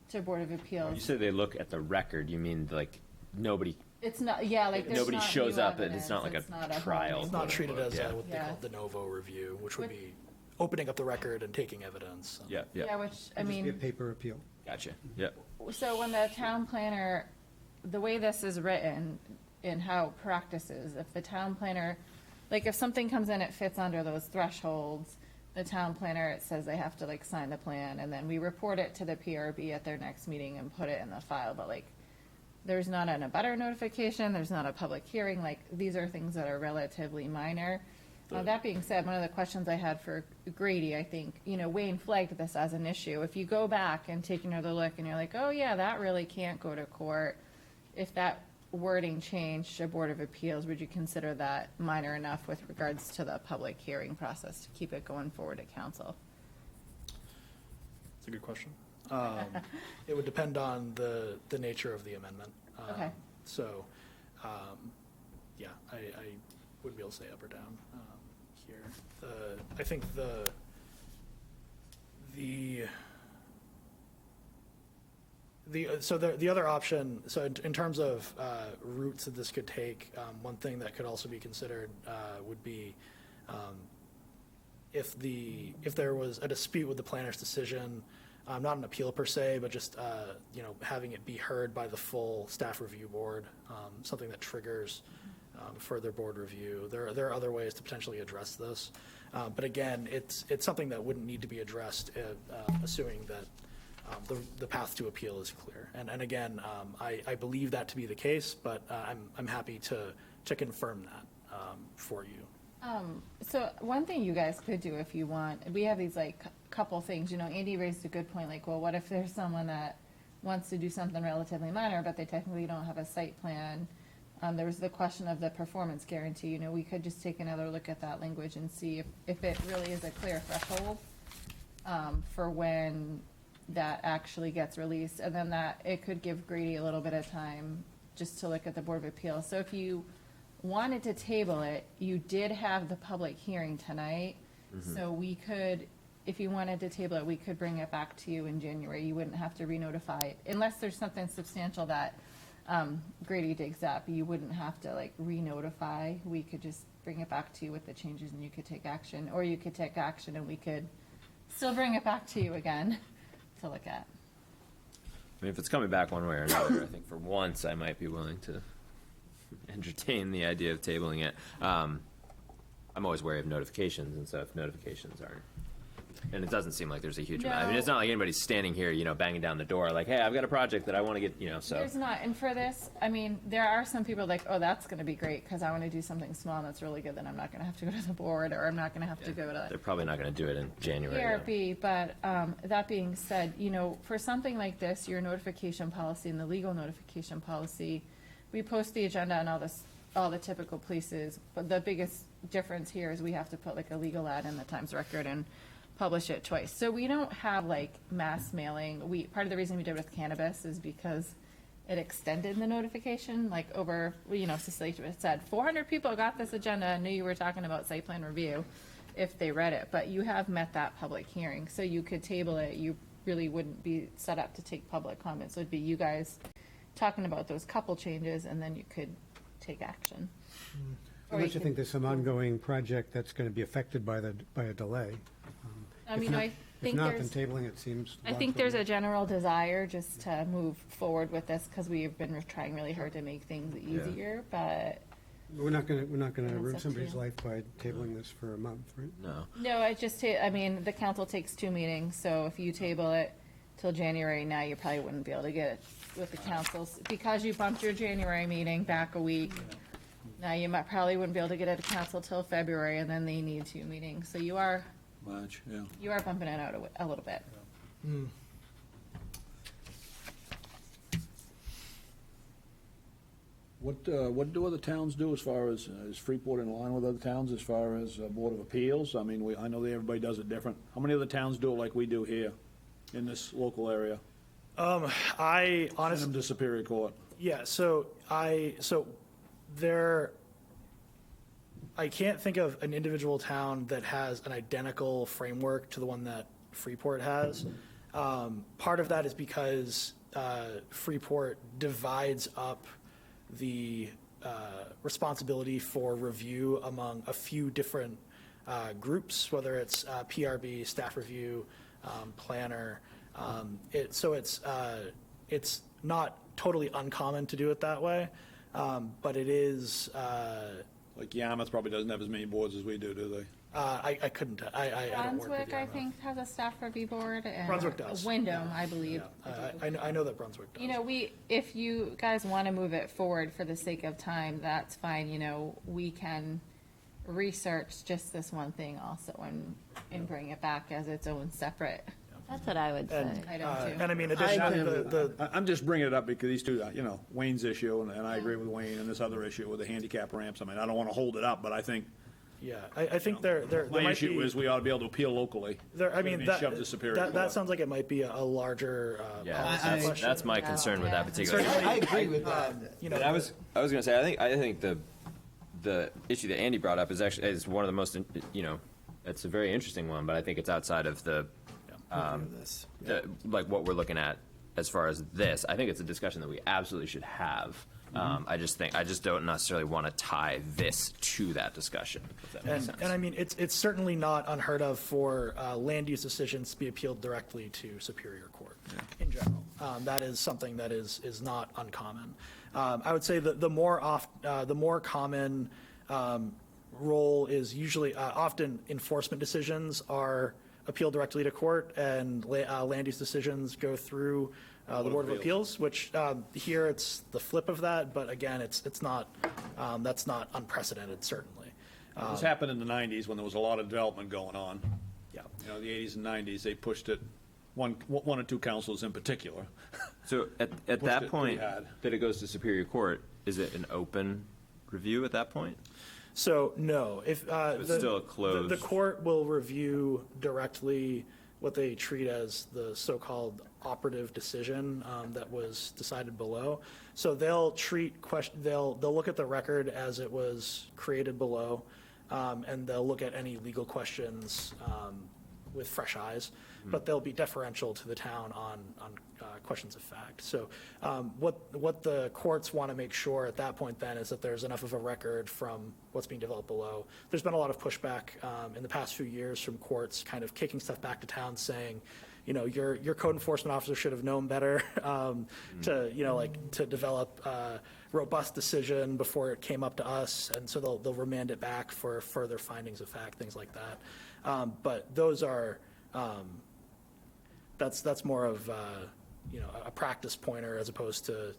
to Board of Appeals. When you say they look at the record, you mean like nobody? It's not, yeah, like there's nobody not shows new up. It's evidence. not like It's not a trial. It's not treated as what they Yeah. call de novo review, which would be opening up the record and taking evidence. Yeah, yeah. Yeah, which, I mean. Just be a paper appeal. Gotcha. Yeah. So when the town planner, the way this is written and how it practices, if the town planner, like if something comes in, it fits under those thresholds, the town planner, it says they have to like sign the plan, and then we report it to the PRB at their next meeting and put it in the file, but like, there's not an abutter notification, there's not a public hearing, like, these are things that are relatively minor. That being said, one of the questions I had for Grady, I think, Wayne flagged this as an issue. If you go back and take another look and you're like, oh yeah, that really can't go to court, if that wording changed to Board of Appeals, would you consider that minor enough with regards to the public hearing process to keep it going forward to council? It's a good question. It would depend on the nature of the amendment. Okay. So, yeah, I wouldn't be able to say up or down here. I think the other option, so in terms of routes that this could take, one thing that could also be considered would be if there was a dispute with the planner's decision, not an appeal per se, but just having it be heard by the full staff review board, something that triggers further board review. There are other ways to potentially address this, but again, it's something that wouldn't need to be addressed, assuming that the path to appeal is clear. And again, I believe that to be the case, but I'm happy to confirm that for you. So one thing you guys could do if you want, we have these like couple things, Andy raised a good point, like, well, what if there's someone that wants to do something relatively minor, but they technically don't have a site plan? There was the question of the performance guarantee, we could just take another look at that language and see if it really is a clear threshold for when that actually gets released, and then that it could give Grady a little bit of time just to look at the Board of Appeals. So if you wanted to table it, you did have the public hearing tonight, so we could, if you wanted to table it, we could bring it back to you in January. You wouldn't have to re-notify it, unless there's something substantial that Grady digs up. You wouldn't have to like re-notify. We could just bring it back to you with the changes and you could take action, or you could take action and we could still bring it back to you again to look at. I mean, if it's coming back one way or another, I think for once I might be willing to entertain the idea of tabling it. I'm always wary of notifications, and so if notifications aren't, and it doesn't seem like there's a huge amount. I mean, it's not like anybody's standing here, banging down the door like, hey, I've got a project that I want to get, so. There's not, and for this, I mean, there are some people like, oh, that's going to be great because I want to do something small and that's really good, then I'm not going to have to go to the board, or I'm not going to have to go to They're probably not going to do it in January. PRB, but that being said, for something like this, your notification policy and the legal notification policy, we post the agenda and all this all the typical places, but the biggest difference here is we have to put like a legal ad in the Times Record and publish it twice. So we don't have like mass mailing. Part of the reason we did with cannabis is because it extended the notification, like over, Cecilia said, 400 people got this agenda and knew you were talking about site plan review if they read it, but you have met that public hearing, so you could table it. You really wouldn't be set up to take public comments. So it'd be you guys talking about those couple changes, and then you could take action. Unless you think there's some ongoing project that's going to be affected by a delay. I mean, I think If not, then there's, tabling it seems. I think there's a general desire just to move forward with this because we've been trying really hard to make things easier, but. We're not going to It's ruin up to somebody's you. life by tabling this for a month, right? No. No, the council takes 2 meetings, so if you table it till January now, you probably wouldn't be able to get it with the councils. Because you bumped your January meeting back a week, now you probably wouldn't be able to get it to council till February, and then they need 2 meetings. So you are March, yeah. bumping it out a little bit. What do other towns do as far as, is Freeport in line with other towns as far as Board of Appeals? I mean, I know that everybody does it different. How many other towns do it like we do here in this local area? I honestly. Send them to Superior Court. Yeah, so I can't think of an individual town that has an identical framework to the one that Freeport has. Part of that is because Freeport divides up the responsibility for review among a few different groups, whether it's PRB, staff review, planner. It's not totally uncommon to do it that way, but it is. Like Yarmouth probably doesn't have as many boards as we do they? I couldn't. I don't work with Brunswick, I Yarmouth. think, has a staff review board, and Brunswick does. Wyndham, I believe. Yeah, I know that Brunswick does. If you guys want to move it forward for the sake of time, that's fine. We can research just this one thing also and bring it back as its own separate That's what I would say. item too. And I mean, additionally, I'm just bringing it up because these two, Wayne's issue, and I agree with Wayne, and this other issue with the handicap ramps. I mean, I don't want to hold it up, but I think yeah, I think there my might issue be, is we ought to be able to appeal locally. I mean, Shoved to Superior that Court. sounds like it might be a larger policy question. That's my concern with that particular. I agree with that. And I was going to say, I think the issue that Andy brought up is one of the most, it's a very interesting one, but I think it's outside of like what we're looking at as far as this. I think it's a discussion that we absolutely should have. I just don't necessarily want to tie this to that discussion, if that makes sense. And I mean, it's certainly not unheard of for land use decisions to be appealed directly to Superior Court in general. That is something that is not uncommon. I would say that the more common role is usually often enforcement decisions are appealed directly to court, and land use decisions go through the Board of Appeals, which here it's the flip of that, but again, it's not, that's not unprecedented, certainly. This happened in the 90s when there was a lot of development going on. Yeah. The 80s and 90s, they pushed it, one or two councils in particular. So at Pushed that it point, pretty hard. that it goes to Superior Court, is it an open review at that point? So, no, if it's still a closed. The court will review directly what they treat as the so-called operative decision that was decided below. So they'll they'll look at the record as it was created below, and they'll look at any legal questions with fresh eyes, but they'll be deferential to the town on questions of fact. So what the courts want to make sure at that point then is that there's enough of a record from what's being developed below. There's been a lot of pushback in the past few years from courts kind of kicking stuff back to town saying, your code enforcement officer should have known better to develop a robust decision before it came up to us, and so they'll remand it back for further findings of fact, things like that. But those are that's more of a practice pointer as opposed to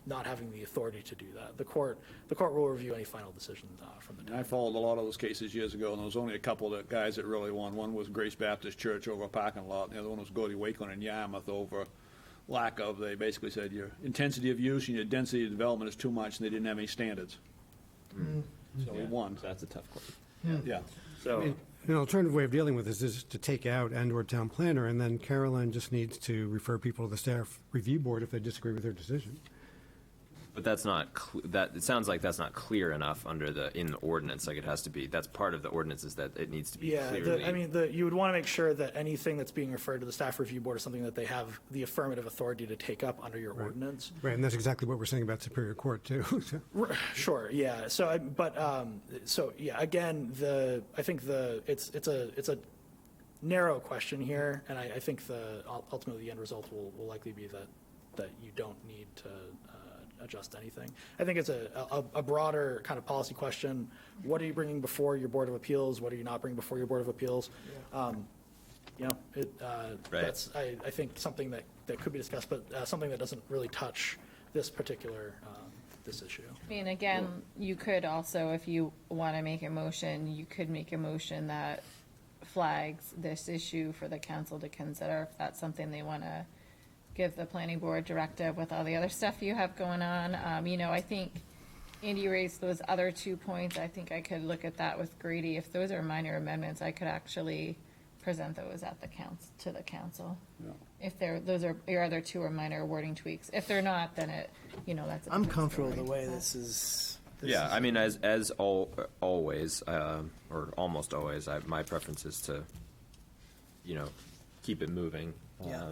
not having the authority to do that. The court will review any final decision from the town. I followed a lot of those cases years ago, and there was only a couple of guys that really won. One was Grace Baptist Church over a parking lot, and the other one was Gordy Wakeland in Yarmouth over lack of, they basically said your intensity of use and your density of development is too much, and they didn't have any standards. So we won. That's a tough question. Yeah. So. An alternative way of dealing with this is to take out and/or town planner, and then Carolyn just needs to refer people to the staff review board if they disagree with her decision. But that's not, it sounds like that's not clear enough in the ordinance, like it has to be, that's part of the ordinance is that it needs to be Yeah, clearly. you would want to make sure that anything that's being referred to the staff review board is something that they have the affirmative authority to take up under your ordinance. Right, and that's exactly what we're saying about Superior Court, too. So. Sure, yeah. So, again, I think it's a narrow question here, and I think ultimately the end result will likely be that you don't need to adjust anything. I think it's a broader kind of policy question. What are you bringing before your Board of Appeals? What are you not bringing before your Board of Appeals? That's, I think, something that could be discussed, but something that doesn't really touch this particular this issue. I mean, again, you could also, if you want to make a motion, you could make a motion that flags this issue for the council to consider if that's something they want to give the planning board directive with all the other stuff you have going on. I think Andy raised those other 2 points. I think I could look at that with Grady. If those are minor amendments, I could actually present those at to the council. Yeah. If those are your other 2 are minor wording tweaks. If they're not, then that's. I'm comfortable the way this is. I mean, as always, or almost always, my preference is to, keep it moving. Yeah.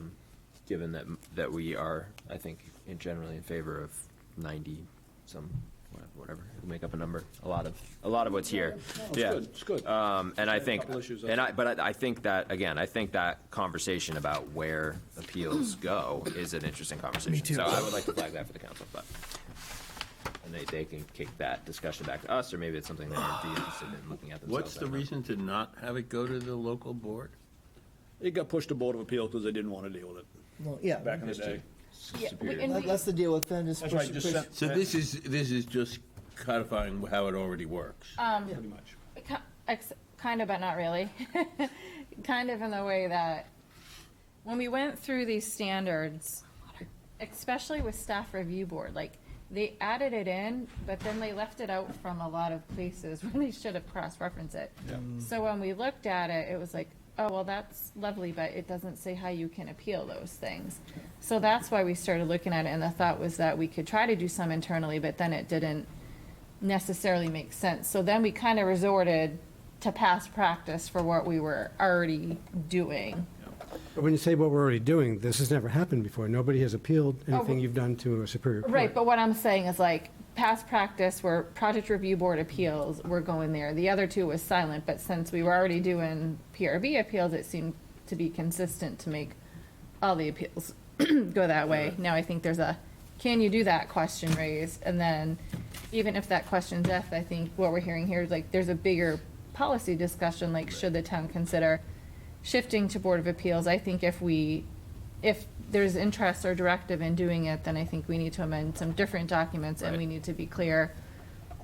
Given that we are, I think, generally in favor of 90 some whatever, make up a number. A lot of what's here. Yeah, it's good. And I think, but I think that again, I think that conversation about where appeals go is an interesting conversation. Me too. So I would like to flag that for the council, and they can kick that discussion back to us, or maybe it's something that they'd be interested in looking at themselves. What's the reason to not have it go to the local board? It got pushed to Board of Appeals because they didn't want to deal with it. Well, yeah. Back in the day. That's the deal with them. Just That's push, right, just push. sent- So this is just codifying how it already works. Pretty much. Kind of, but not really. Kind of in the way that when we went through these standards, especially with staff review board, like they added it in, but then they left it out from a lot of places when they should have cross-referenced it. Yeah. So when we looked at it, it was like, oh, well, that's lovely, but it doesn't say how you can appeal those things. So that's why we started looking at it, and the thought was that we could try to do some internally, but then it didn't necessarily make sense. So then we kind of resorted to past practice for what we were already doing. But when you say what we're already doing, this has never happened before. Nobody has appealed anything you've done to a Superior Court. Right, but what I'm saying is like, past practice where project review board appeals were going there. The other 2 was silent, but since we were already doing PRB appeals, it seemed to be consistent to make all the appeals go that way. Now I think there's can you do that question raised? And then even if that question's F, I think what we're hearing here is like, there's a bigger policy discussion, like should the town consider shifting to Board of Appeals? I think if there's interest or directive in doing it, then I think we need to amend some different documents, and we need to be clear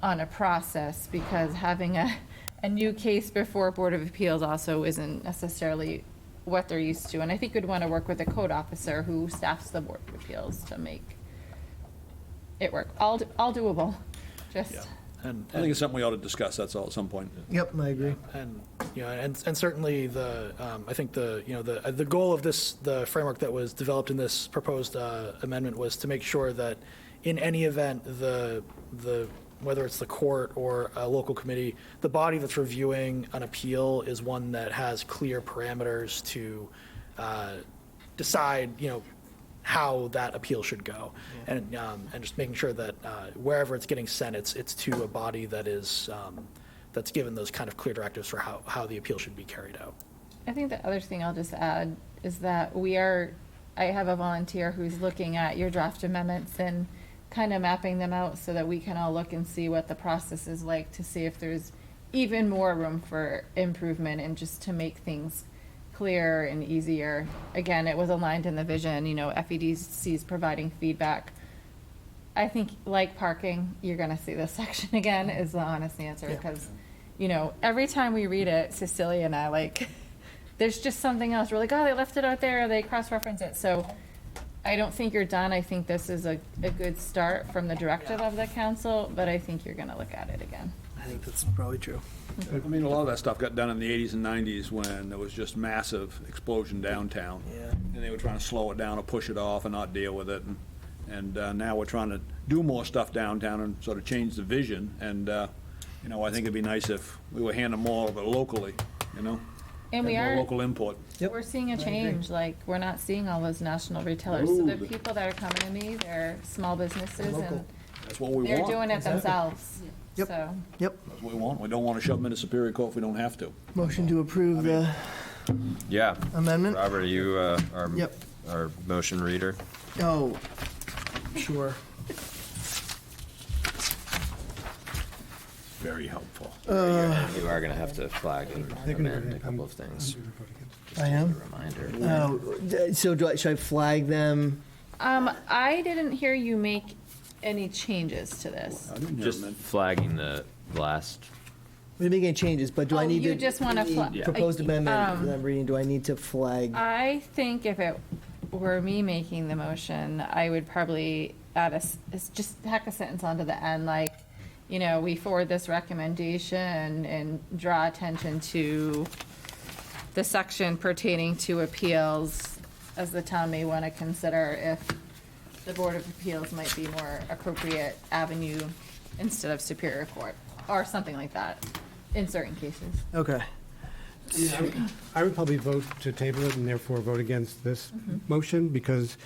on a process, because having a new case before Board of Appeals also isn't necessarily what they're used to. And I think we'd want to work with a code officer who staffs the Board of Appeals to make it work. All doable, just. Yeah. And I think it's something we ought to discuss, that's all, at some point. Yep, I agree. And certainly I think the goal of the framework that was developed in this proposed amendment was to make sure that in any event, whether it's the court or a local committee, the body that's reviewing an appeal is one that has clear parameters to decide, how that appeal should go, and just making sure that wherever it's getting sent, it's to a body that is that's given those kind of clear directives for how the appeal should be carried out. I think the other thing I'll just add is that I have a volunteer who's looking at your draft amendments and kind of mapping them out so that we can all look and see what the process is like, to see if there's even more room for improvement and just to make things clearer and easier. Again, it was aligned in the vision, FEDC's providing feedback. I think, like parking, you're going to see this section again is the honest answer, because, every time we read it, Cecilia and I, there's just something else. We're like, oh, they left it out there, they cross-reference it. So I don't think you're done. I think this is a good start from the directive of the council, but I think you're gonna look at it again. I think that's probably true. I mean, a lot of that stuff got done in the 80s and 90s when there was just massive explosion downtown. Yeah. And they were trying to slow it down or push it off and not deal with it. And now we're trying to do more stuff downtown and sort of change the vision. And, you know, I think it'd be nice if we were handling more of it locally, you know? And we Have more are, local input. we're seeing a change, like, we're not seeing all those national retailers. So the people that are coming to me, they're small businesses and That's what we they're want. doing it themselves. Yep. So, Yep. That's what we want. We don't want to shove them into Superior Court if we don't have to. Motion to approve the Yeah. amendment? Robert, are you Yep. our motion reader? Oh, sure. Very helpful. You are going to have to flag and amend a couple of things. I am? Reminder. Oh, so should I flag them? I didn't hear you make any changes to this. Just flagging the last. We didn't make any changes, but do I Oh, need to? you just wanna the flag- Proposed amendment that I'm reading, do I need to flag? I think if it were me making the motion, I would probably add just tack a sentence onto the end, like, you know, we forward this recommendation and draw attention to the section pertaining to appeals, as the town may want to consider if the Board of Appeals might be more appropriate avenue instead of Superior Court, or something like that, in certain cases. Okay. I would probably vote to table it and therefore vote against this motion because,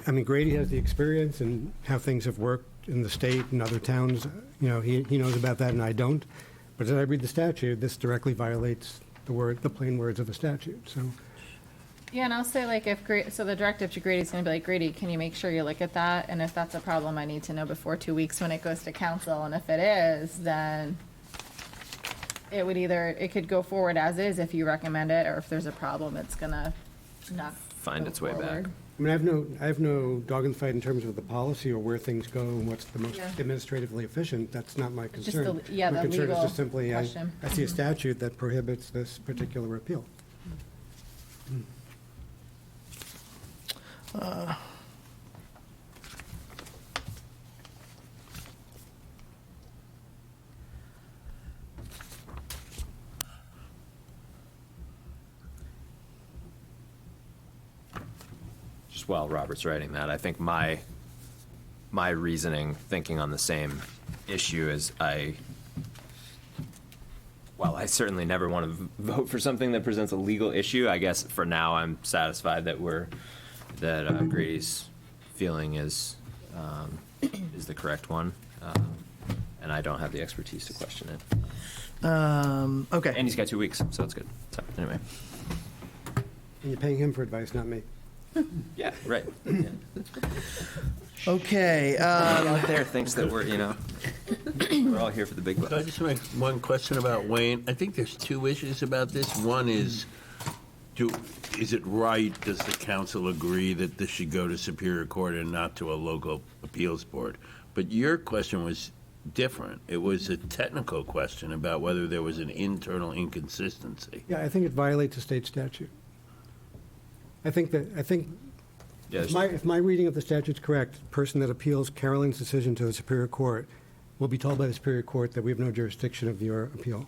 I mean, Grady has the experience and how things have worked in the state and other towns. You know, he knows about that and I don't. But as I read the statute, this directly violates the plain words of the statute, so. Yeah, and I'll say, like, so the directive to Grady's gonna be like, Grady, can you make sure you look at that? And if that's a problem, I need to know before 2 weeks when it goes to council, and if it is, then it could go forward as is if you recommend it, or if there's a problem, it's gonna not Find go its way back. forward. I mean, I have no dog in the fight in terms of the policy or where things go and what's the most Yeah. administratively efficient. That's not my Just concern. the My concern is legal just simply, I question. see a statute that prohibits this particular appeal. Just while Robert's writing that, I think my reasoning, thinking on the same issue is while I certainly never want to vote for something that presents a legal issue, I guess for now I'm satisfied that Grady's feeling is the correct one. And I don't have the expertise to question it. Okay. And he's got 2 weeks, so it's good. So anyway. And you're paying him for advice, not me. Yeah, right. Okay. Out there thinks that we're all here for the big Could I bucks. just make one question about Wayne? I think there's two issues about this. One is, is it right, does the council agree that this should go to Superior Court and not to a local appeals board? But your question was different. It was a technical question about whether there was an internal inconsistency. Yeah, I think it violates a state statute. I think Yeah, if my reading of the statute's correct, the person that appeals Carolyn's decision to the Superior Court will be told by the Superior Court that we have no jurisdiction of your appeal,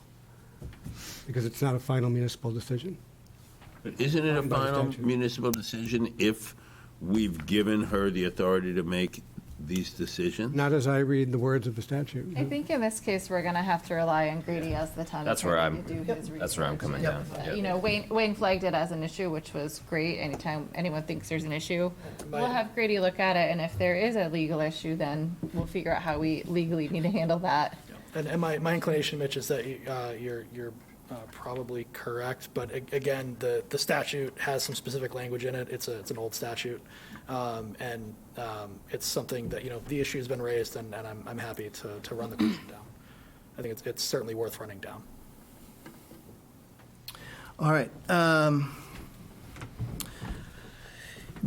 because it's not a final municipal decision. But isn't it a By the final statute. municipal decision if we've given her the authority to make these decisions? Not as I read the words of the statute. I think in this case, we're gonna have to rely on Grady as the town That's where attorney to do his that's where I'm research. coming down. And, Yep. You know, Wayne flagged it as an issue, which was great. Anytime anyone thinks there's an issue, we'll have Grady look at it, and if there is a legal issue, then we'll figure out how we legally need to handle that. And my inclination, Mitch, is that you're probably correct, but again, the statute has some specific language in it. It's an old statute, and it's something that, the issue's been raised, and I'm happy to run the question down. I think it's certainly worth running down. All right.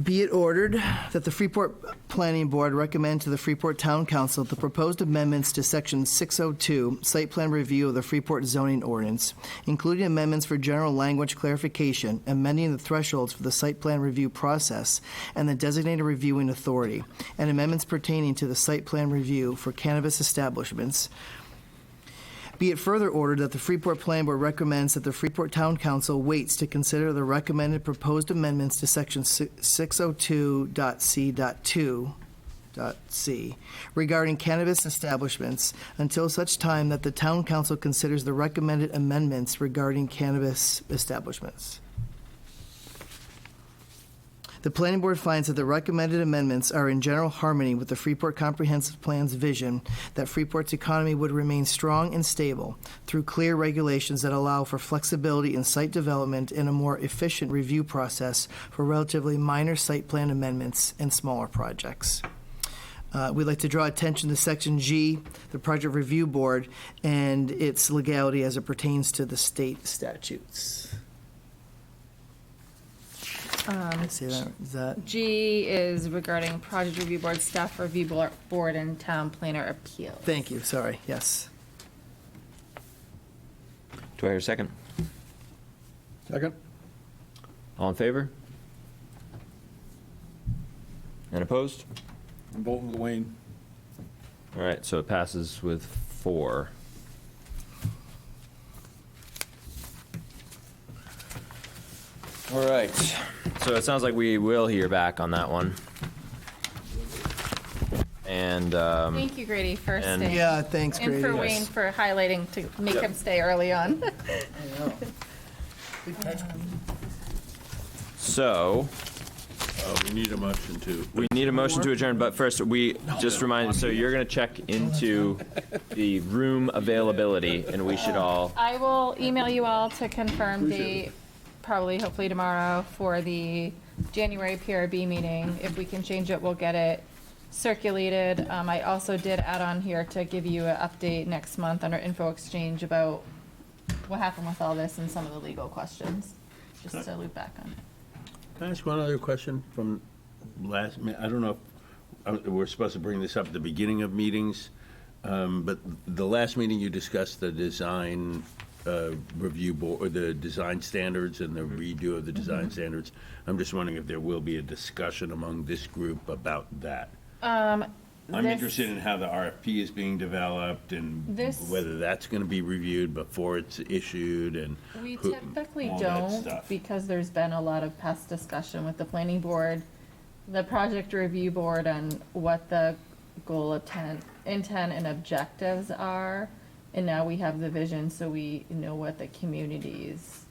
Be it ordered that the Freeport Planning Board recommend to the Freeport Town Council the proposed amendments to Section 602, Site Plan Review of the Freeport Zoning Ordinance, including amendments for general language clarification, amending the thresholds for the site plan review process and the designated reviewing authority, and amendments pertaining to the site plan review for cannabis establishments. Be it further ordered that the Freeport Planning Board recommends that the Freeport Town Council waits to consider the recommended proposed amendments to Section 602.c.2.c regarding cannabis establishments until such time that the Town Council considers the recommended amendments regarding cannabis establishments. The Planning Board finds that the recommended amendments are in general harmony with the Freeport Comprehensive Plan's vision that Freeport's economy would remain strong and stable through clear regulations that allow for flexibility in site development and a more efficient review process for relatively minor site plan amendments and smaller projects. We'd like to draw attention to Section G, the Project Review Board, and its legality as it pertains to the state statutes. I see that. Is that? G is regarding Project Review Board, Staff Review Board, and Town Planner Appeal. Thank you, sorry, yes. Do I hear a second? Second? All in favor? And opposed? I'm voting Wayne. All right, so it passes with 4. All right, so it sounds like we will hear back on that one. And, Thank you, Grady, for and- staying. Yeah, thanks, And Grady. for Yes. Wayne for highlighting to make Yep. him stay early on. so, We need a motion to. we need a motion to adjourn, but first, we just remind, so you're gonna check into the room availability, and we should all, I will email you all to confirm date, probably hopefully tomorrow, for the January PRB meeting. If we can change it, we'll get it circulated. I also did add on here to give you an update next month under info exchange about what happened with all this and some of the legal questions, just to loop back on it. Can I ask one other question from last, I don't know if we're supposed to bring this up at the beginning of meetings, but the last meeting you discussed the design review board, or the design standards and the redo of the design standards. I'm just wondering if there will be a discussion among this group about that. I'm interested in how the RFP is being developed and whether that's going to be reviewed before it's issued and We who- typically all that don't, stuff. because there's been a lot of past discussion with the planning board, the project review board, on what the goal, intent, and objectives are. And now we have the vision, so we know what the community's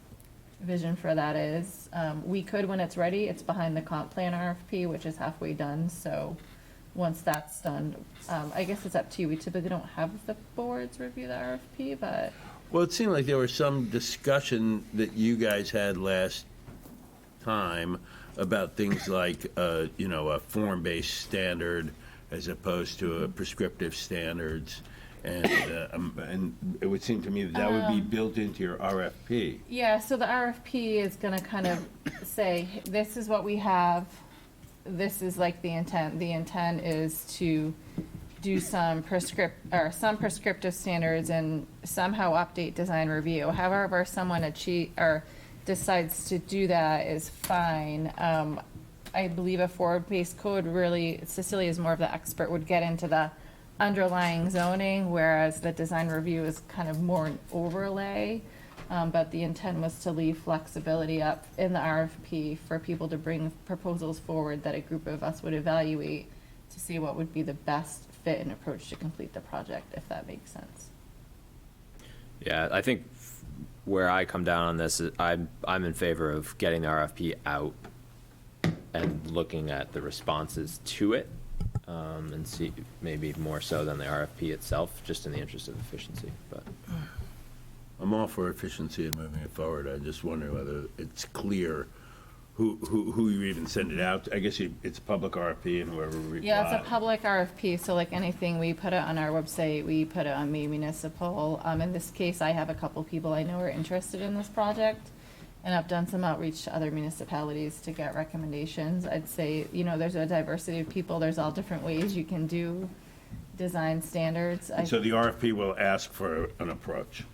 vision for that is. We could, when it's ready, it's behind the comp plan RFP, which is halfway done, so once that's done, I guess it's up to you. We typically don't have the boards review the RFP, but Well, it seemed like there was some discussion that you guys had last time about things like, a form-based standard as opposed to a prescriptive standards. And it would seem to me that would be built into your RFP. yeah, so the RFP is gonna kind of say, this is what we have, this is like the intent. The intent is to do some prescriptive standards and somehow update design review. However, someone decides to do that is fine. I believe a forward-based code really, Cecilia is more of the expert, would get into the underlying zoning, whereas the design review is kind of more an overlay. But the intent was to leave flexibility up in the RFP for people to bring proposals forward that a group of us would evaluate to see what would be the best fit and approach to complete the project, if that makes sense. yeah, I think where I come down on this is I'm in favor of getting the RFP out and looking at the responses to it, and see, maybe more so than the RFP itself, just in the interest of efficiency, but. I'm all for efficiency and moving it forward. I just wonder whether it's clear who you even send it out to. I guess it's a public RFP and whoever replies. Yeah, it's a public RFP, so like anything, we put it on our website, we put it on May Municipal. In this case, I have a couple people I know are interested in this project. and I've done some outreach to other municipalities to get recommendations. I'd say, there's a diversity of people, there's all different ways you can do design standards. So the RFP will ask for an approach.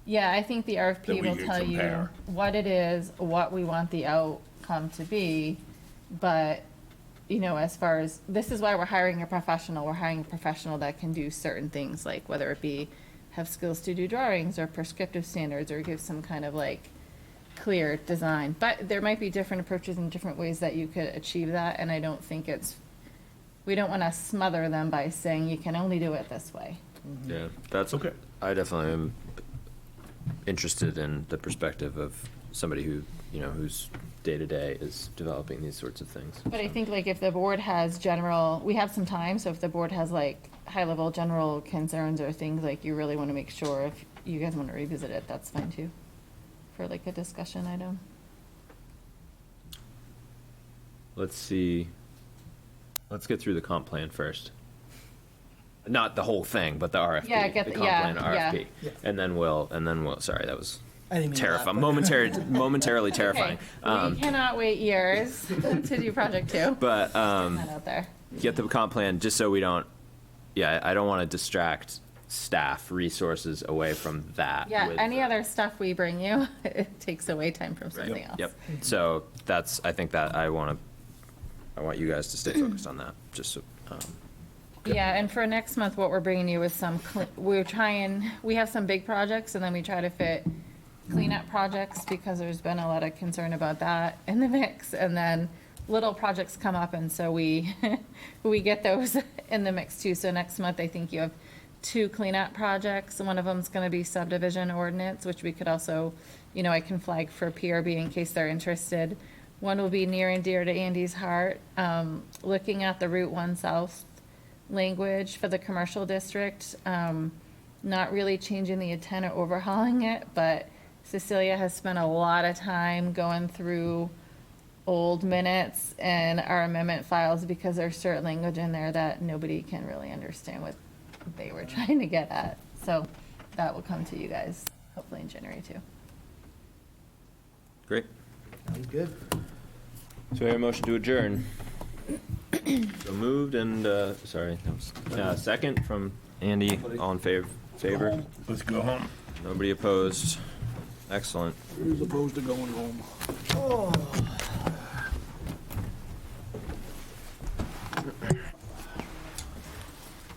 Yeah, I think the That RFP we will could tell you compare. what it is, what we want the outcome to be, but, as far as, this is why we're hiring a professional. We're hiring a professional that can do certain things, like whether it be have skills to do drawings or prescriptive standards or give some kind of clear design. But there might be different approaches and different ways that you could achieve that, and I don't think we don't want to smother them by saying you can only do it this way. Yeah, that's Okay. I definitely am interested in the perspective of somebody who, whose day-to-day is developing these sorts of things. But I think if the board has we have some time, so if the board has high-level general concerns or things you really want to make sure, if you guys want to revisit it, that's fine too, for a discussion item. Let's see. Let's get through the comp plan first. Not the whole thing, but the RFP. Yeah, get the the- comp yeah, plan RFP. yeah. And then we'll, sorry, that was I didn't mean to laugh, terrifying, but- momentarily terrifying. Okay, we cannot wait years to do project 2. But, Put that out there. get the comp plan, just so we don't, I don't want to distract staff resources away from that. Yeah, with any the- other stuff we bring you, it takes away time from something else. Yep, so I think that I want you guys to stay focused on that, just so, Yeah, and for next month, what we're bringing you is we have some big projects, and then we try to fit cleanup projects, because there's been a lot of concern about that in the mix, and then little projects come up, and so we get those in the mix too. So next month, I think you have 2 cleanup projects. One of them's gonna be subdivision ordinance, which we could also, I can flag for PRB in case they're interested. One will be near and dear to Andy's heart, looking at the Route 1 South language for the commercial district. Not really changing the intent or overhauling it, but Cecilia has spent a lot of time going through old minutes and our amendment files, because there's certain language in there that nobody can really understand what they were trying to get at. So that will come to you guys hopefully in January too. great. Sounds good. So we have a motion to adjourn. So moved and, sorry, that was, second from Andy, all in favor? Let's go home. Nobody opposed. Excellent. Who's opposed to going home?